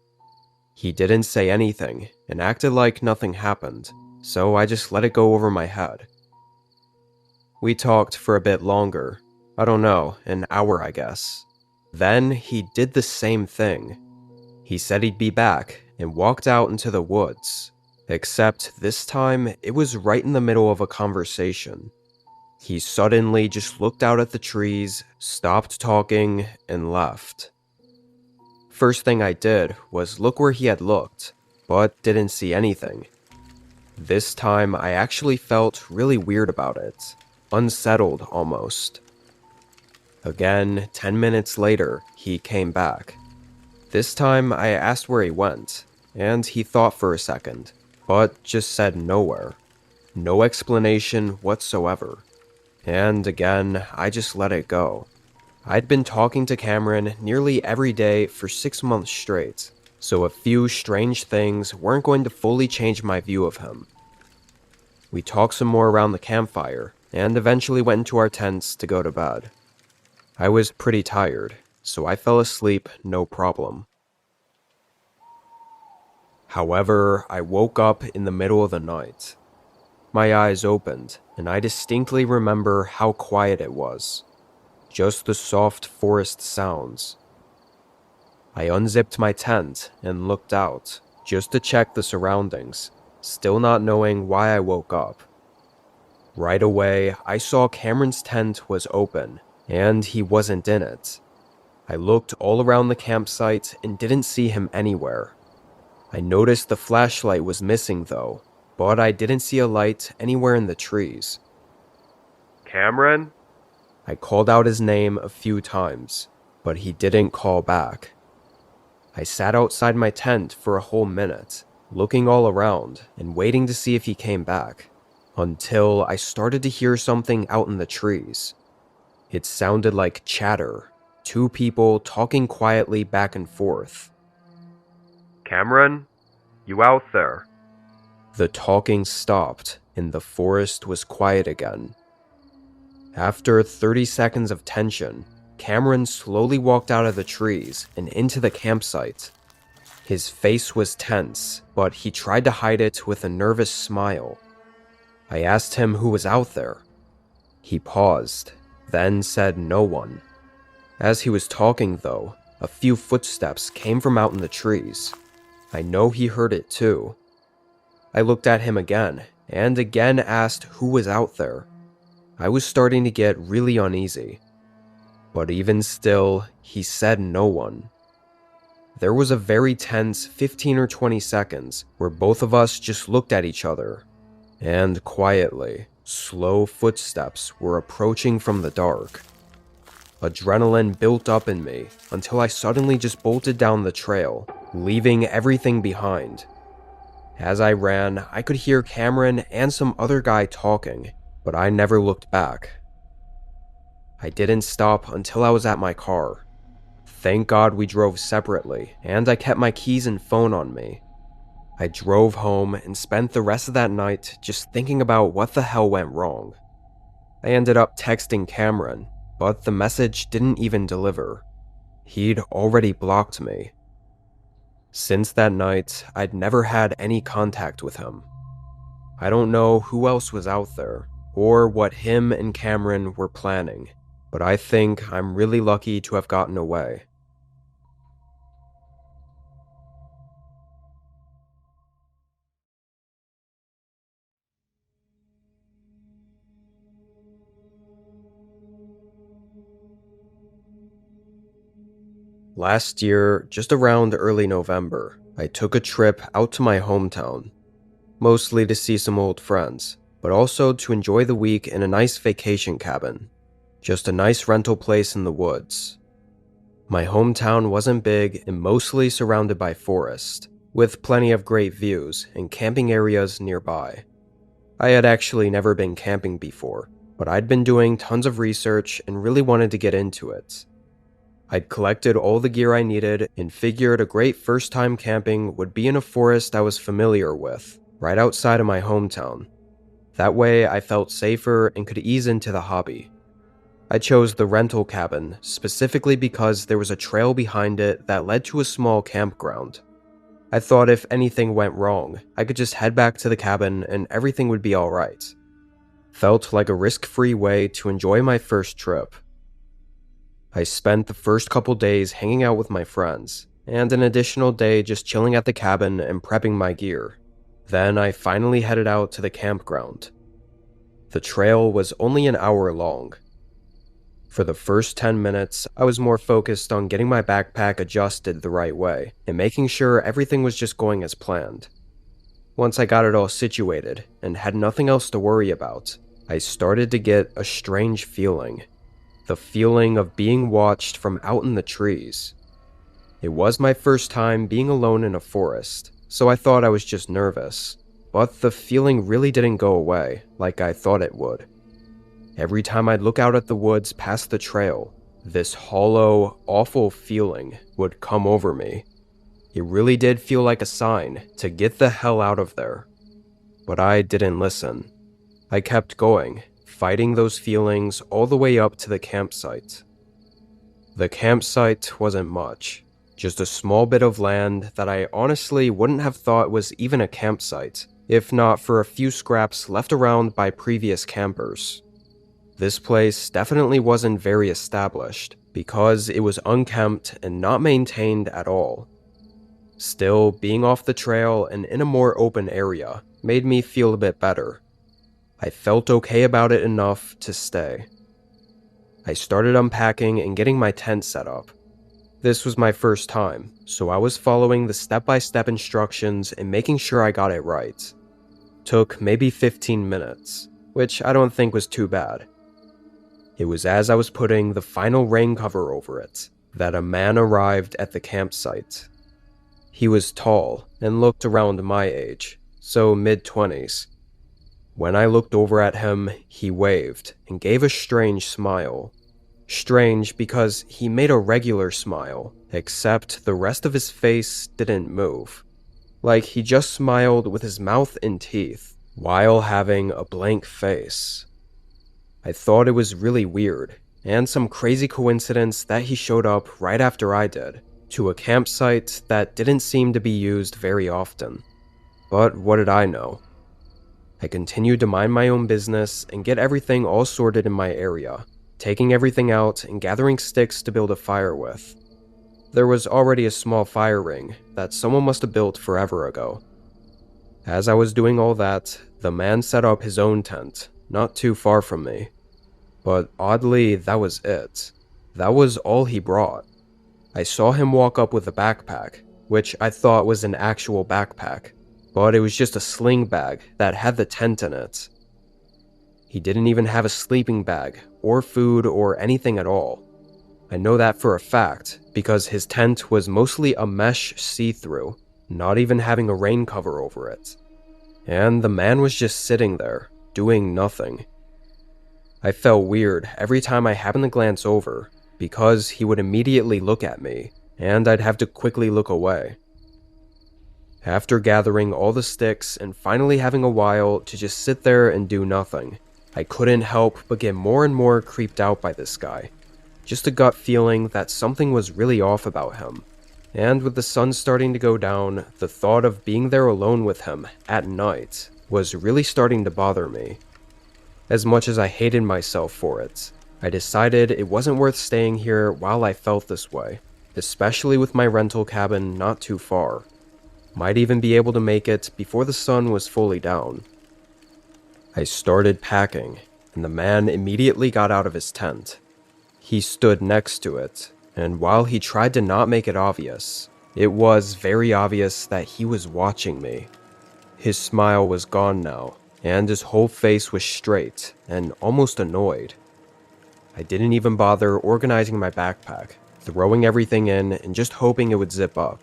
He didn't say anything and acted like nothing happened, so I just let it go over my head. We talked for a bit longer, I don't know, an hour I guess. Then he did the same thing. He said he'd be back and walked out into the woods, except this time it was right in the middle of a conversation. He suddenly just looked out at the trees, stopped talking, and left. First thing I did was look where he had looked, but didn't see anything. This time I actually felt really weird about it, unsettled almost. Again, 10 minutes later, he came back. This time I asked where he went, and he thought for a second, but just said nowhere. No explanation whatsoever. And again, I just let it go. I'd been talking to Cameron nearly every day for 6 months straight, so a few strange things weren't going to fully change my view of him. We talked some more around the campfire, and eventually went into our tents to go to bed. I was pretty tired, so I fell asleep no problem. However, I woke up in the middle of the night. My eyes opened, and I distinctly remember how quiet it was. Just the soft forest sounds. I unzipped my tent and looked out, just to check the surroundings, still not knowing why I woke up. Right away, I saw Cameron's tent was open, and he wasn't in it. I looked all around the campsite and didn't see him anywhere. I noticed the flashlight was missing though, but I didn't see a light anywhere in the trees. "Cameron?" I called out his name a few times, but he didn't call back. I sat outside my tent for a whole minute, looking all around and waiting to see if he came back, until I started to hear something out in the trees. It sounded like chatter, two people talking quietly back and forth. "Cameron? You out there?" The talking stopped, and the forest was quiet again. After 30 seconds of tension, Cameron slowly walked out of the trees and into the campsite. His face was tense, but he tried to hide it with a nervous smile. I asked him who was out there. He paused, then said no one. As he was talking, though, a few footsteps came from out in the trees. I know he heard it too. I looked at him again, and again asked who was out there. I was starting to get really uneasy. But even still, he said no one. There was a very tense 15 or 20 seconds where both of us just looked at each other. And quietly, slow footsteps were approaching from the dark. Adrenaline built up in me until I suddenly just bolted down the trail, leaving everything behind. As I ran, I could hear Cameron and some other guy talking, but I never looked back. I didn't stop until I was at my car. Thank God we drove separately, and I kept my keys and phone on me. I drove home and spent the rest of that night just thinking about what the hell went wrong. I ended up texting Cameron, but the message didn't even deliver. He'd already blocked me. Since that night, I'd never had any contact with him. I don't know who else was out there, or what him and Cameron were planning, but I think I'm really lucky to have gotten away. Last year, just around early November, I took a trip out to my hometown, mostly to see some old friends, but also to enjoy the week in a nice vacation cabin, just a nice rental place in the woods. My hometown wasn't big and mostly surrounded by forest, with plenty of great views and camping areas nearby. I had actually never been camping before, but I'd been doing tons of research and really wanted to get into it. I'd collected all the gear I needed and figured a great first time camping would be in a forest I was familiar with, right outside of my hometown. That way I felt safer and could ease into the hobby. I chose the rental cabin specifically because there was a trail behind it that led to a small campground. I thought if anything went wrong, I could just head back to the cabin and everything would be alright. Felt like a risk-free way to enjoy my first trip. I spent the first couple days hanging out with my friends, and an additional day just chilling at the cabin and prepping my gear. Then I finally headed out to the campground. The trail was only an hour long. For the first 10 minutes, I was more focused on getting my backpack adjusted the right way and making sure everything was just going as planned. Once I got it all situated and had nothing else to worry about, I started to get a strange feeling. The feeling of being watched from out in the trees. It was my first time being alone in a forest, so I thought I was just nervous, but the feeling really didn't go away like I thought it would. Every time I'd look out at the woods past the trail, this hollow, awful feeling would come over me. It really did feel like a sign to get the hell out of there. But I didn't listen. I kept going, fighting those feelings all the way up to the campsite. The campsite wasn't much. Just a small bit of land that I honestly wouldn't have thought was even a campsite, if not for a few scraps left around by previous campers. This place definitely wasn't very established, because it was unkempt and not maintained at all. Still, being off the trail and in a more open area made me feel a bit better. I felt okay about it enough to stay. I started unpacking and getting my tent set up. This was my first time, so I was following the step-by-step instructions and making sure I got it right. Took maybe 15 minutes, which I don't think was too bad. It was as I was putting the final rain cover over it that a man arrived at the campsite. He was tall and looked around my age, so mid-20s. When I looked over at him, he waved and gave a strange smile. Strange because he made a regular smile, except the rest of his face didn't move. Like he just smiled with his mouth and teeth, while having a blank face. I thought it was really weird, and some crazy coincidence that he showed up right after I did, to a campsite that didn't seem to be used very often. But what did I know? I continued to mind my own business and get everything all sorted in my area, taking everything out and gathering sticks to build a fire with. There was already a small fire ring that someone must have built forever ago. As I was doing all that, the man set up his own tent, not too far from me. But oddly, that was it. That was all he brought. I saw him walk up with a backpack, which I thought was an actual backpack, but it was just a sling bag that had the tent in it. He didn't even have a sleeping bag, or food, or anything at all. I know that for a fact, because his tent was mostly a mesh see-through, not even having a rain cover over it. And the man was just sitting there, doing nothing. I felt weird every time I happened to glance over, because he would immediately look at me, and I'd have to quickly look away. After gathering all the sticks and finally having a while to just sit there and do nothing, I couldn't help but get more and more creeped out by this guy. Just a gut feeling that something was really off about him. And with the sun starting to go down, the thought of being there alone with him at night was really starting to bother me. As much as I hated myself for it, I decided it wasn't worth staying here while I felt this way, especially with my rental cabin not too far. Might even be able to make it before the sun was fully down. I started packing, and the man immediately got out of his tent. He stood next to it, and while he tried to not make it obvious, it was very obvious that he was watching me. His smile was gone now, and his whole face was straight and almost annoyed. I didn't even bother organizing my backpack, throwing everything in and just hoping it would zip up.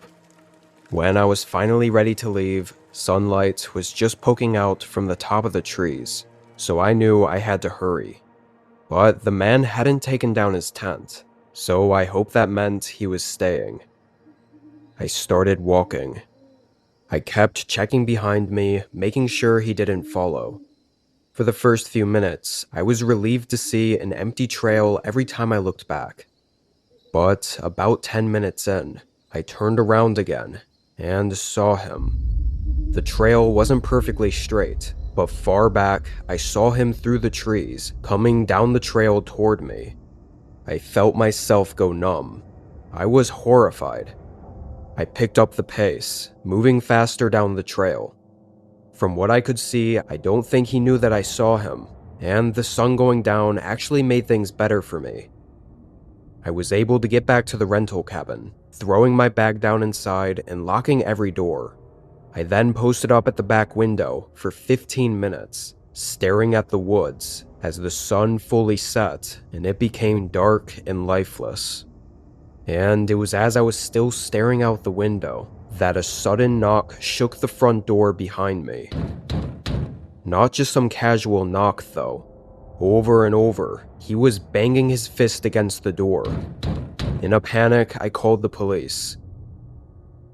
When I was finally ready to leave, sunlight was just poking out from the top of the trees, so I knew I had to hurry. But the man hadn't taken down his tent, so I hoped that meant he was staying. I started walking. I kept checking behind me, making sure he didn't follow. For the first few minutes, I was relieved to see an empty trail every time I looked back. But about 10 minutes in, I turned around again and saw him. The trail wasn't perfectly straight, but far back, I saw him through the trees, coming down the trail toward me. I felt myself go numb. I was horrified. I picked up the pace, moving faster down the trail. From what I could see, I don't think he knew that I saw him, and the sun going down actually made things better for me. I was able to get back to the rental cabin, throwing my bag down inside and locking every door. I then posted up at the back window for 15 minutes, staring at the woods as the sun fully set and it became dark and lifeless. And it was as I was still staring out the window that a sudden knock shook the front door behind me. Not just some casual knock though. Over and over, he was banging his fist against the door. In a panic, I called the police.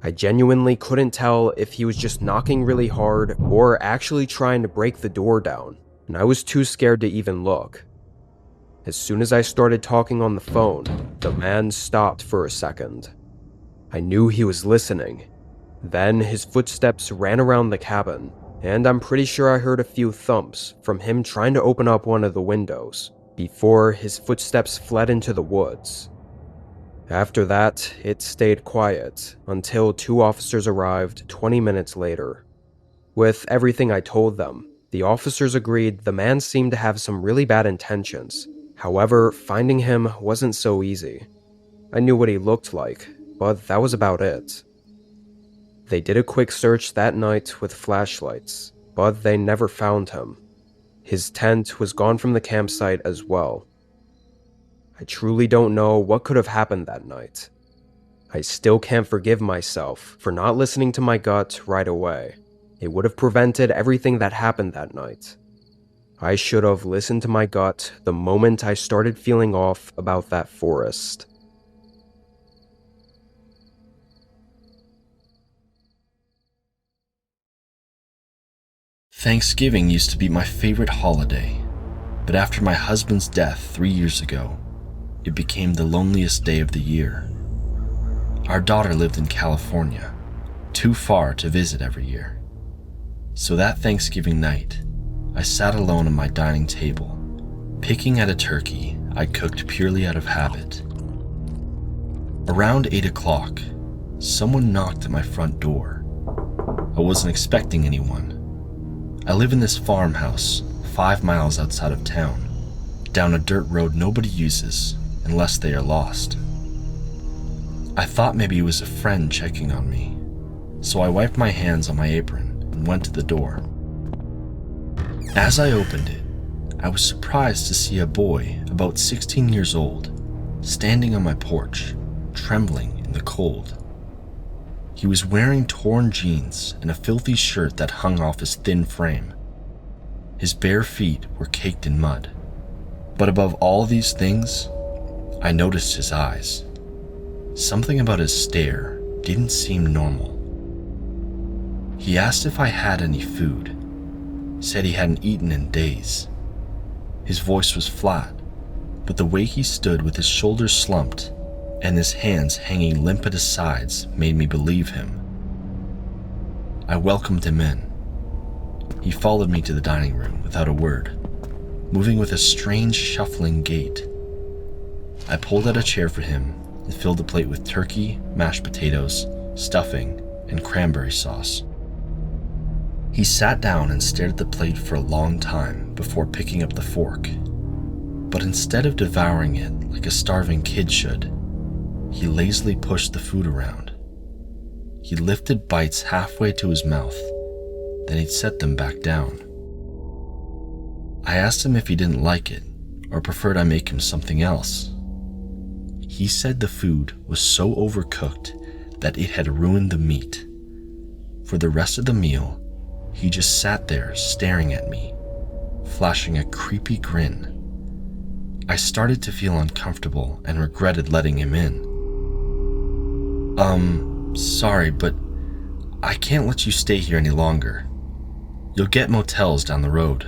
I genuinely couldn't tell if he was just knocking really hard or actually trying to break the door down, and I was too scared to even look. As soon as I started talking on the phone, the man stopped for a second. I knew he was listening. Then his footsteps ran around the cabin, and I'm pretty sure I heard a few thumps from him trying to open up one of the windows before his footsteps fled into the woods. After that, it stayed quiet until 2 officers arrived 20 minutes later. With everything I told them, the officers agreed the man seemed to have some really bad intentions. However, finding him wasn't so easy. I knew what he looked like, but that was about it. They did a quick search that night with flashlights, but they never found him. His tent was gone from the campsite as well. I truly don't know what could have happened that night. I still can't forgive myself for not listening to my gut right away. It would have prevented everything that happened that night. I should have listened to my gut the moment I started feeling off about that forest. Thanksgiving used to be my favorite holiday, but after my husband's death 3 years ago, it became the loneliest day of the year. Our daughter lived in California, too far to visit every year. So that Thanksgiving night, I sat alone at my dining table, picking at a turkey I cooked purely out of habit. Around 8 o'clock, someone knocked at my front door. I wasn't expecting anyone. I live in this farmhouse 5 miles outside of town, down a dirt road nobody uses unless they are lost. I thought maybe it was a friend checking on me, so I wiped my hands on my apron and went to the door. As I opened it, I was surprised to see a boy about 16 years old standing on my porch, trembling in the cold. He was wearing torn jeans and a filthy shirt that hung off his thin frame. His bare feet were caked in mud. But above all these things, I noticed his eyes. Something about his stare didn't seem normal. He asked if I had any food, said he hadn't eaten in days. His voice was flat, but the way he stood with his shoulders slumped and his hands hanging limp at his sides made me believe him. I welcomed him in. He followed me to the dining room without a word, moving with a strange shuffling gait. I pulled out a chair for him and filled the plate with turkey, mashed potatoes, stuffing, and cranberry sauce. He sat down and stared at the plate for a long time before picking up the fork. But instead of devouring it like a starving kid should, he lazily pushed the food around. He lifted bites halfway to his mouth, then he'd set them back down. I asked him if he didn't like it, or preferred I make him something else. He said the food was so overcooked that it had ruined the meat. For the rest of the meal, he just sat there staring at me, flashing a creepy grin. I started to feel uncomfortable and regretted letting him in. Sorry, but I can't let you stay here any longer. You'll get motels down the road.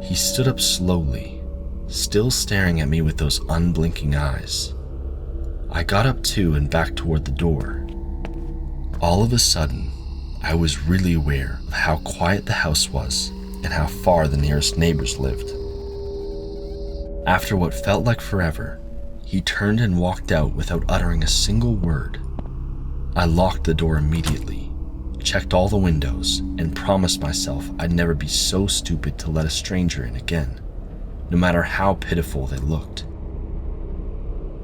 He stood up slowly, still staring at me with those unblinking eyes. I got up too and backed toward the door. All of a sudden, I was really aware of how quiet the house was and how far the nearest neighbors lived. After what felt like forever, he turned and walked out without uttering a single word. I locked the door immediately, checked all the windows, and promised myself I'd never be so stupid to let a stranger in again, no matter how pitiful they looked.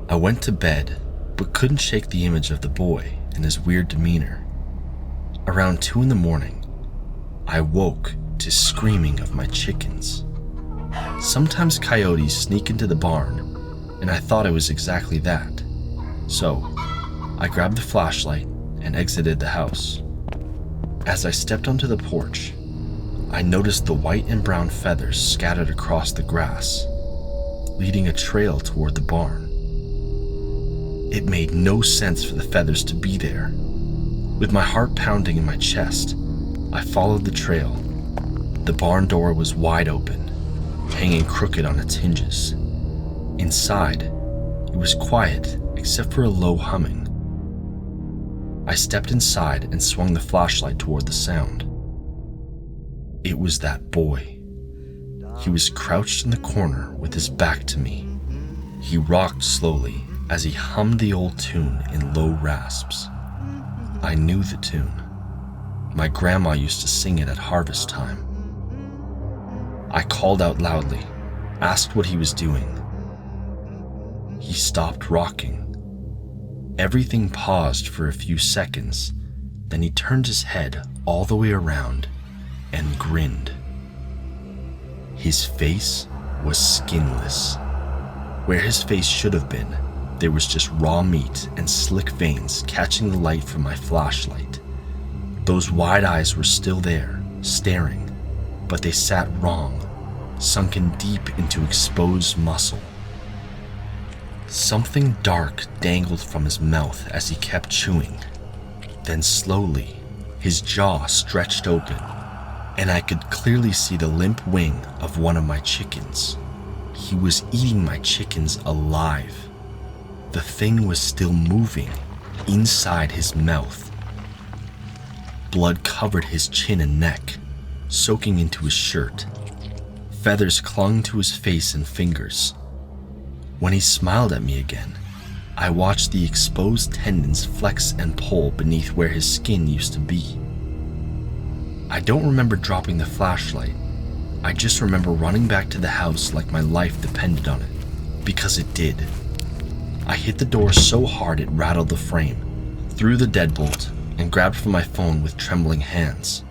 I went to bed, but couldn't shake the image of the boy and his weird demeanor. Around 2 a.m, I woke to screaming of my chickens. Sometimes coyotes sneak into the barn, and I thought it was exactly that. So, I grabbed the flashlight and exited the house. As I stepped onto the porch, I noticed the white and brown feathers scattered across the grass, leading a trail toward the barn. It made no sense for the feathers to be there. With my heart pounding in my chest, I followed the trail. The barn door was wide open, hanging crooked on its hinges. Inside, it was quiet except for a low humming. I stepped inside and swung the flashlight toward the sound. It was that boy. He was crouched in the corner with his back to me. He rocked slowly as he hummed the old tune in low rasps. I knew the tune. My grandma used to sing it at harvest time. I called out loudly, asked what he was doing. He stopped rocking. Everything paused for a few seconds, then he turned his head all the way around and grinned. His face was skinless. Where his face should have been, there was just raw meat and slick veins catching the light from my flashlight. Those wide eyes were still there, staring, but they sat wrong, sunken deep into exposed muscle. Something dark dangled from his mouth as he kept chewing. Then slowly, his jaw stretched open, and I could clearly see the limp wing of one of my chickens. He was eating my chickens alive. The thing was still moving inside his mouth. Blood covered his chin and neck, soaking into his shirt. Feathers clung to his face and fingers. When he smiled at me again, I watched the exposed tendons flex and pull beneath where his skin used to be. I don't remember dropping the flashlight. I just remember running back to the house like my life depended on it, because it did. I hit the door so hard it rattled the frame, threw the deadbolt, and grabbed for my phone with trembling hands.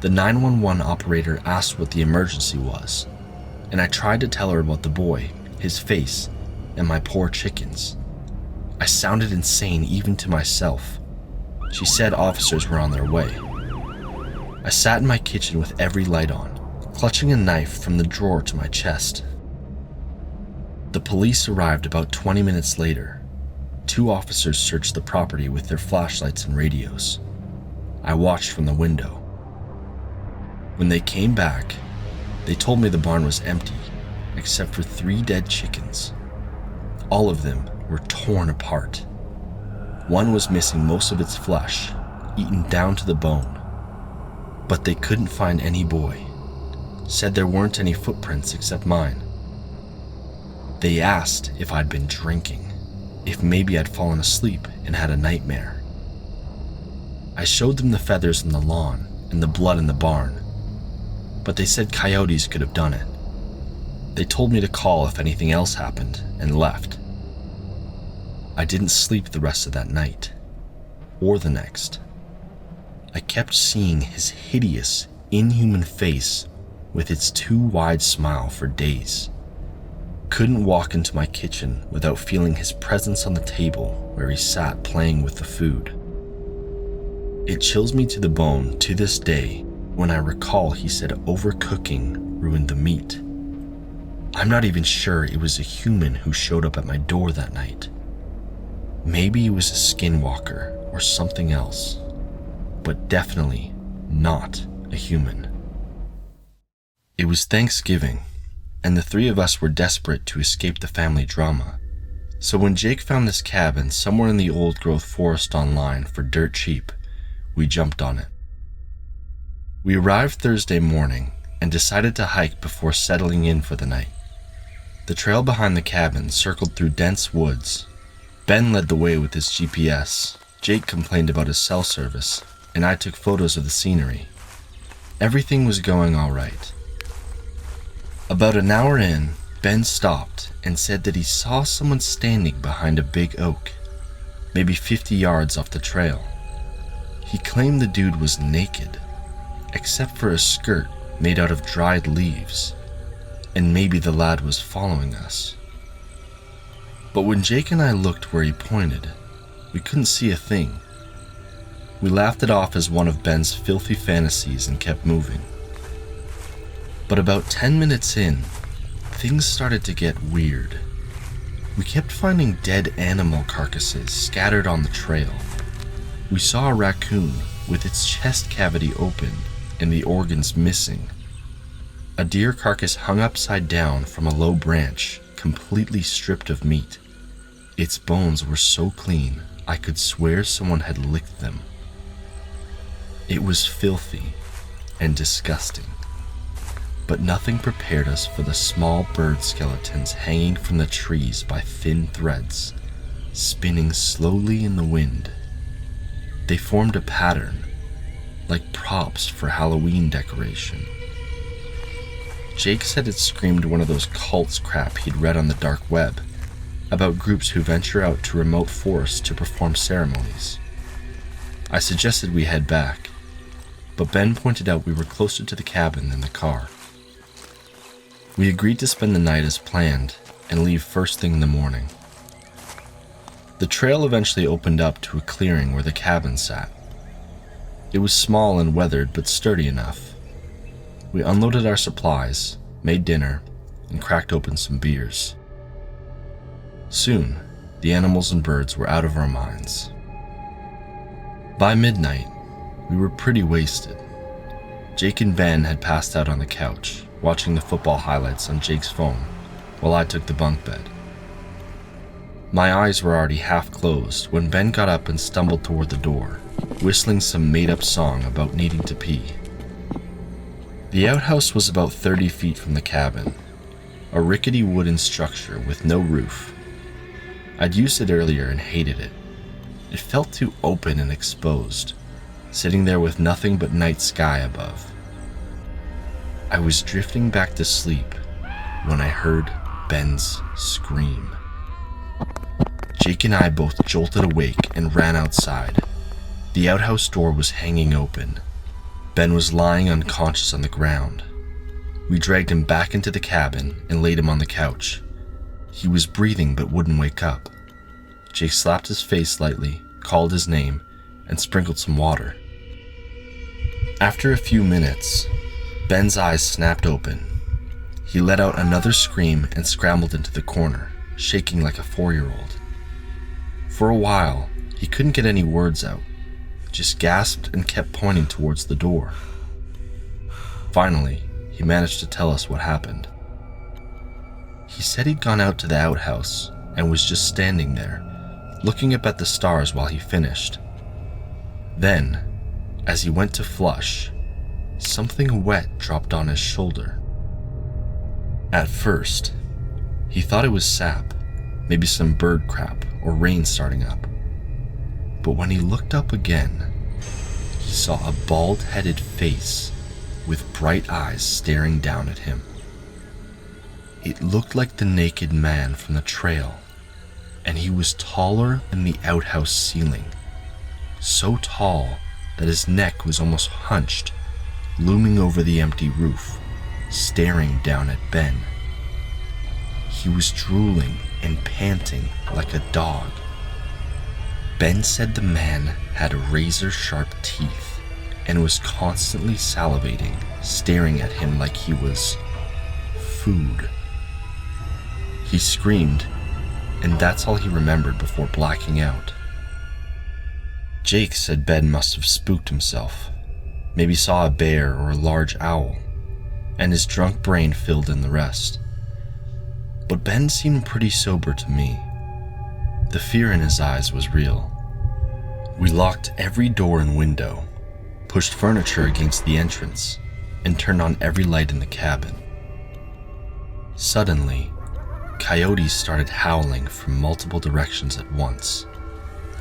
The 911 operator asked what the emergency was, and I tried to tell her about the boy, his face, and my poor chickens. I sounded insane even to myself. She said officers were on their way. I sat in my kitchen with every light on, clutching a knife from the drawer to my chest. The police arrived about 20 minutes later. 2 officers searched the property with their flashlights and radios. I watched from the window. When they came back, they told me the barn was empty, except for 3 dead chickens. All of them were torn apart. One was missing most of its flesh, eaten down to the bone. But they couldn't find any boy. Said there weren't any footprints except mine. They asked if I'd been drinking, if maybe I'd fallen asleep and had a nightmare. I showed them the feathers in the lawn and the blood in the barn, but they said coyotes could have done it. They told me to call if anything else happened and left. I didn't sleep the rest of that night, or the next. I kept seeing his hideous, inhuman face with its too wide smile for days. Couldn't walk into my kitchen without feeling his presence on the table where he sat playing with the food. It chills me to the bone to this day when I recall he said overcooking ruined the meat. I'm not even sure it was a human who showed up at my door that night. Maybe it was a skinwalker or something else, but definitely not a human. It was Thanksgiving, and the 3 of us were desperate to escape the family drama. So when Jake found this cabin somewhere in the old-growth forest online for dirt cheap, we jumped on it. We arrived Thursday morning and decided to hike before settling in for the night. The trail behind the cabin circled through dense woods. Ben led the way with his GPS, Jake complained about his cell service, and I took photos of the scenery. Everything was going all right. About an hour in, Ben stopped and said that he saw someone standing behind a big oak, maybe 50 yards off the trail. He claimed the dude was naked, except for a skirt made out of dried leaves, and maybe the lad was following us. But when Jake and I looked where he pointed, we couldn't see a thing. We laughed it off as one of Ben's filthy fantasies and kept moving. But about 10 minutes in, things started to get weird. We kept finding dead animal carcasses scattered on the trail. We saw a raccoon with its chest cavity open and the organs missing. A deer carcass hung upside down from a low branch, completely stripped of meat. Its bones were so clean, I could swear someone had licked them. It was filthy and disgusting, but nothing prepared us for the small bird skeletons hanging from the trees by thin threads, spinning slowly in the wind. They formed a pattern, like props for Halloween decoration. Jake said it screamed one of those cults crap he'd read on the dark web, about groups who venture out to remote forests to perform ceremonies. I suggested we head back, but Ben pointed out we were closer to the cabin than the car. We agreed to spend the night as planned and leave first thing in the morning. The trail eventually opened up to a clearing where the cabin sat. It was small and weathered, but sturdy enough. We unloaded our supplies, made dinner, and cracked open some beers. Soon, the animals and birds were out of our minds. By midnight, we were pretty wasted. Jake and Ben had passed out on the couch, watching the football highlights on Jake's phone, while I took the bunk bed. My eyes were already half closed when Ben got up and stumbled toward the door, whistling some made-up song about needing to pee. The outhouse was about 30 feet from the cabin, a rickety wooden structure with no roof. I'd used it earlier and hated it. It felt too open and exposed, sitting there with nothing but night sky above. I was drifting back to sleep when I heard Ben's scream. Jake and I both jolted awake and ran outside. The outhouse door was hanging open. Ben was lying unconscious on the ground. We dragged him back into the cabin and laid him on the couch. He was breathing but wouldn't wake up. Jake slapped his face lightly, called his name, and sprinkled some water. After a few minutes, Ben's eyes snapped open. He let out another scream and scrambled into the corner, shaking like a 4-year-old. For a while, he couldn't get any words out, just gasped and kept pointing towards the door. Finally, he managed to tell us what happened. He said he'd gone out to the outhouse and was just standing there, looking up at the stars while he finished. Then, as he went to flush, something wet dropped on his shoulder. At first, he thought it was sap, maybe some bird crap or rain starting up. But when he looked up again, he saw a bald-headed face with bright eyes staring down at him. It looked like the naked man from the trail, and he was taller than the outhouse ceiling, so tall that his neck was almost hunched, looming over the empty roof, staring down at Ben. He was drooling and panting like a dog. Ben said the man had razor-sharp teeth and was constantly salivating, staring at him like he was food. He screamed, and that's all he remembered before blacking out. Jake said Ben must have spooked himself, maybe saw a bear or a large owl, and his drunk brain filled in the rest. But Ben seemed pretty sober to me. The fear in his eyes was real. We locked every door and window, pushed furniture against the entrance, and turned on every light in the cabin. Suddenly, coyotes started howling from multiple directions at once.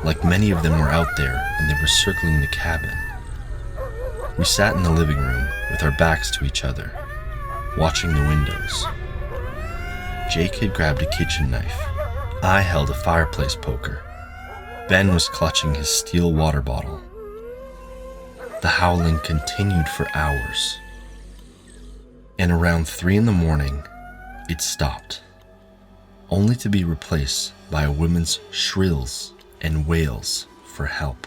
Like many of them were out there and they were circling the cabin. We sat in the living room with our backs to each other, watching the windows. Jake had grabbed a kitchen knife. I held a fireplace poker. Ben was clutching his steel water bottle. The howling continued for hours. And around 3 a.m, it stopped, only to be replaced by a woman's shrills and wails for help.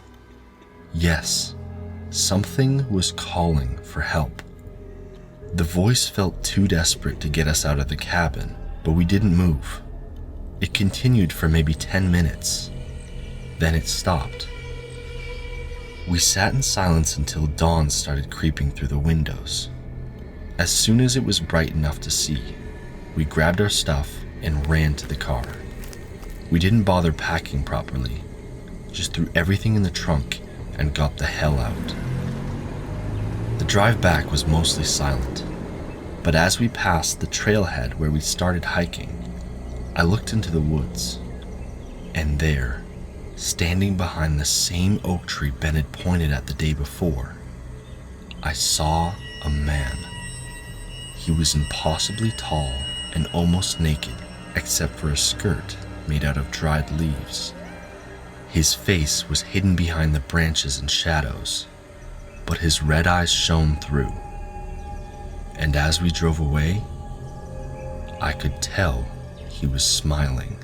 Yes, something was calling for help. The voice felt too desperate to get us out of the cabin, but we didn't move. It continued for maybe 10 minutes. Then it stopped. We sat in silence until dawn started creeping through the windows. As soon as it was bright enough to see, we grabbed our stuff and ran to the car. We didn't bother packing properly, just threw everything in the trunk and got the hell out. The drive back was mostly silent, but as we passed the trailhead where we started hiking, I looked into the woods, and there, standing behind the same oak tree Ben had pointed at the day before, I saw a man. He was impossibly tall and almost naked, except for a skirt made out of dried leaves. His face was hidden behind the branches and shadows, but his red eyes shone through. And as we drove away, I could tell he was smiling.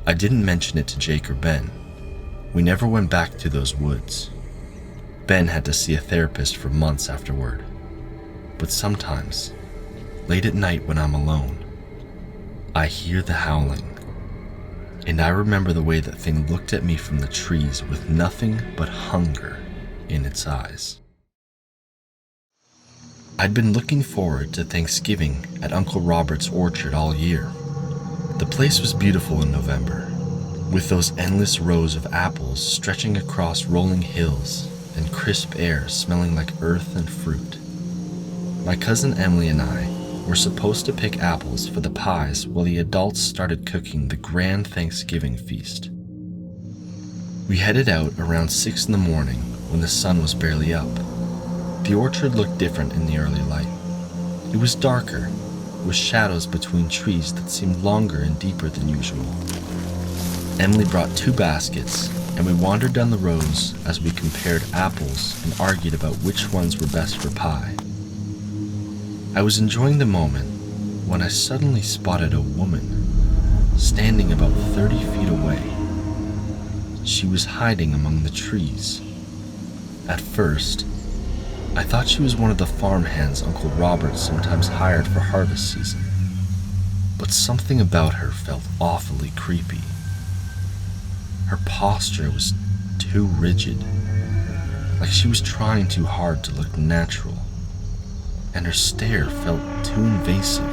I didn't mention it to Jake or Ben. We never went back to those woods. Ben had to see a therapist for months afterward. But sometimes, late at night when I'm alone, I hear the howling. And I remember the way that thing looked at me from the trees with nothing but hunger in its eyes. I'd been looking forward to Thanksgiving at Uncle Robert's orchard all year. The place was beautiful in November, with those endless rows of apples stretching across rolling hills and crisp air smelling like earth and fruit. My cousin Emily and I were supposed to pick apples for the pies while the adults started cooking the grand Thanksgiving feast. We headed out around 6 in the morning when the sun was barely up. The orchard looked different in the early light. It was darker, with shadows between trees that seemed longer and deeper than usual. Emily brought 2 baskets, and we wandered down the rows as we compared apples and argued about which ones were best for pie. I was enjoying the moment when I suddenly spotted a woman standing about 30 feet away. She was hiding among the trees. At first, I thought she was one of the farmhands Uncle Robert sometimes hired for harvest season, but something about her felt awfully creepy. Her posture was too rigid, like she was trying too hard to look natural, and her stare felt too invasive.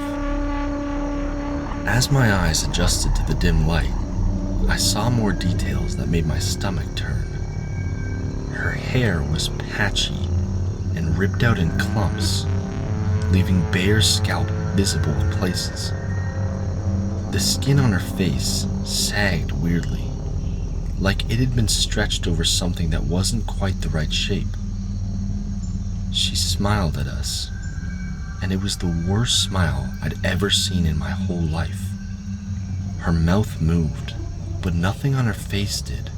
As my eyes adjusted to the dim light, I saw more details that made my stomach turn. Her hair was patchy and ripped out in clumps, leaving bare scalp visible in places. The skin on her face sagged weirdly, like it had been stretched over something that wasn't quite the right shape. She smiled at us, and it was the worst smile I'd ever seen in my whole life. Her mouth moved, but nothing on her face did.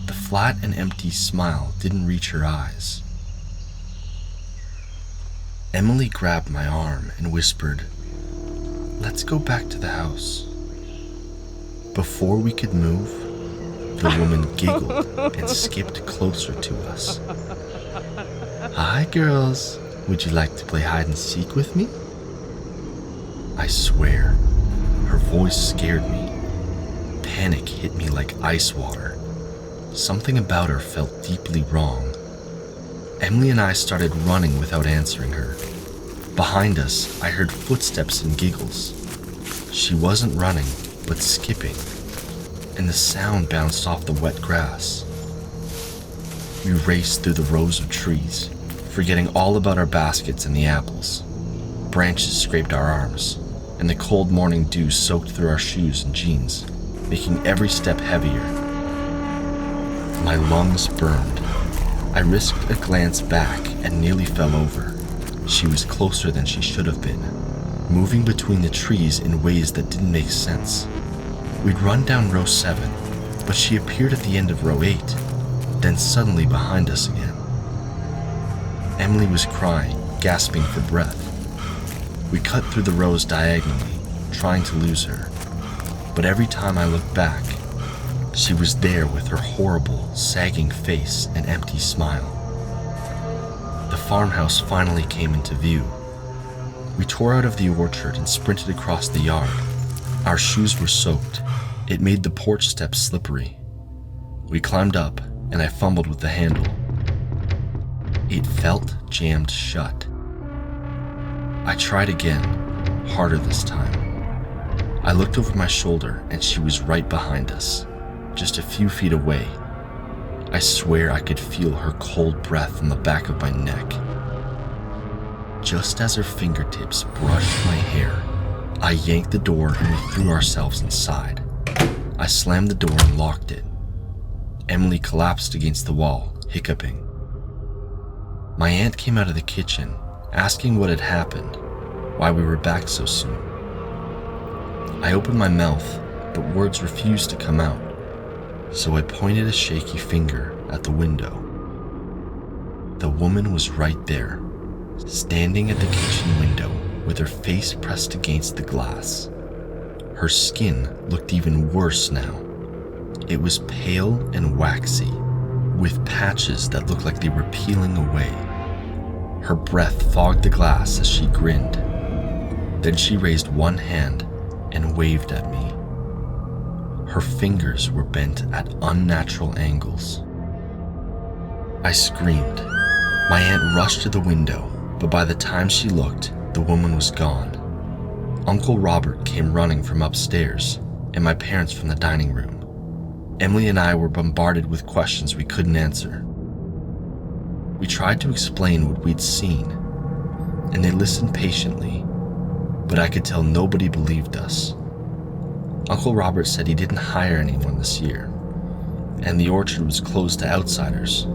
The flat and empty smile didn't reach her eyes. Emily grabbed my arm and whispered, "Let's go back to the house." Before we could move, the woman giggled and skipped closer to us. "Hi, girls. Would you like to play hide and seek with me?" I swear, her voice scared me. Panic hit me like ice water. Something about her felt deeply wrong. Emily and I started running without answering her. Behind us, I heard footsteps and giggles. She wasn't running, but skipping, and the sound bounced off the wet grass. We raced through the rows of trees, forgetting all about our baskets and the apples. Branches scraped our arms, and the cold morning dew soaked through our shoes and jeans, making every step heavier. My lungs burned. I risked a glance back and nearly fell over. She was closer than she should have been, moving between the trees in ways that didn't make sense. We'd run down row 7, but she appeared at the end of row 8, then suddenly behind us again. Emily was crying, gasping for breath. We cut through the rows diagonally, trying to lose her, but every time I looked back, she was there with her horrible, sagging face and empty smile. The farmhouse finally came into view. We tore out of the orchard and sprinted across the yard. Our shoes were soaked. It made the porch steps slippery. We climbed up, and I fumbled with the handle. It felt jammed shut. I tried again, harder this time. I looked over my shoulder, and she was right behind us. just a few feet away. I swear I could feel her cold breath on the back of my neck. Just as her fingertips brushed my hair, I yanked the door and we threw ourselves inside. I slammed the door and locked it. Emily collapsed against the wall, hiccuping. My aunt came out of the kitchen, asking what had happened, why we were back so soon. I opened my mouth, but words refused to come out, so I pointed a shaky finger at the window. The woman was right there, standing at the kitchen window with her face pressed against the glass. Her skin looked even worse now. It was pale and waxy, with patches that looked like they were peeling away. Her breath fogged the glass as she grinned. Then she raised one hand and waved at me. Her fingers were bent at unnatural angles. I screamed. My aunt rushed to the window, but by the time she looked, the woman was gone. Uncle Robert came running from upstairs, and my parents from the dining room. Emily and I were bombarded with questions we couldn't answer. We tried to explain what we'd seen, and they listened patiently, but I could tell nobody believed us. Uncle Robert said he didn't hire anyone this year, and the orchard was closed to outsiders.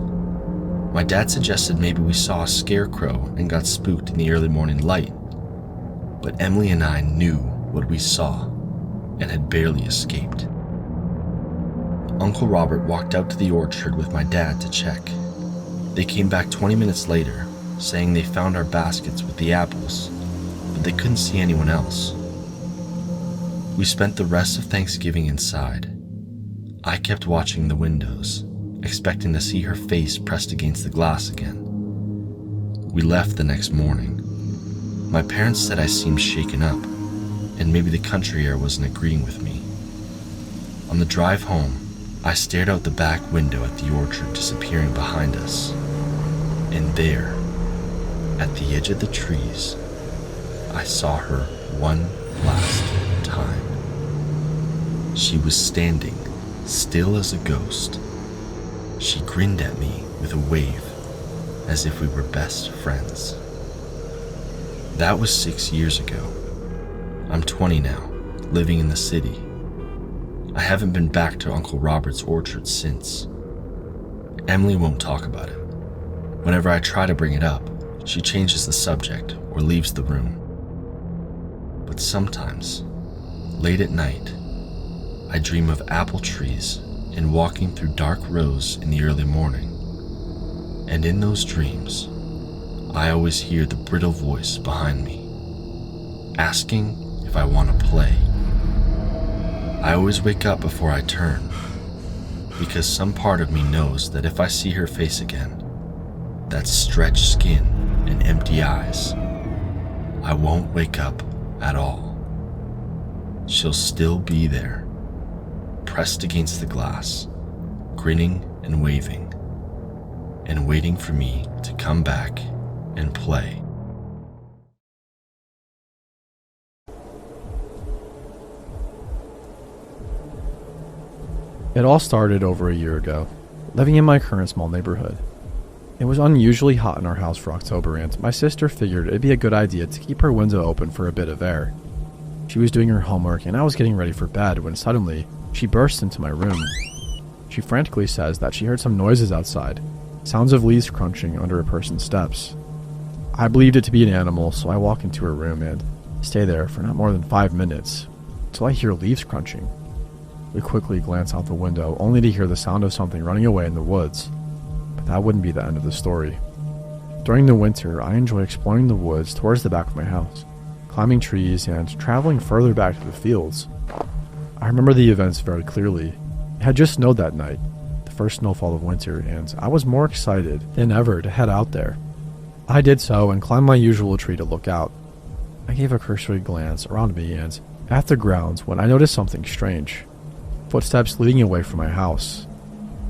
My dad suggested maybe we saw a scarecrow and got spooked in the early morning light, but Emily and I knew what we saw and had barely escaped. Uncle Robert walked out to the orchard with my dad to check. They came back 20 minutes later, saying they found our baskets with the apples, but they couldn't see anyone else. We spent the rest of Thanksgiving inside. I kept watching the windows, expecting to see her face pressed against the glass again. We left the next morning. My parents said I seemed shaken up, and maybe the country air wasn't agreeing with me. On the drive home, I stared out the back window at the orchard disappearing behind us. And there, at the edge of the trees, I saw her one last time. She was standing, still as a ghost. She grinned at me with a wave, as if we were best friends. That was 6 years ago. I'm 20 now, living in the city. I haven't been back to Uncle Robert's orchard since. Emily won't talk about it. Whenever I try to bring it up, she changes the subject or leaves the room. But sometimes, late at night, I dream of apple trees and walking through dark rows in the early morning. And in those dreams, I always hear the brittle voice behind me, asking if I want to play. I always wake up before I turn, because some part of me knows that if I see her face again, that stretched skin and empty eyes, I won't wake up at all. She'll still be there, pressed against the glass, grinning and waving, and waiting for me to come back and play. It all started over a year ago, living in my current small neighborhood. It was unusually hot in our house for October, and my sister figured it'd be a good idea to keep her window open for a bit of air. She was doing her homework and I was getting ready for bed when suddenly she burst into my room. She frantically says that she heard some noises outside, sounds of leaves crunching under a person's steps. I believed it to be an animal, so I walk into her room and stay there for not more than 5 minutes, till I hear leaves crunching. We quickly glance out the window, only to hear the sound of something running away in the woods. But that wouldn't be the end of the story. During the winter, I enjoy exploring the woods towards the back of my house, climbing trees and traveling further back to the fields. I remember the events very clearly. It had just snowed that night, the first snowfall of winter, and I was more excited than ever to head out there. I did so and climbed my usual tree to look out. I gave a cursory glance around me and at the grounds when I noticed something strange. Footsteps leading away from my house.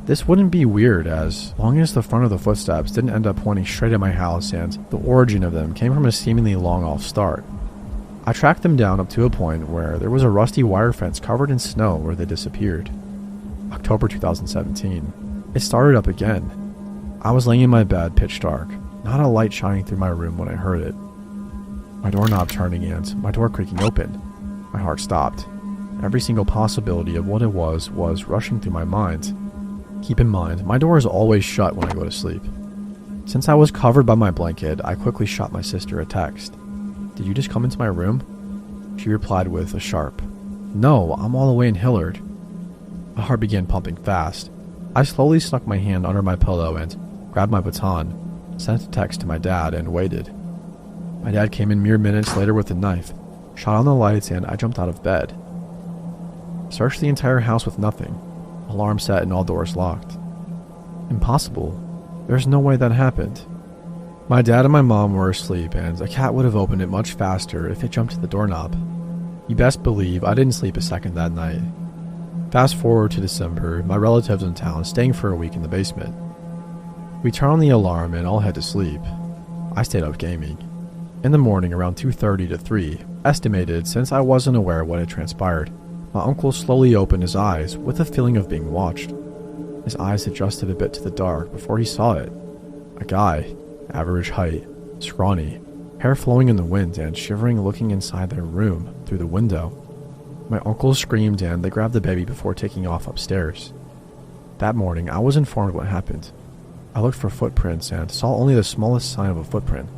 This wouldn't be weird as long as the front of the footsteps didn't end up pointing straight at my house and the origin of them came from a seemingly long off start. I tracked them down up to a point where there was a rusty wire fence covered in snow where they disappeared. October 2017. It started up again. I was laying in my bed, pitch dark, not a light shining through my room when I heard it. My doorknob turning and my door creaking open. My heart stopped. Every single possibility of what it was rushing through my mind. Keep in mind, my door is always shut when I go to sleep. Since I was covered by my blanket, I quickly shot my sister a text. "Did you just come into my room?" She replied with a sharp, "No, I'm all the way in Hillard." My heart began pumping fast. I slowly snuck my hand under my pillow and grabbed my baton, sent a text to my dad, and waited. My dad came in mere minutes later with a knife, shot on the lights, and I jumped out of bed. Searched the entire house with nothing. Alarm set and all doors locked. Impossible. There's no way that happened. My dad and my mom were asleep, and a cat would have opened it much faster if it jumped to the doorknob. You best believe I didn't sleep a second that night. Fast forward to December, my relatives in town staying for a week in the basement. We turned on the alarm and all had to sleep. I stayed up gaming. In the morning around 2:30 to 3, estimated since I wasn't aware what had transpired, my uncle slowly opened his eyes with a feeling of being watched. His eyes adjusted a bit to the dark before he saw it. A guy, average height, scrawny, hair flowing in the wind and shivering looking inside their room through the window. My uncle screamed and they grabbed the baby before taking off upstairs. That morning I was informed what happened. I looked for footprints and saw only the smallest sign of a footprint.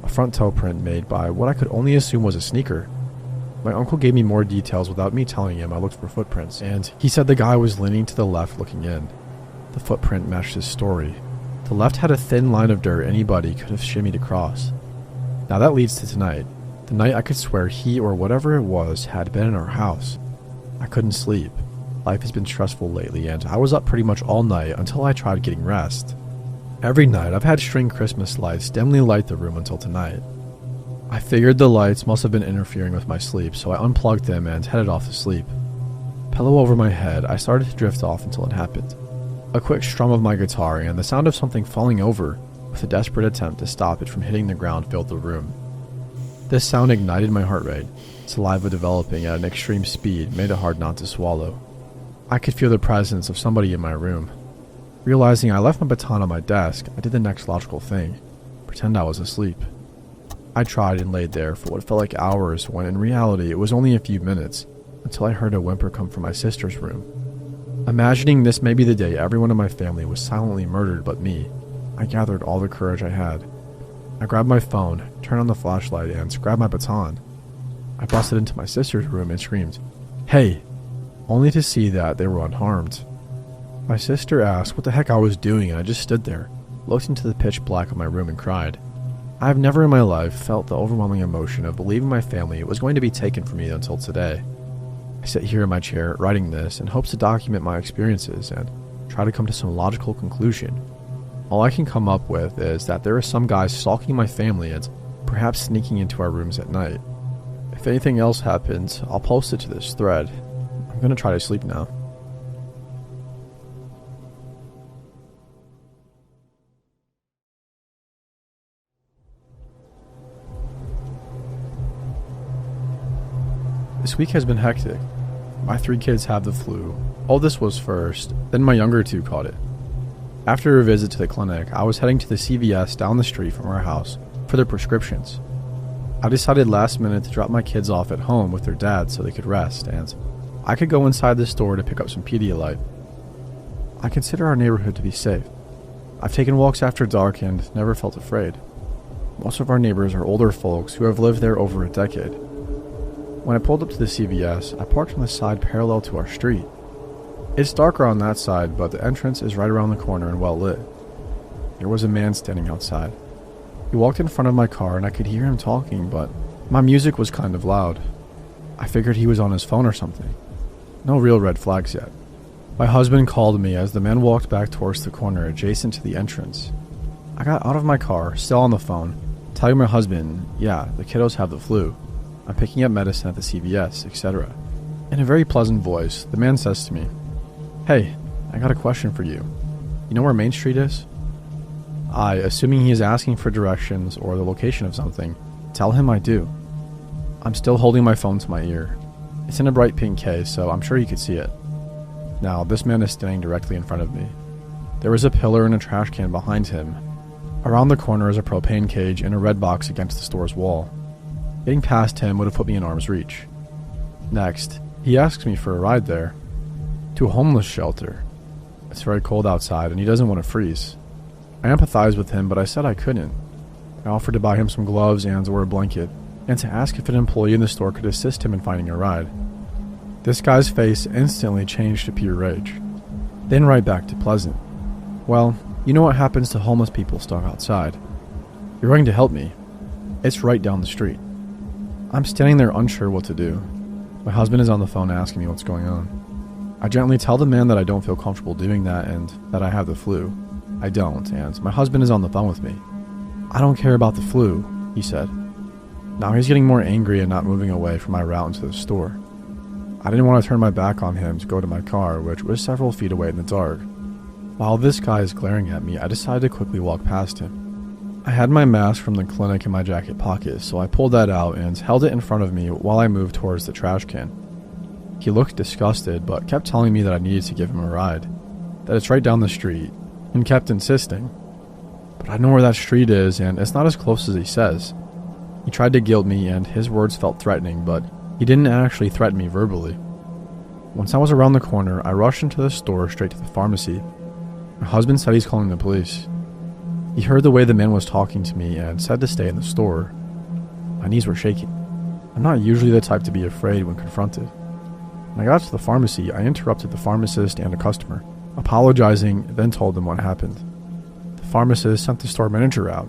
A front toe print made by what I could only assume was a sneaker. My uncle gave me more details without me telling him I looked for footprints, and he said the guy was leaning to the left looking in. The footprint matched his story. The left had a thin line of dirt anybody could have shimmied across. Now that leads to tonight, the night I could swear he or whatever it was had been in our house. I couldn't sleep. Life has been stressful lately, and I was up pretty much all night until I tried getting rest. Every night I've had string Christmas lights dimly light the room until tonight. I figured the lights must have been interfering with my sleep, so I unplugged them and headed off to sleep. Pillow over my head, I started to drift off until it happened. A quick strum of my guitar and the sound of something falling over, with a desperate attempt to stop it from hitting the ground, filled the room. This sound ignited my heart rate. Saliva developing at an extreme speed made it hard not to swallow. I could feel the presence of somebody in my room. Realizing I left my baton on my desk, I did the next logical thing. Pretend I was asleep. I tried and laid there for what felt like hours when in reality it was only a few minutes, until I heard a whimper come from my sister's room. Imagining this may be the day everyone in my family was silently murdered but me, I gathered all the courage I had. I grabbed my phone, turned on the flashlight, and grabbed my baton. I busted into my sister's room and screamed, "Hey!" only to see that they were unharmed. My sister asked what the heck I was doing, and I just stood there, looked into the pitch black of my room and cried. I have never in my life felt the overwhelming emotion of believing my family was going to be taken from me until today. I sit here in my chair writing this in hopes to document my experiences and try to come to some logical conclusion. All I can come up with is that there are some guys stalking my family and perhaps sneaking into our rooms at night. If anything else happens, I'll post it to this thread. I'm gonna try to sleep now. This week has been hectic. My 3 kids have the flu. Oldest was first, then my younger 2 caught it. After a visit to the clinic, I was heading to the CVS down the street from our house for their prescriptions. I decided last minute to drop my kids off at home with their dad so they could rest, and I could go inside the store to pick up some Pedialyte. I consider our neighborhood to be safe. I've taken walks after dark and never felt afraid. Most of our neighbors are older folks who have lived there over a decade. When I pulled up to the CVS, I parked on the side parallel to our street. It's darker on that side, but the entrance is right around the corner and well lit. There was a man standing outside. He walked in front of my car and I could hear him talking, but my music was kind of loud. I figured he was on his phone or something. No real red flags yet. My husband called me as the man walked back towards the corner adjacent to the entrance. I got out of my car, still on the phone, telling my husband, yeah, the kiddos have the flu. I'm picking up medicine at the CVS, etc. In a very pleasant voice, the man says to me, "Hey, I got a question for you. You know where Main Street is?" I, assuming he is asking for directions or the location of something, tell him I do. I'm still holding my phone to my ear. It's in a bright pink case, so I'm sure you could see it. Now, this man is standing directly in front of me. There is a pillar and a trash can behind him. Around the corner is a propane cage and a red box against the store's wall. Getting past him would have put me in arm's reach. Next, he asks me for a ride there, to a homeless shelter. It's very cold outside and he doesn't want to freeze. I empathized with him, but I said I couldn't. I offered to buy him some gloves and or a blanket, and to ask if an employee in the store could assist him in finding a ride. This guy's face instantly changed to pure rage, then right back to pleasant. Well, you know what happens to homeless people stuck outside. You're going to help me. It's right down the street. I'm standing there unsure what to do. My husband is on the phone asking me what's going on. I gently tell the man that I don't feel comfortable doing that and that I have the flu. I don't, and my husband is on the phone with me. I don't care about the flu, he said. Now he's getting more angry and not moving away from my route into the store. I didn't want to turn my back on him to go to my car, which was several feet away in the dark. While this guy is glaring at me, I decided to quickly walk past him. I had my mask from the clinic in my jacket pocket, so I pulled that out and held it in front of me while I moved towards the trash can. He looked disgusted, but kept telling me that I needed to give him a ride, that it's right down the street, and kept insisting. But I know where that street is, and it's not as close as he says. He tried to guilt me, and his words felt threatening, but he didn't actually threaten me verbally. Once I was around the corner, I rushed into the store straight to the pharmacy. My husband said he's calling the police. He heard the way the man was talking to me and said to stay in the store. My knees were shaking. I'm not usually the type to be afraid when confronted. When I got to the pharmacy, I interrupted the pharmacist and a customer, apologizing, then told them what happened. The pharmacist sent the store manager out,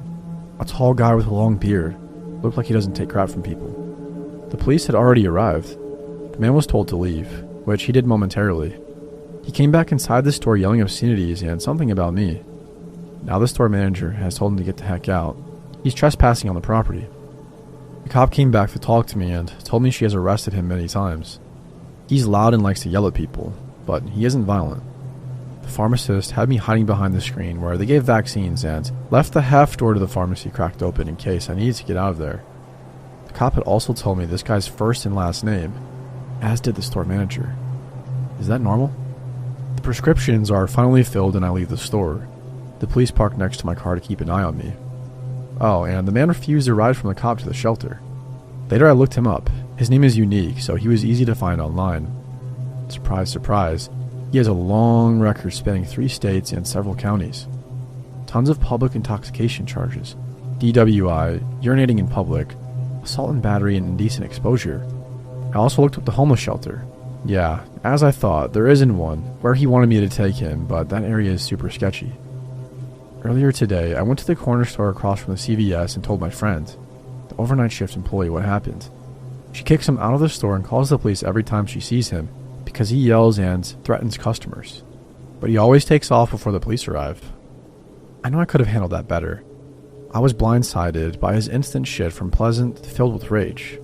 a tall guy with a long beard, looked like he doesn't take crap from people. The police had already arrived. The man was told to leave, which he did momentarily. He came back inside the store yelling obscenities and something about me. Now the store manager has told him to get the heck out. He's trespassing on the property. The cop came back to talk to me and told me she has arrested him many times. He's loud and likes to yell at people, but he isn't violent. The pharmacist had me hiding behind the screen where they gave vaccines and left the half door to the pharmacy cracked open in case I needed to get out of there. The cop had also told me this guy's first and last name, as did the store manager. Is that normal? The prescriptions are finally filled and I leave the store. The police park next to my car to keep an eye on me. Oh, and the man refused a ride from the cop to the shelter. Later I looked him up. His name is unique, so he was easy to find online. Surprise, surprise, he has a long record spanning 3 states and several counties. Tons of public intoxication charges, DWI, urinating in public, assault and battery, and indecent exposure. I also looked up the homeless shelter. Yeah, as I thought, there isn't one where he wanted me to take him, but that area is super sketchy. Earlier today, I went to the corner store across from the CVS and told my friend, the overnight shift employee, what happened. She kicks him out of the store and calls the police every time she sees him because he yells and threatens customers. But he always takes off before the police arrive. I know I could have handled that better. I was blindsided by his instant shit from pleasant to filled with rage.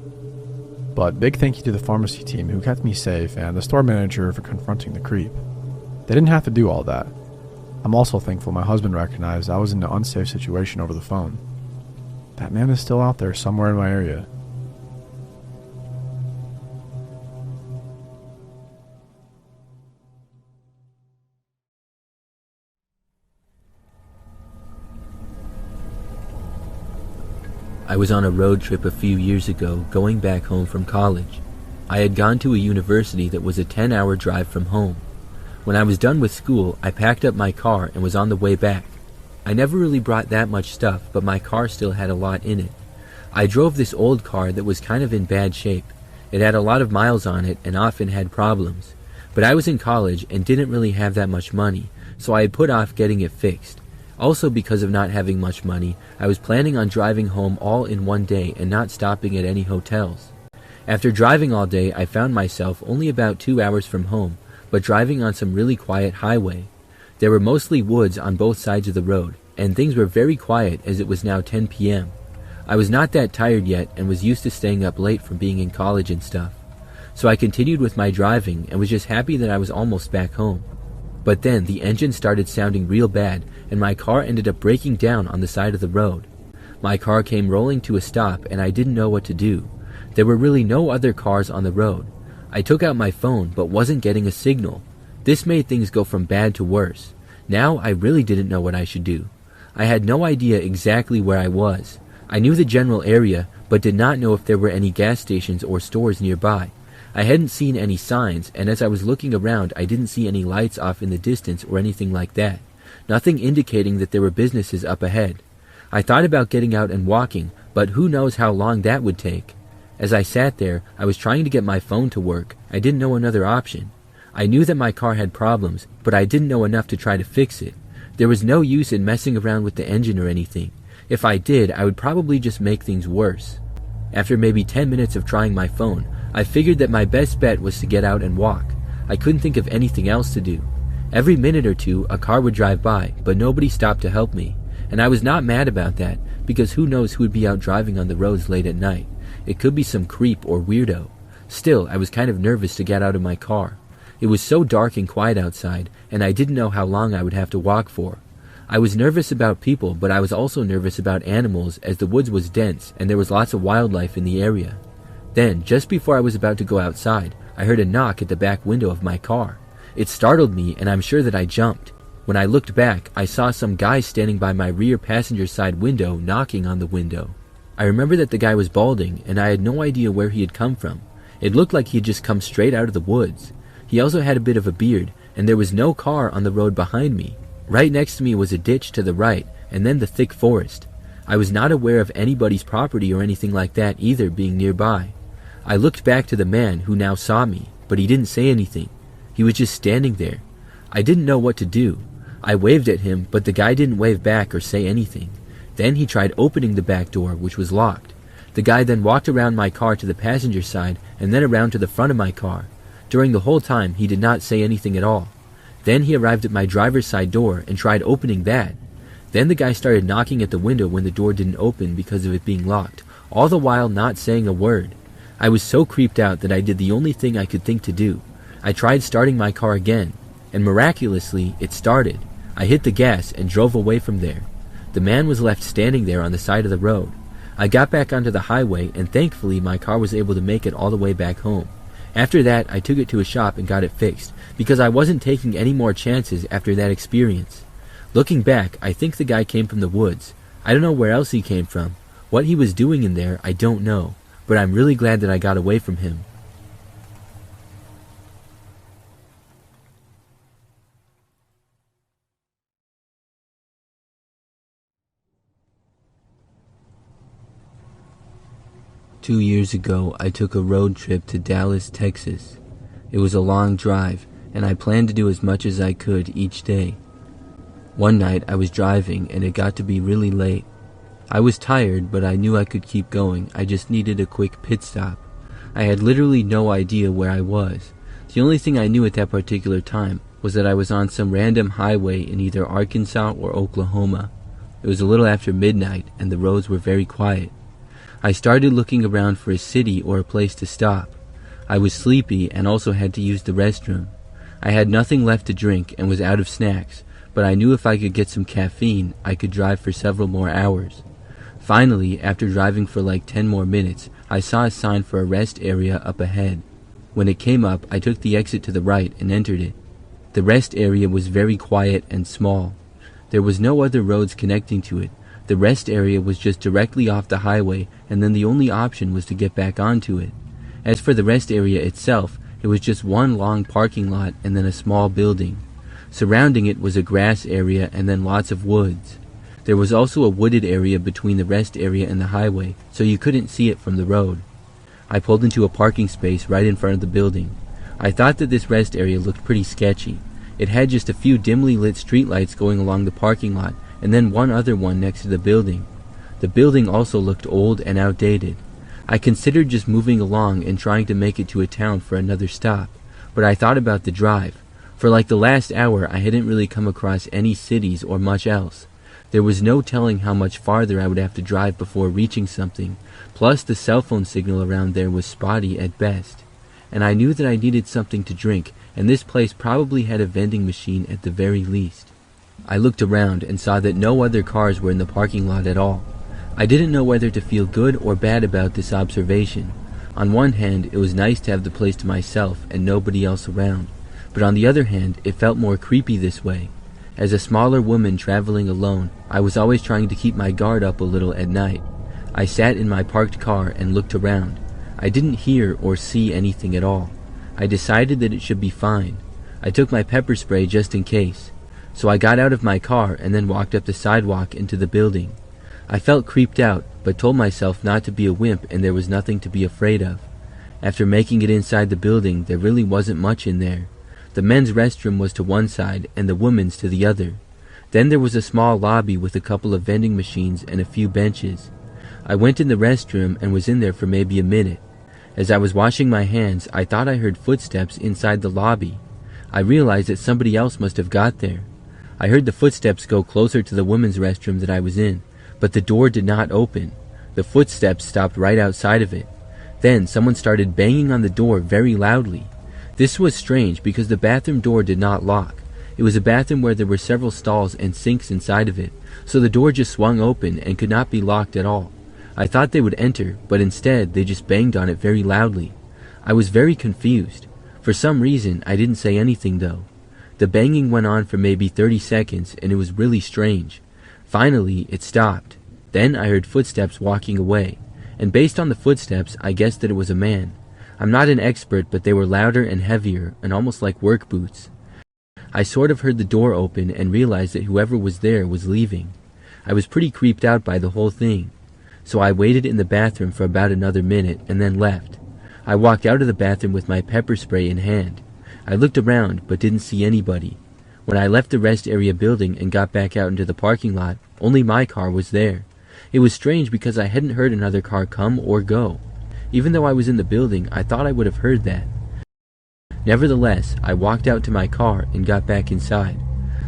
But big thank you to the pharmacy team who kept me safe and the store manager for confronting the creep. They didn't have to do all that. I'm also thankful my husband recognized I was in an unsafe situation over the phone. That man is still out there somewhere in my area. I was on a road trip a few years ago going back home from college. I had gone to a university that was a 10-hour drive from home. When I was done with school, I packed up my car and was on the way back. I never really brought that much stuff, but my car still had a lot in it. I drove this old car that was kind of in bad shape. It had a lot of miles on it and often had problems. But I was in college and didn't really have that much money, so I had put off getting it fixed. Also, because of not having much money, I was planning on driving home all in one day and not stopping at any hotels. After driving all day, I found myself only about 2 hours from home, but driving on some really quiet highway. There were mostly woods on both sides of the road, and things were very quiet as it was now 10 p.m. I was not that tired yet and was used to staying up late from being in college and stuff. So I continued with my driving and was just happy that I was almost back home. But then the engine started sounding real bad and my car ended up breaking down on the side of the road. My car came rolling to a stop and I didn't know what to do. There were really no other cars on the road. I took out my phone but wasn't getting a signal. This made things go from bad to worse. Now I really didn't know what I should do. I had no idea exactly where I was. I knew the general area, but did not know if there were any gas stations or stores nearby. I hadn't seen any signs, and as I was looking around, I didn't see any lights off in the distance or anything like that. Nothing indicating that there were businesses up ahead. I thought about getting out and walking, but who knows how long that would take. As I sat there, I was trying to get my phone to work. I didn't know another option. I knew that my car had problems, but I didn't know enough to try to fix it. There was no use in messing around with the engine or anything. If I did, I would probably just make things worse. After maybe 10 minutes of trying my phone, I figured that my best bet was to get out and walk. I couldn't think of anything else to do. Every minute or two, a car would drive by, but nobody stopped to help me. And I was not mad about that, because who knows who would be out driving on the roads late at night. It could be some creep or weirdo. Still, I was kind of nervous to get out of my car. It was so dark and quiet outside, and I didn't know how long I would have to walk for. I was nervous about people, but I was also nervous about animals, as the woods was dense and there was lots of wildlife in the area. Then, just before I was about to go outside, I heard a knock at the back window of my car. It startled me, and I'm sure that I jumped. When I looked back, I saw some guy standing by my rear passenger side window knocking on the window. I remember that the guy was balding, and I had no idea where he had come from. It looked like he had just come straight out of the woods. He also had a bit of a beard, and there was no car on the road behind me. Right next to me was a ditch to the right, and then the thick forest. I was not aware of anybody's property or anything like that either being nearby. I looked back to the man who now saw me, but he didn't say anything. He was just standing there. I didn't know what to do. I waved at him, but the guy didn't wave back or say anything. Then he tried opening the back door, which was locked. The guy then walked around my car to the passenger side and then around to the front of my car. During the whole time, he did not say anything at all. Then he arrived at my driver's side door and tried opening that. Then the guy started knocking at the window when the door didn't open because of it being locked, all the while not saying a word. I was so creeped out that I did the only thing I could think to do. I tried starting my car again, and miraculously, it started. I hit the gas and drove away from there. The man was left standing there on the side of the road. I got back onto the highway, and thankfully my car was able to make it all the way back home. After that, I took it to a shop and got it fixed, because I wasn't taking any more chances after that experience. Looking back, I think the guy came from the woods. I don't know where else he came from. What he was doing in there, I don't know, but I'm really glad that I got away from him. Two years ago, I took a road trip to Dallas, Texas. It was a long drive, and I planned to do as much as I could each day. One night, I was driving, and it got to be really late. I was tired, but I knew I could keep going. I just needed a quick pit stop. I had literally no idea where I was. The only thing I knew at that particular time was that I was on some random highway in either Arkansas or Oklahoma. It was a little after midnight, and the roads were very quiet. I started looking around for a city or a place to stop. I was sleepy and also had to use the restroom. I had nothing left to drink and was out of snacks, but I knew if I could get some caffeine, I could drive for several more hours. Finally, after driving for like 10 more minutes, I saw a sign for a rest area up ahead. When it came up, I took the exit to the right and entered it. The rest area was very quiet and small. There was no other roads connecting to it. The rest area was just directly off the highway, and then the only option was to get back onto it. As for the rest area itself, it was just one long parking lot and then a small building. Surrounding it was a grass area and then lots of woods. There was also a wooded area between the rest area and the highway, so you couldn't see it from the road. I pulled into a parking space right in front of the building. I thought that this rest area looked pretty sketchy. It had just a few dimly lit streetlights going along the parking lot, and then one other one next to the building. The building also looked old and outdated. I considered just moving along and trying to make it to a town for another stop, but I thought about the drive. For like the last hour, I hadn't really come across any cities or much else. There was no telling how much farther I would have to drive before reaching something, plus the cell phone signal around there was spotty at best. And I knew that I needed something to drink, and this place probably had a vending machine at the very least. I looked around and saw that no other cars were in the parking lot at all. I didn't know whether to feel good or bad about this observation. On one hand, it was nice to have the place to myself and nobody else around, but on the other hand, it felt more creepy this way. As a smaller woman traveling alone, I was always trying to keep my guard up a little at night. I sat in my parked car and looked around. I didn't hear or see anything at all. I decided that it should be fine. I took my pepper spray just in case. So I got out of my car and then walked up the sidewalk into the building. I felt creeped out, but told myself not to be a wimp and there was nothing to be afraid of. After making it inside the building, there really wasn't much in there. The men's restroom was to one side and the women's to the other. Then there was a small lobby with a couple of vending machines and a few benches. I went in the restroom and was in there for maybe a minute. As I was washing my hands, I thought I heard footsteps inside the lobby. I realized that somebody else must have got there. I heard the footsteps go closer to the women's restroom that I was in, but the door did not open. The footsteps stopped right outside of it. Then someone started banging on the door very loudly. This was strange because the bathroom door did not lock. It was a bathroom where there were several stalls and sinks inside of it, so the door just swung open and could not be locked at all. I thought they would enter, but instead they just banged on it very loudly. I was very confused. For some reason, I didn't say anything though. The banging went on for maybe 30 seconds and it was really strange. Finally, it stopped. Then I heard footsteps walking away, and based on the footsteps, I guessed that it was a man. I'm not an expert, but they were louder and heavier and almost like work boots. I sort of heard the door open and realized that whoever was there was leaving. I was pretty creeped out by the whole thing. So I waited in the bathroom for about another minute and then left. I walked out of the bathroom with my pepper spray in hand. I looked around but didn't see anybody. When I left the rest area building and got back out into the parking lot, only my car was there. It was strange because I hadn't heard another car come or go. Even though I was in the building, I thought I would have heard that. Nevertheless, I walked out to my car and got back inside.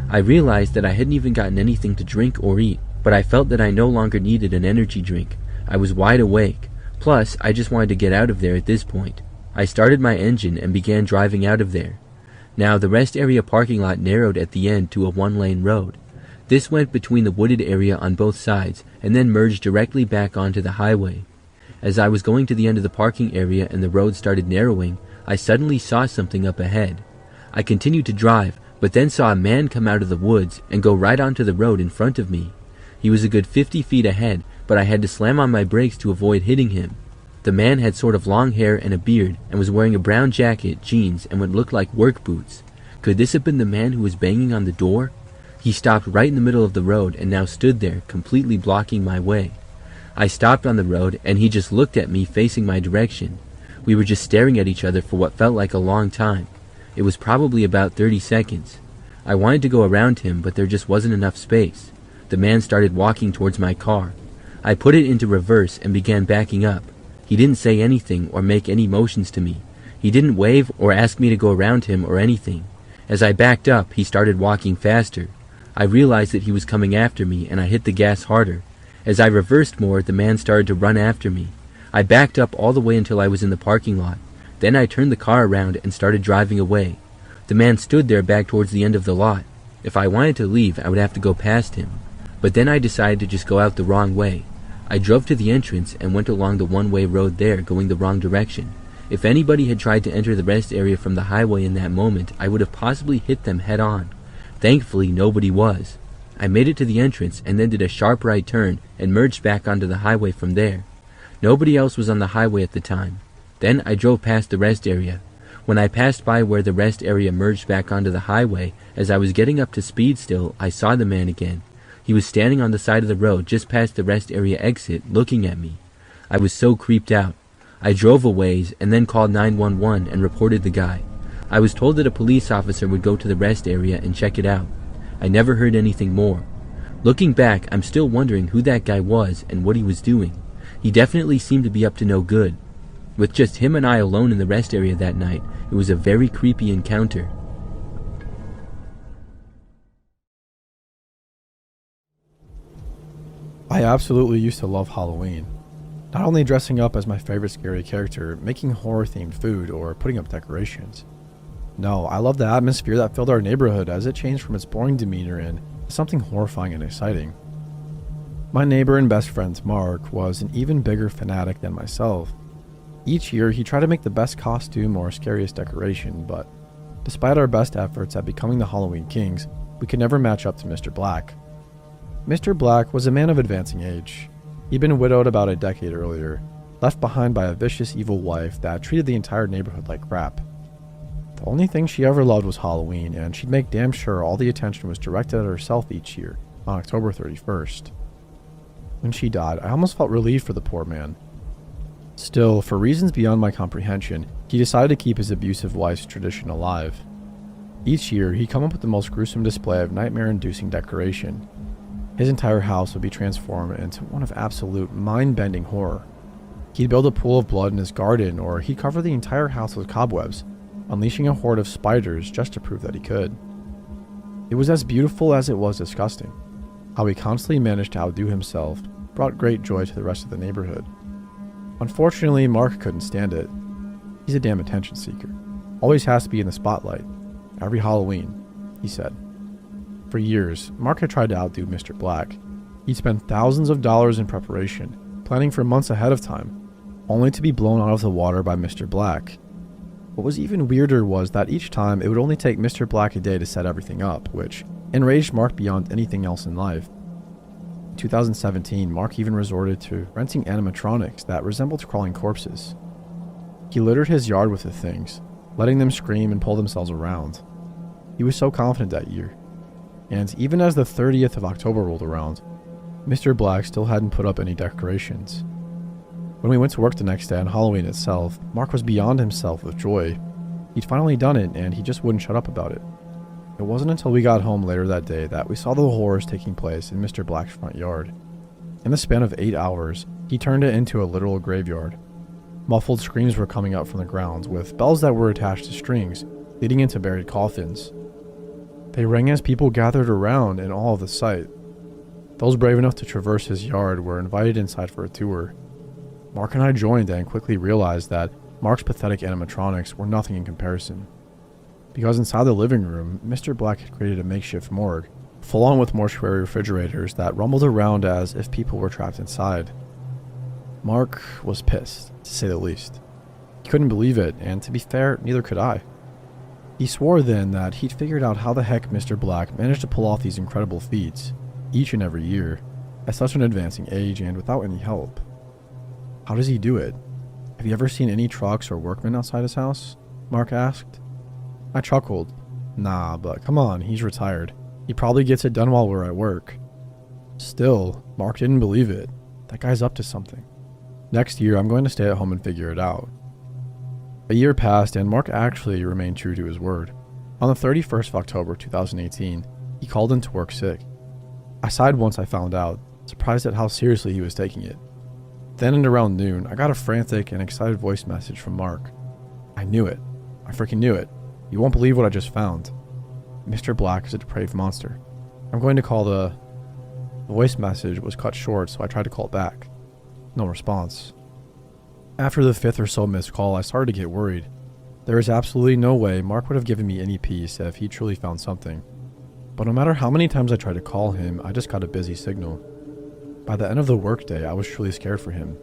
I realized that I hadn't even gotten anything to drink or eat, but I felt that I no longer needed an energy drink. I was wide awake. Plus, I just wanted to get out of there at this point. I started my engine and began driving out of there. Now, the rest area parking lot narrowed at the end to a one-lane road. This went between the wooded area on both sides and then merged directly back onto the highway. As I was going to the end of the parking area and the road started narrowing, I suddenly saw something up ahead. I continued to drive, but then saw a man come out of the woods and go right onto the road in front of me. He was a good 50 feet ahead, but I had to slam on my brakes to avoid hitting him. The man had sort of long hair and a beard and was wearing a brown jacket, jeans, and what looked like work boots. Could this have been the man who was banging on the door? He stopped right in the middle of the road and now stood there, completely blocking my way. I stopped on the road and he just looked at me facing my direction. We were just staring at each other for what felt like a long time. It was probably about 30 seconds. I wanted to go around him, but there just wasn't enough space. The man started walking towards my car. I put it into reverse and began backing up. He didn't say anything or make any motions to me. He didn't wave or ask me to go around him or anything. As I backed up, he started walking faster. I realized that he was coming after me and I hit the gas harder. As I reversed more, the man started to run after me. I backed up all the way until I was in the parking lot. Then I turned the car around and started driving away. The man stood there back towards the end of the lot. If I wanted to leave, I would have to go past him. But then I decided to just go out the wrong way. I drove to the entrance and went along the one-way road there, going the wrong direction. If anybody had tried to enter the rest area from the highway in that moment, I would have possibly hit them head on. Thankfully, nobody was. I made it to the entrance and then did a sharp right turn and merged back onto the highway from there. Nobody else was on the highway at the time. Then I drove past the rest area. When I passed by where the rest area merged back onto the highway, as I was getting up to speed still, I saw the man again. He was standing on the side of the road just past the rest area exit, looking at me. I was so creeped out. I drove a ways and then called 911 and reported the guy. I was told that a police officer would go to the rest area and check it out. I never heard anything more. Looking back, I'm still wondering who that guy was and what he was doing. He definitely seemed to be up to no good. With just him and I alone in the rest area that night, it was a very creepy encounter. I absolutely used to love Halloween. Not only dressing up as my favorite scary character, making horror-themed food, or putting up decorations. No, I loved the atmosphere that filled our neighborhood as it changed from its boring demeanor and something horrifying and exciting. My neighbor and best friend, Mark, was an even bigger fanatic than myself. Each year, he tried to make the best costume or scariest decoration, but Despite our best efforts at becoming the Halloween Kings, we could never match up to Mr. Black. Mr. Black was a man of advancing age. He'd been widowed about a decade earlier, left behind by a vicious, evil wife that treated the entire neighborhood like crap. The only thing she ever loved was Halloween, and she'd make damn sure all the attention was directed at herself each year, on October 31st. When she died, I almost felt relieved for the poor man. Still, for reasons beyond my comprehension, he decided to keep his abusive wife's tradition alive. Each year, he'd come up with the most gruesome display of nightmare-inducing decoration. His entire house would be transformed into one of absolute mind-bending horror. He'd build a pool of blood in his garden, or he'd cover the entire house with cobwebs, unleashing a horde of spiders just to prove that he could. It was as beautiful as it was disgusting. How he constantly managed to outdo himself brought great joy to the rest of the neighborhood. Unfortunately, Mark couldn't stand it. He's a damn attention seeker. Always has to be in the spotlight. Every Halloween, he said. For years, Mark had tried to outdo Mr. Black. He'd spent thousands of dollars in preparation, planning for months ahead of time, only to be blown out of the water by Mr. Black. What was even weirder was that each time it would only take Mr. Black a day to set everything up, which enraged Mark beyond anything else in life. In 2017, Mark even resorted to renting animatronics that resembled crawling corpses. He littered his yard with the things, letting them scream and pull themselves around. He was so confident that year. And even as the 30th of October rolled around, Mr. Black still hadn't put up any decorations. When we went to work the next day on Halloween itself, Mark was beyond himself with joy. He'd finally done it, and he just wouldn't shut up about it. It wasn't until we got home later that day that we saw the horrors taking place in Mr. Black's front yard. In the span of 8 hours, he turned it into a literal graveyard. Muffled screams were coming up from the grounds, with bells that were attached to strings, leading into buried coffins. They rang as people gathered around in awe of the sight. Those brave enough to traverse his yard were invited inside for a tour. Mark and I joined and quickly realized that Mark's pathetic animatronics were nothing in comparison. Because inside the living room, Mr. Black had created a makeshift morgue, full on with mortuary refrigerators that rumbled around as if people were trapped inside. Mark was pissed, to say the least. He couldn't believe it, and to be fair, neither could I. He swore then that he'd figured out how the heck Mr. Black managed to pull off these incredible feats, each and every year, at such an advancing age and without any help. How does he do it? Have you ever seen any trucks or workmen outside his house? Mark asked. I chuckled. Nah, but come on, he's retired. He probably gets it done while we're at work. Still, Mark didn't believe it. That guy's up to something. Next year, I'm going to stay at home and figure it out. A year passed, and Mark actually remained true to his word. On the 31st of October 2018, he called in to work sick. I sighed once I found out, surprised at how seriously he was taking it. Then at around noon, I got a frantic and excited voice message from Mark. I knew it. I freaking knew it. You won't believe what I just found. Mr. Black is a depraved monster. I'm going to call the voice message was cut short, so I tried to call back. No response. After the 5th or so missed call, I started to get worried. There is absolutely no way Mark would have given me any peace if he truly found something. But no matter how many times I tried to call him, I just got a busy signal. By the end of the workday, I was truly scared for him.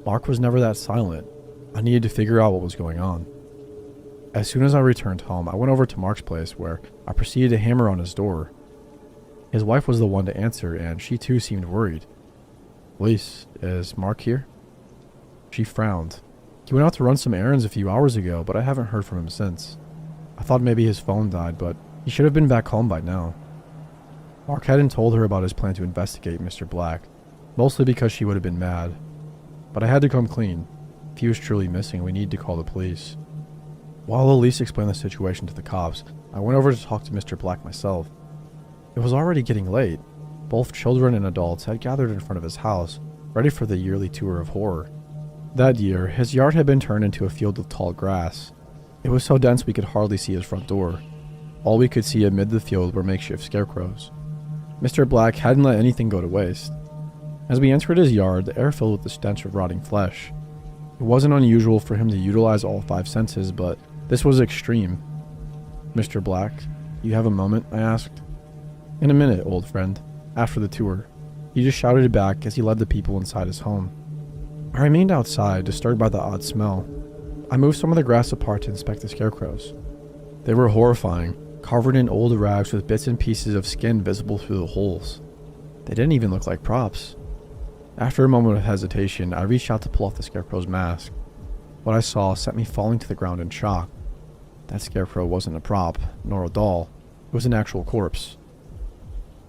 Mark was never that silent. I needed to figure out what was going on. As soon as I returned home, I went over to Mark's place where I proceeded to hammer on his door. His wife was the one to answer, and she too seemed worried. Police, is Mark here? She frowned. He went out to run some errands a few hours ago, but I haven't heard from him since. I thought maybe his phone died, but he should have been back home by now. Mark hadn't told her about his plan to investigate Mr. Black, mostly because she would have been mad. But I had to come clean. If he was truly missing, we needed to call the police. While Elise explained the situation to the cops, I went over to talk to Mr. Black myself. It was already getting late. Both children and adults had gathered in front of his house, ready for the yearly tour of horror. That year, his yard had been turned into a field of tall grass. It was so dense we could hardly see his front door. All we could see amid the field were makeshift scarecrows. Mr. Black hadn't let anything go to waste. As we entered his yard, the air filled with the stench of rotting flesh. It wasn't unusual for him to utilize all 5 senses, but this was extreme. Mr. Black, you have a moment? I asked. In a minute, old friend. After the tour. He just shouted it back as he led the people inside his home. I remained outside, disturbed by the odd smell. I moved some of the grass apart to inspect the scarecrows. They were horrifying, covered in old rags with bits and pieces of skin visible through the holes. They didn't even look like props. After a moment of hesitation, I reached out to pull off the scarecrow's mask. What I saw sent me falling to the ground in shock. That scarecrow wasn't a prop, nor a doll. It was an actual corpse.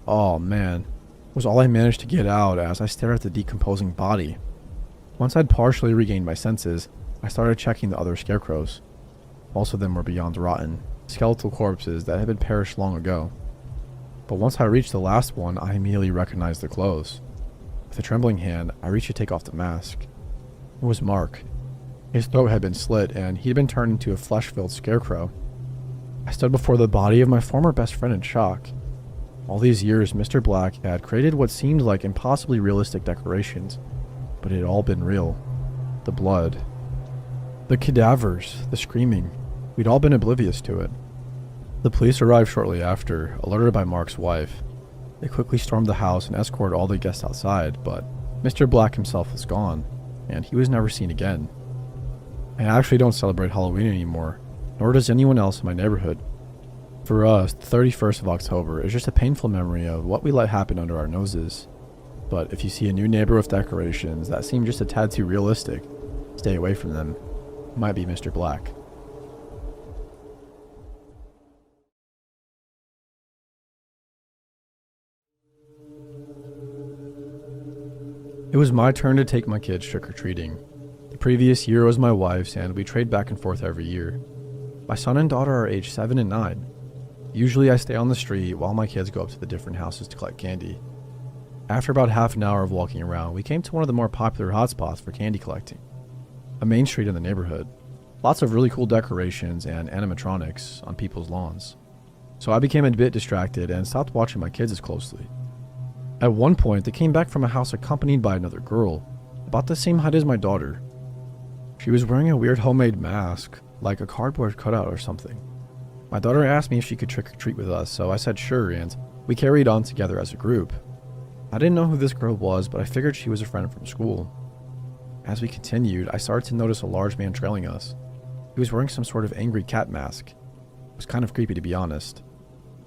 Oh man, was all I managed to get out as I stared at the decomposing body. Once I'd partially regained my senses, I started checking the other scarecrows. Most of them were beyond rotten, skeletal corpses that had been perished long ago. But once I reached the last one, I immediately recognized the clothes. With a trembling hand, I reached to take off the mask. It was Mark. His throat had been slit, and he'd been turned into a flesh-filled scarecrow. I stood before the body of my former best friend in shock. All these years, Mr. Black had created what seemed like impossibly realistic decorations, but it had all been real. The blood. The cadavers, the screaming. We'd all been oblivious to it. The police arrived shortly after, alerted by Mark's wife. They quickly stormed the house and escorted all the guests outside, but Mr. Black himself was gone, and he was never seen again. I actually don't celebrate Halloween anymore, nor does anyone else in my neighborhood. For us, the 31st of October is just a painful memory of what we let happen under our noses. But if you see a new neighbor with decorations that seem just a tad too realistic, stay away from them. It might be Mr. Black. It was my turn to take my kids trick-or-treating. The previous year was my wife's, and we trade back and forth every year. My son and daughter are aged 7 and 9. Usually I stay on the street while my kids go up to the different houses to collect candy. After about half an hour of walking around, we came to one of the more popular hotspots for candy collecting. A main street in the neighborhood. Lots of really cool decorations and animatronics on people's lawns. So I became a bit distracted and stopped watching my kids as closely. At one point, they came back from a house accompanied by another girl, about the same height as my daughter. She was wearing a weird homemade mask, like a cardboard cutout or something. My daughter asked me if she could trick-or-treat with us, so I said sure, and we carried on together as a group. I didn't know who this girl was, but I figured she was a friend from school. As we continued, I started to notice a large man trailing us. He was wearing some sort of angry cat mask. It was kind of creepy, to be honest.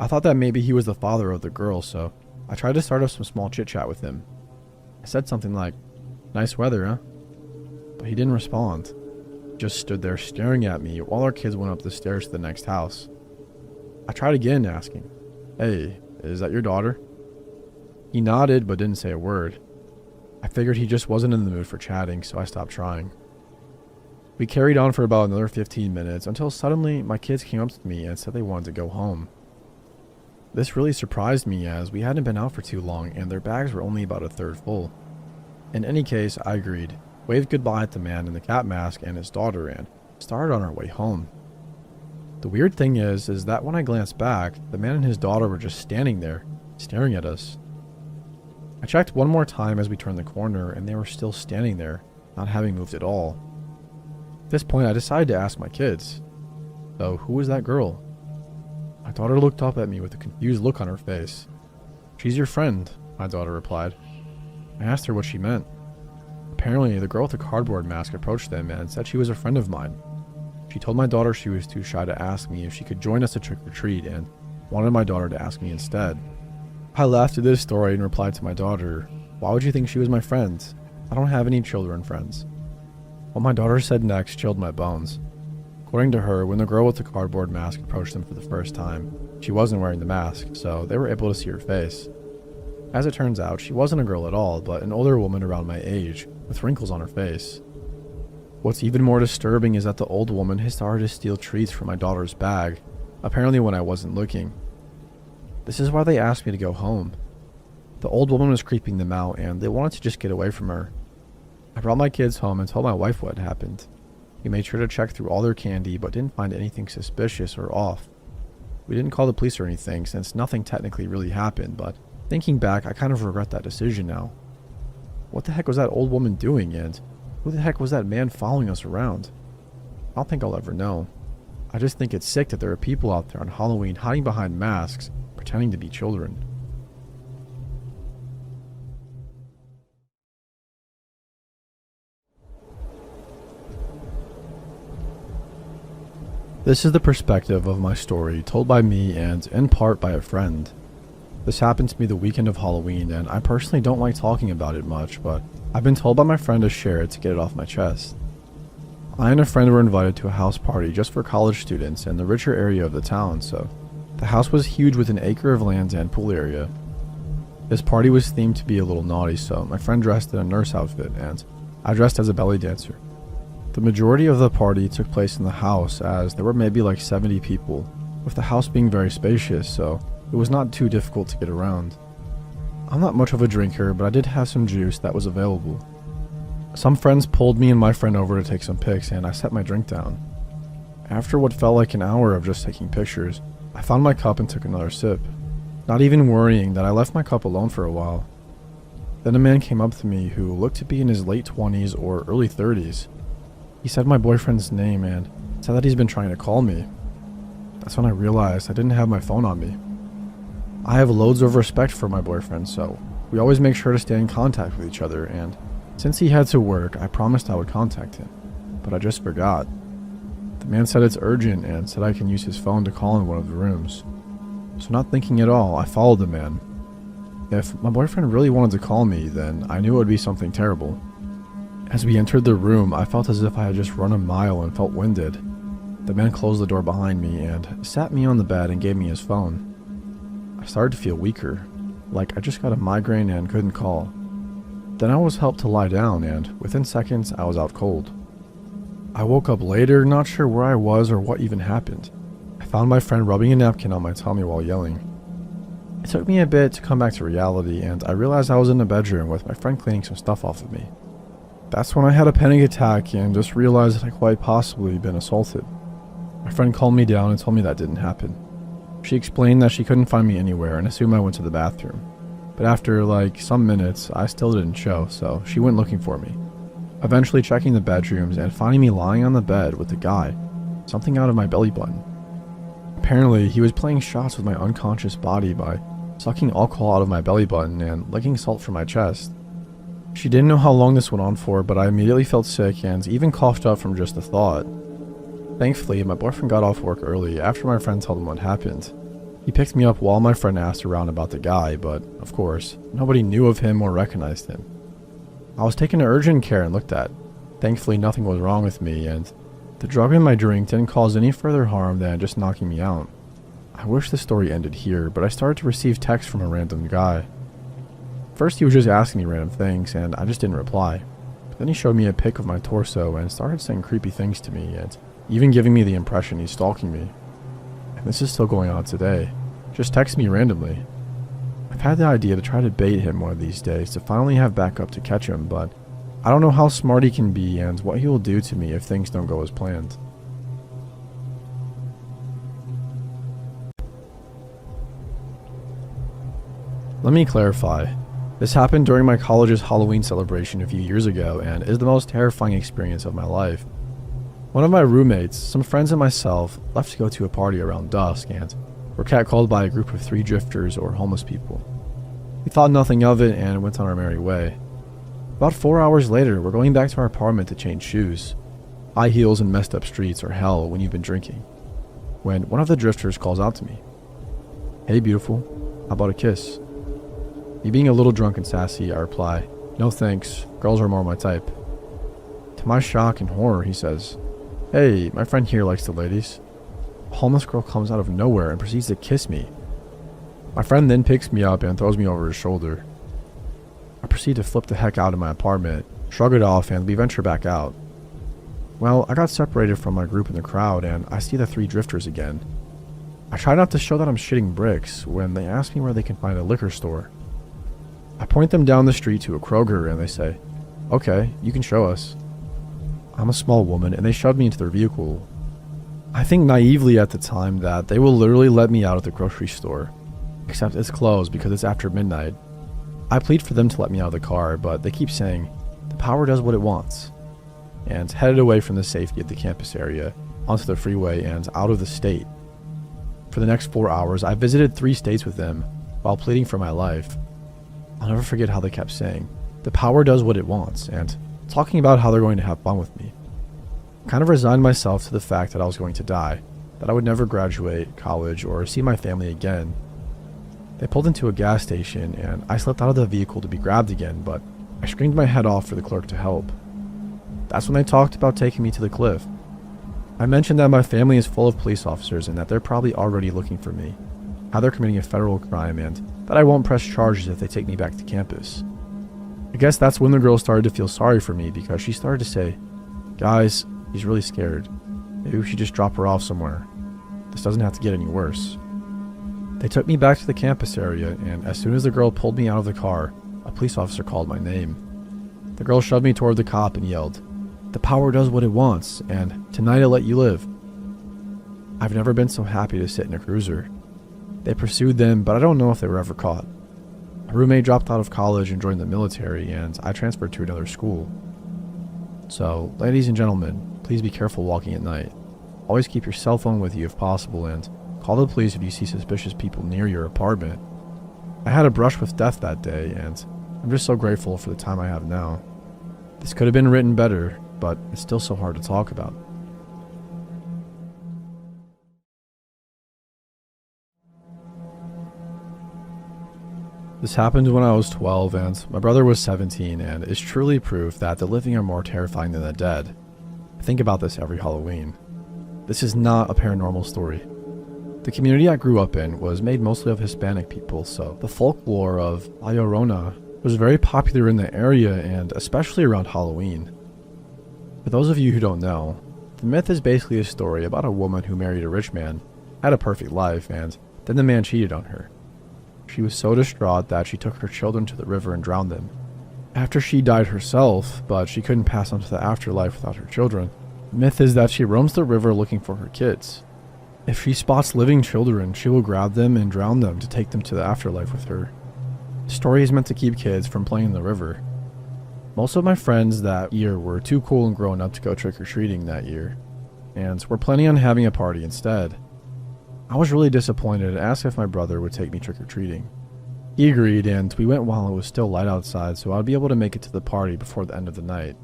I thought that maybe he was the father of the girl, so I tried to start up some small chit-chat with him. I said something like, "Nice weather, huh?" But he didn't respond. He just stood there staring at me while our kids went up the stairs to the next house. I tried again, asking, "Hey, is that your daughter?" He nodded but didn't say a word. I figured he just wasn't in the mood for chatting, so I stopped trying. We carried on for about another 15 minutes until suddenly my kids came up to me and said they wanted to go home. This really surprised me as we hadn't been out for too long and their bags were only about a third full. In any case, I agreed, waved goodbye at the man in the cat mask and his daughter, and started on our way home. The weird thing is that when I glanced back, the man and his daughter were just standing there, staring at us. I checked one more time as we turned the corner, and they were still standing there, not having moved at all. At this point, I decided to ask my kids, "So, who was that girl?" My daughter looked up at me with a confused look on her face. "She's your friend," my daughter replied. I asked her what she meant. Apparently, the girl with the cardboard mask approached them and said she was a friend of mine. She told my daughter she was too shy to ask me if she could join us to trick-or-treat and wanted my daughter to ask me instead. I laughed at this story and replied to my daughter, "Why would you think she was my friend? I don't have any children friends." What my daughter said next chilled my bones. According to her, when the girl with the cardboard mask approached them for the first time, she wasn't wearing the mask, so they were able to see her face. As it turns out, she wasn't a girl at all, but an older woman around my age, with wrinkles on her face. What's even more disturbing is that the old woman had started to steal treats from my daughter's bag, apparently when I wasn't looking. This is why they asked me to go home. The old woman was creeping them out, and they wanted to just get away from her. I brought my kids home and told my wife what had happened. We made sure to check through all their candy, but didn't find anything suspicious or off. We didn't call the police or anything, since nothing technically really happened, but thinking back, I kind of regret that decision now. What the heck was that old woman doing, and who the heck was that man following us around? I don't think I'll ever know. I just think it's sick that there are people out there on Halloween hiding behind masks, pretending to be children. This is the perspective of my story told by me and in part by a friend. This happened to me the weekend of Halloween, and I personally don't like talking about it much, but I've been told by my friend to share it to get it off my chest. I and a friend were invited to a house party just for college students in the richer area of the town, so the house was huge with an acre of land and pool area. This party was themed to be a little naughty, so my friend dressed in a nurse outfit and I dressed as a belly dancer. The majority of the party took place in the house, as there were maybe like 70 people, with the house being very spacious, so it was not too difficult to get around. I'm not much of a drinker, but I did have some juice that was available. Some friends pulled me and my friend over to take some pics, and I set my drink down. After what felt like an hour of just taking pictures, I found my cup and took another sip, not even worrying that I left my cup alone for a while. Then a man came up to me who looked to be in his late 20s or early 30s. He said my boyfriend's name and said that he's been trying to call me. That's when I realized I didn't have my phone on me. I have loads of respect for my boyfriend, so we always make sure to stay in contact with each other, and since he had to work, I promised I would contact him, but I just forgot. The man said it's urgent and said I can use his phone to call in one of the rooms. So not thinking at all, I followed the man. If my boyfriend really wanted to call me, then I knew it would be something terrible. As we entered the room, I felt as if I had just run a mile and felt winded. The man closed the door behind me and sat me on the bed and gave me his phone. I started to feel weaker, like I just got a migraine and couldn't call. Then I was helped to lie down, and within seconds I was out cold. I woke up later, not sure where I was or what even happened. I found my friend rubbing a napkin on my tummy while yelling. It took me a bit to come back to reality, and I realized I was in the bedroom with my friend cleaning some stuff off of me. That's when I had a panic attack and just realized that I quite possibly been assaulted. My friend calmed me down and told me that didn't happen. She explained that she couldn't find me anywhere and assumed I went to the bathroom. But after like some minutes, I still didn't show, so she went looking for me. Eventually checking the bedrooms and finding me lying on the bed with a guy, something out of my belly button. Apparently, he was playing shots with my unconscious body by sucking alcohol out of my belly button and licking salt from my chest. She didn't know how long this went on for, but I immediately felt sick and even coughed up from just the thought. Thankfully, my boyfriend got off work early after my friend told him what happened. He picked me up while my friend asked around about the guy, but, of course, nobody knew of him or recognized him. I was taken to urgent care and looked at. Thankfully, nothing was wrong with me, and the drug in my drink didn't cause any further harm than just knocking me out. I wish the story ended here, but I started to receive texts from a random guy. First, he was just asking me random things, and I just didn't reply. But then he showed me a pic of my torso and started saying creepy things to me, and even giving me the impression he's stalking me. And this is still going on today. Just text me randomly. I've had the idea to try to bait him one of these days to finally have backup to catch him, but I don't know how smart he can be and what he will do to me if things don't go as planned. Let me clarify. This happened during my college's Halloween celebration a few years ago and is the most terrifying experience of my life. One of my roommates, some friends and myself left to go to a party around dusk and were catcalled by a group of 3 drifters or homeless people. We thought nothing of it and went on our merry way. About 4 hours later, we're going back to our apartment to change shoes. High heels and messed up streets are hell when you've been drinking. When one of the drifters calls out to me, "Hey beautiful, how about a kiss?" Me being a little drunk and sassy, I reply, "No thanks, girls are more my type." To my shock and horror, he says, "Hey, my friend here likes the ladies." A homeless girl comes out of nowhere and proceeds to kiss me. My friend then picks me up and throws me over his shoulder. I proceed to flip the heck out of my apartment, shrug it off, and we venture back out. Well, I got separated from my group in the crowd and I see the 3 drifters again. I try not to show that I'm shitting bricks when they ask me where they can find a liquor store. I point them down the street to a Kroger and they say, "Okay, you can show us." I'm a small woman and they shoved me into their vehicle. I think naively at the time that they will literally let me out at the grocery store, except it's closed because it's after midnight. I plead for them to let me out of the car, but they keep saying, "The power does what it wants," and headed away from the safety of the campus area, onto the freeway and out of the state. For the next 4 hours, I visited 3 states with them while pleading for my life. I'll never forget how they kept saying, "The power does what it wants," and talking about how they're going to have fun with me. I kind of resigned myself to the fact that I was going to die, that I would never graduate college or see my family again. They pulled into a gas station and I slipped out of the vehicle to be grabbed again, but I screamed my head off for the clerk to help. That's when they talked about taking me to the cliff. I mentioned that my family is full of police officers and that they're probably already looking for me, how they're committing a federal crime, and that I won't press charges if they take me back to campus. I guess that's when the girl started to feel sorry for me because she started to say, "Guys, he's really scared. Maybe we should just drop her off somewhere. This doesn't have to get any worse." They took me back to the campus area, and as soon as the girl pulled me out of the car, a police officer called my name. The girl shoved me toward the cop and yelled, "The power does what it wants, and tonight I let you live." I've never been so happy to sit in a cruiser. They pursued them, but I don't know if they were ever caught. My roommate dropped out of college and joined the military, and I transferred to another school. So, ladies and gentlemen, please be careful walking at night. Always keep your cell phone with you if possible, and call the police if you see suspicious people near your apartment. I had a brush with death that day, and I'm just so grateful for the time I have now. This could have been written better, but it's still so hard to talk about. This happened when I was 12 and my brother was 17, and is truly proof that the living are more terrifying than the dead. I think about this every Halloween. This is not a paranormal story. The community I grew up in was made mostly of Hispanic people, so the folklore of La Llorona was very popular in the area and especially around Halloween. For those of you who don't know, the myth is basically a story about a woman who married a rich man, had a perfect life, and then the man cheated on her. She was so distraught that she took her children to the river and drowned them. After she died herself, but she couldn't pass on to the afterlife without her children, the myth is that she roams the river looking for her kids. If she spots living children, she will grab them and drown them to take them to the afterlife with her. The story is meant to keep kids from playing in the river. Most of my friends that year were too cool and grown up to go trick-or-treating that year, and were planning on having a party instead. I was really disappointed and asked if my brother would take me trick-or-treating. He agreed, and we went while it was still light outside so I'd be able to make it to the party before the end of the night.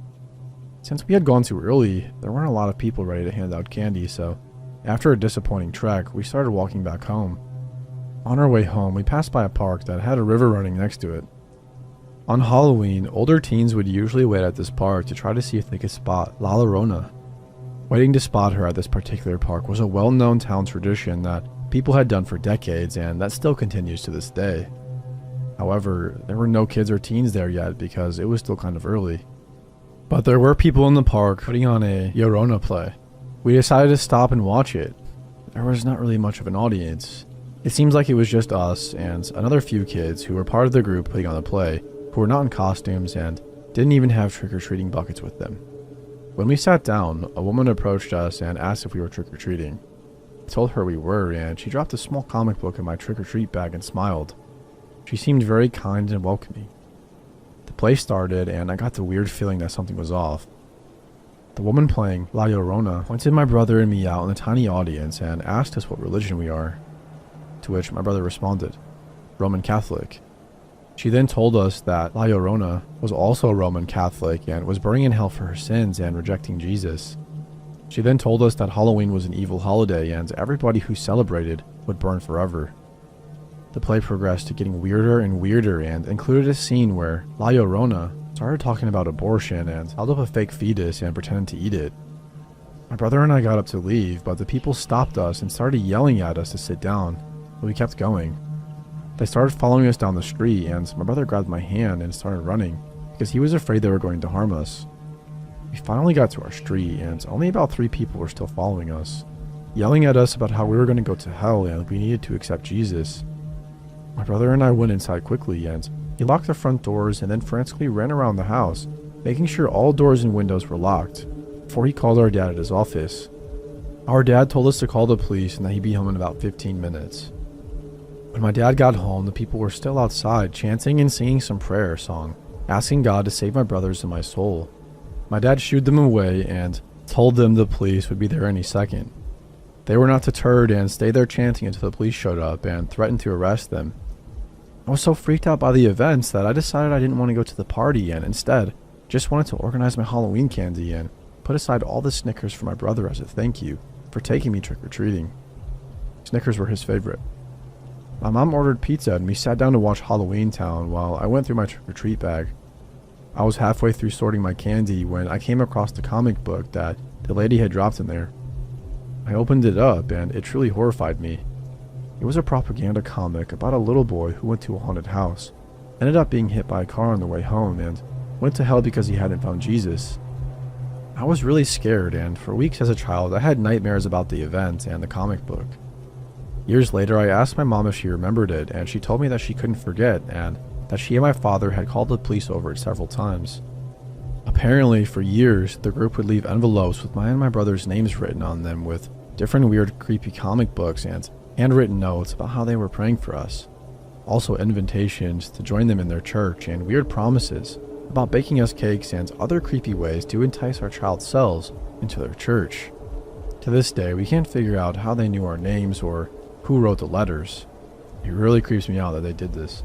Since we had gone too early, there weren't a lot of people ready to hand out candy, so after a disappointing trek, we started walking back home. On our way home, we passed by a park that had a river running next to it. On Halloween, older teens would usually wait at this park to try to see if they could spot La Llorona. Waiting to spot her at this particular park was a well-known town tradition that people had done for decades, and that still continues to this day. However, there were no kids or teens there yet because it was still kind of early. But there were people in the park putting on a Llorona play. We decided to stop and watch it. There was not really much of an audience. It seems like it was just us and another few kids who were part of the group putting on the play, who were not in costumes and didn't even have trick-or-treating buckets with them. When we sat down, a woman approached us and asked if we were trick-or-treating. I told her we were, and she dropped a small comic book in my trick-or-treat bag and smiled. She seemed very kind and welcoming. The play started, and I got the weird feeling that something was off. The woman playing La Llorona pointed my brother and me out in the tiny audience and asked us what religion we are, to which my brother responded, Roman Catholic. She then told us that La Llorona was also a Roman Catholic and was burning in hell for her sins and rejecting Jesus. She then told us that Halloween was an evil holiday and everybody who celebrated would burn forever. The play progressed to getting weirder and weirder and included a scene where La Llorona started talking about abortion and held up a fake fetus and pretended to eat it. My brother and I got up to leave, but the people stopped us and started yelling at us to sit down, but we kept going. They started following us down the street, and my brother grabbed my hand and started running because he was afraid they were going to harm us. We finally got to our street, and only about 3 people were still following us, yelling at us about how we were going to go to hell and we needed to accept Jesus. My brother and I went inside quickly, and he locked the front doors and then frantically ran around the house, making sure all doors and windows were locked, before he called our dad at his office. Our dad told us to call the police and that he'd be home in about 15 minutes. When my dad got home, the people were still outside chanting and singing some prayer song, asking God to save my brothers and my soul. My dad shooed them away and told them the police would be there any second. They were not deterred and stayed there chanting until the police showed up and threatened to arrest them. I was so freaked out by the events that I decided I didn't want to go to the party and instead just wanted to organize my Halloween candy and put aside all the Snickers for my brother as a thank you. for taking me trick-or-treating. Snickers were his favorite. My mom ordered pizza and we sat down to watch Halloween Town while I went through my trick-or-treat bag. I was halfway through sorting my candy when I came across the comic book that the lady had dropped in there. I opened it up and it truly horrified me. It was a propaganda comic about a little boy who went to a haunted house, ended up being hit by a car on the way home, and went to hell because he hadn't found Jesus. I was really scared, and for weeks as a child I had nightmares about the event and the comic book. Years later I asked my mom if she remembered it, and she told me that she couldn't forget and that she and my father had called the police over it several times. Apparently, for years, the group would leave envelopes with my and my brother's names written on them with different weird, creepy comic books and handwritten notes about how they were praying for us. Also invitations to join them in their church and weird promises about baking us cakes and other creepy ways to entice our child selves into their church. To this day, we can't figure out how they knew our names or who wrote the letters. It really creeps me out that they did this.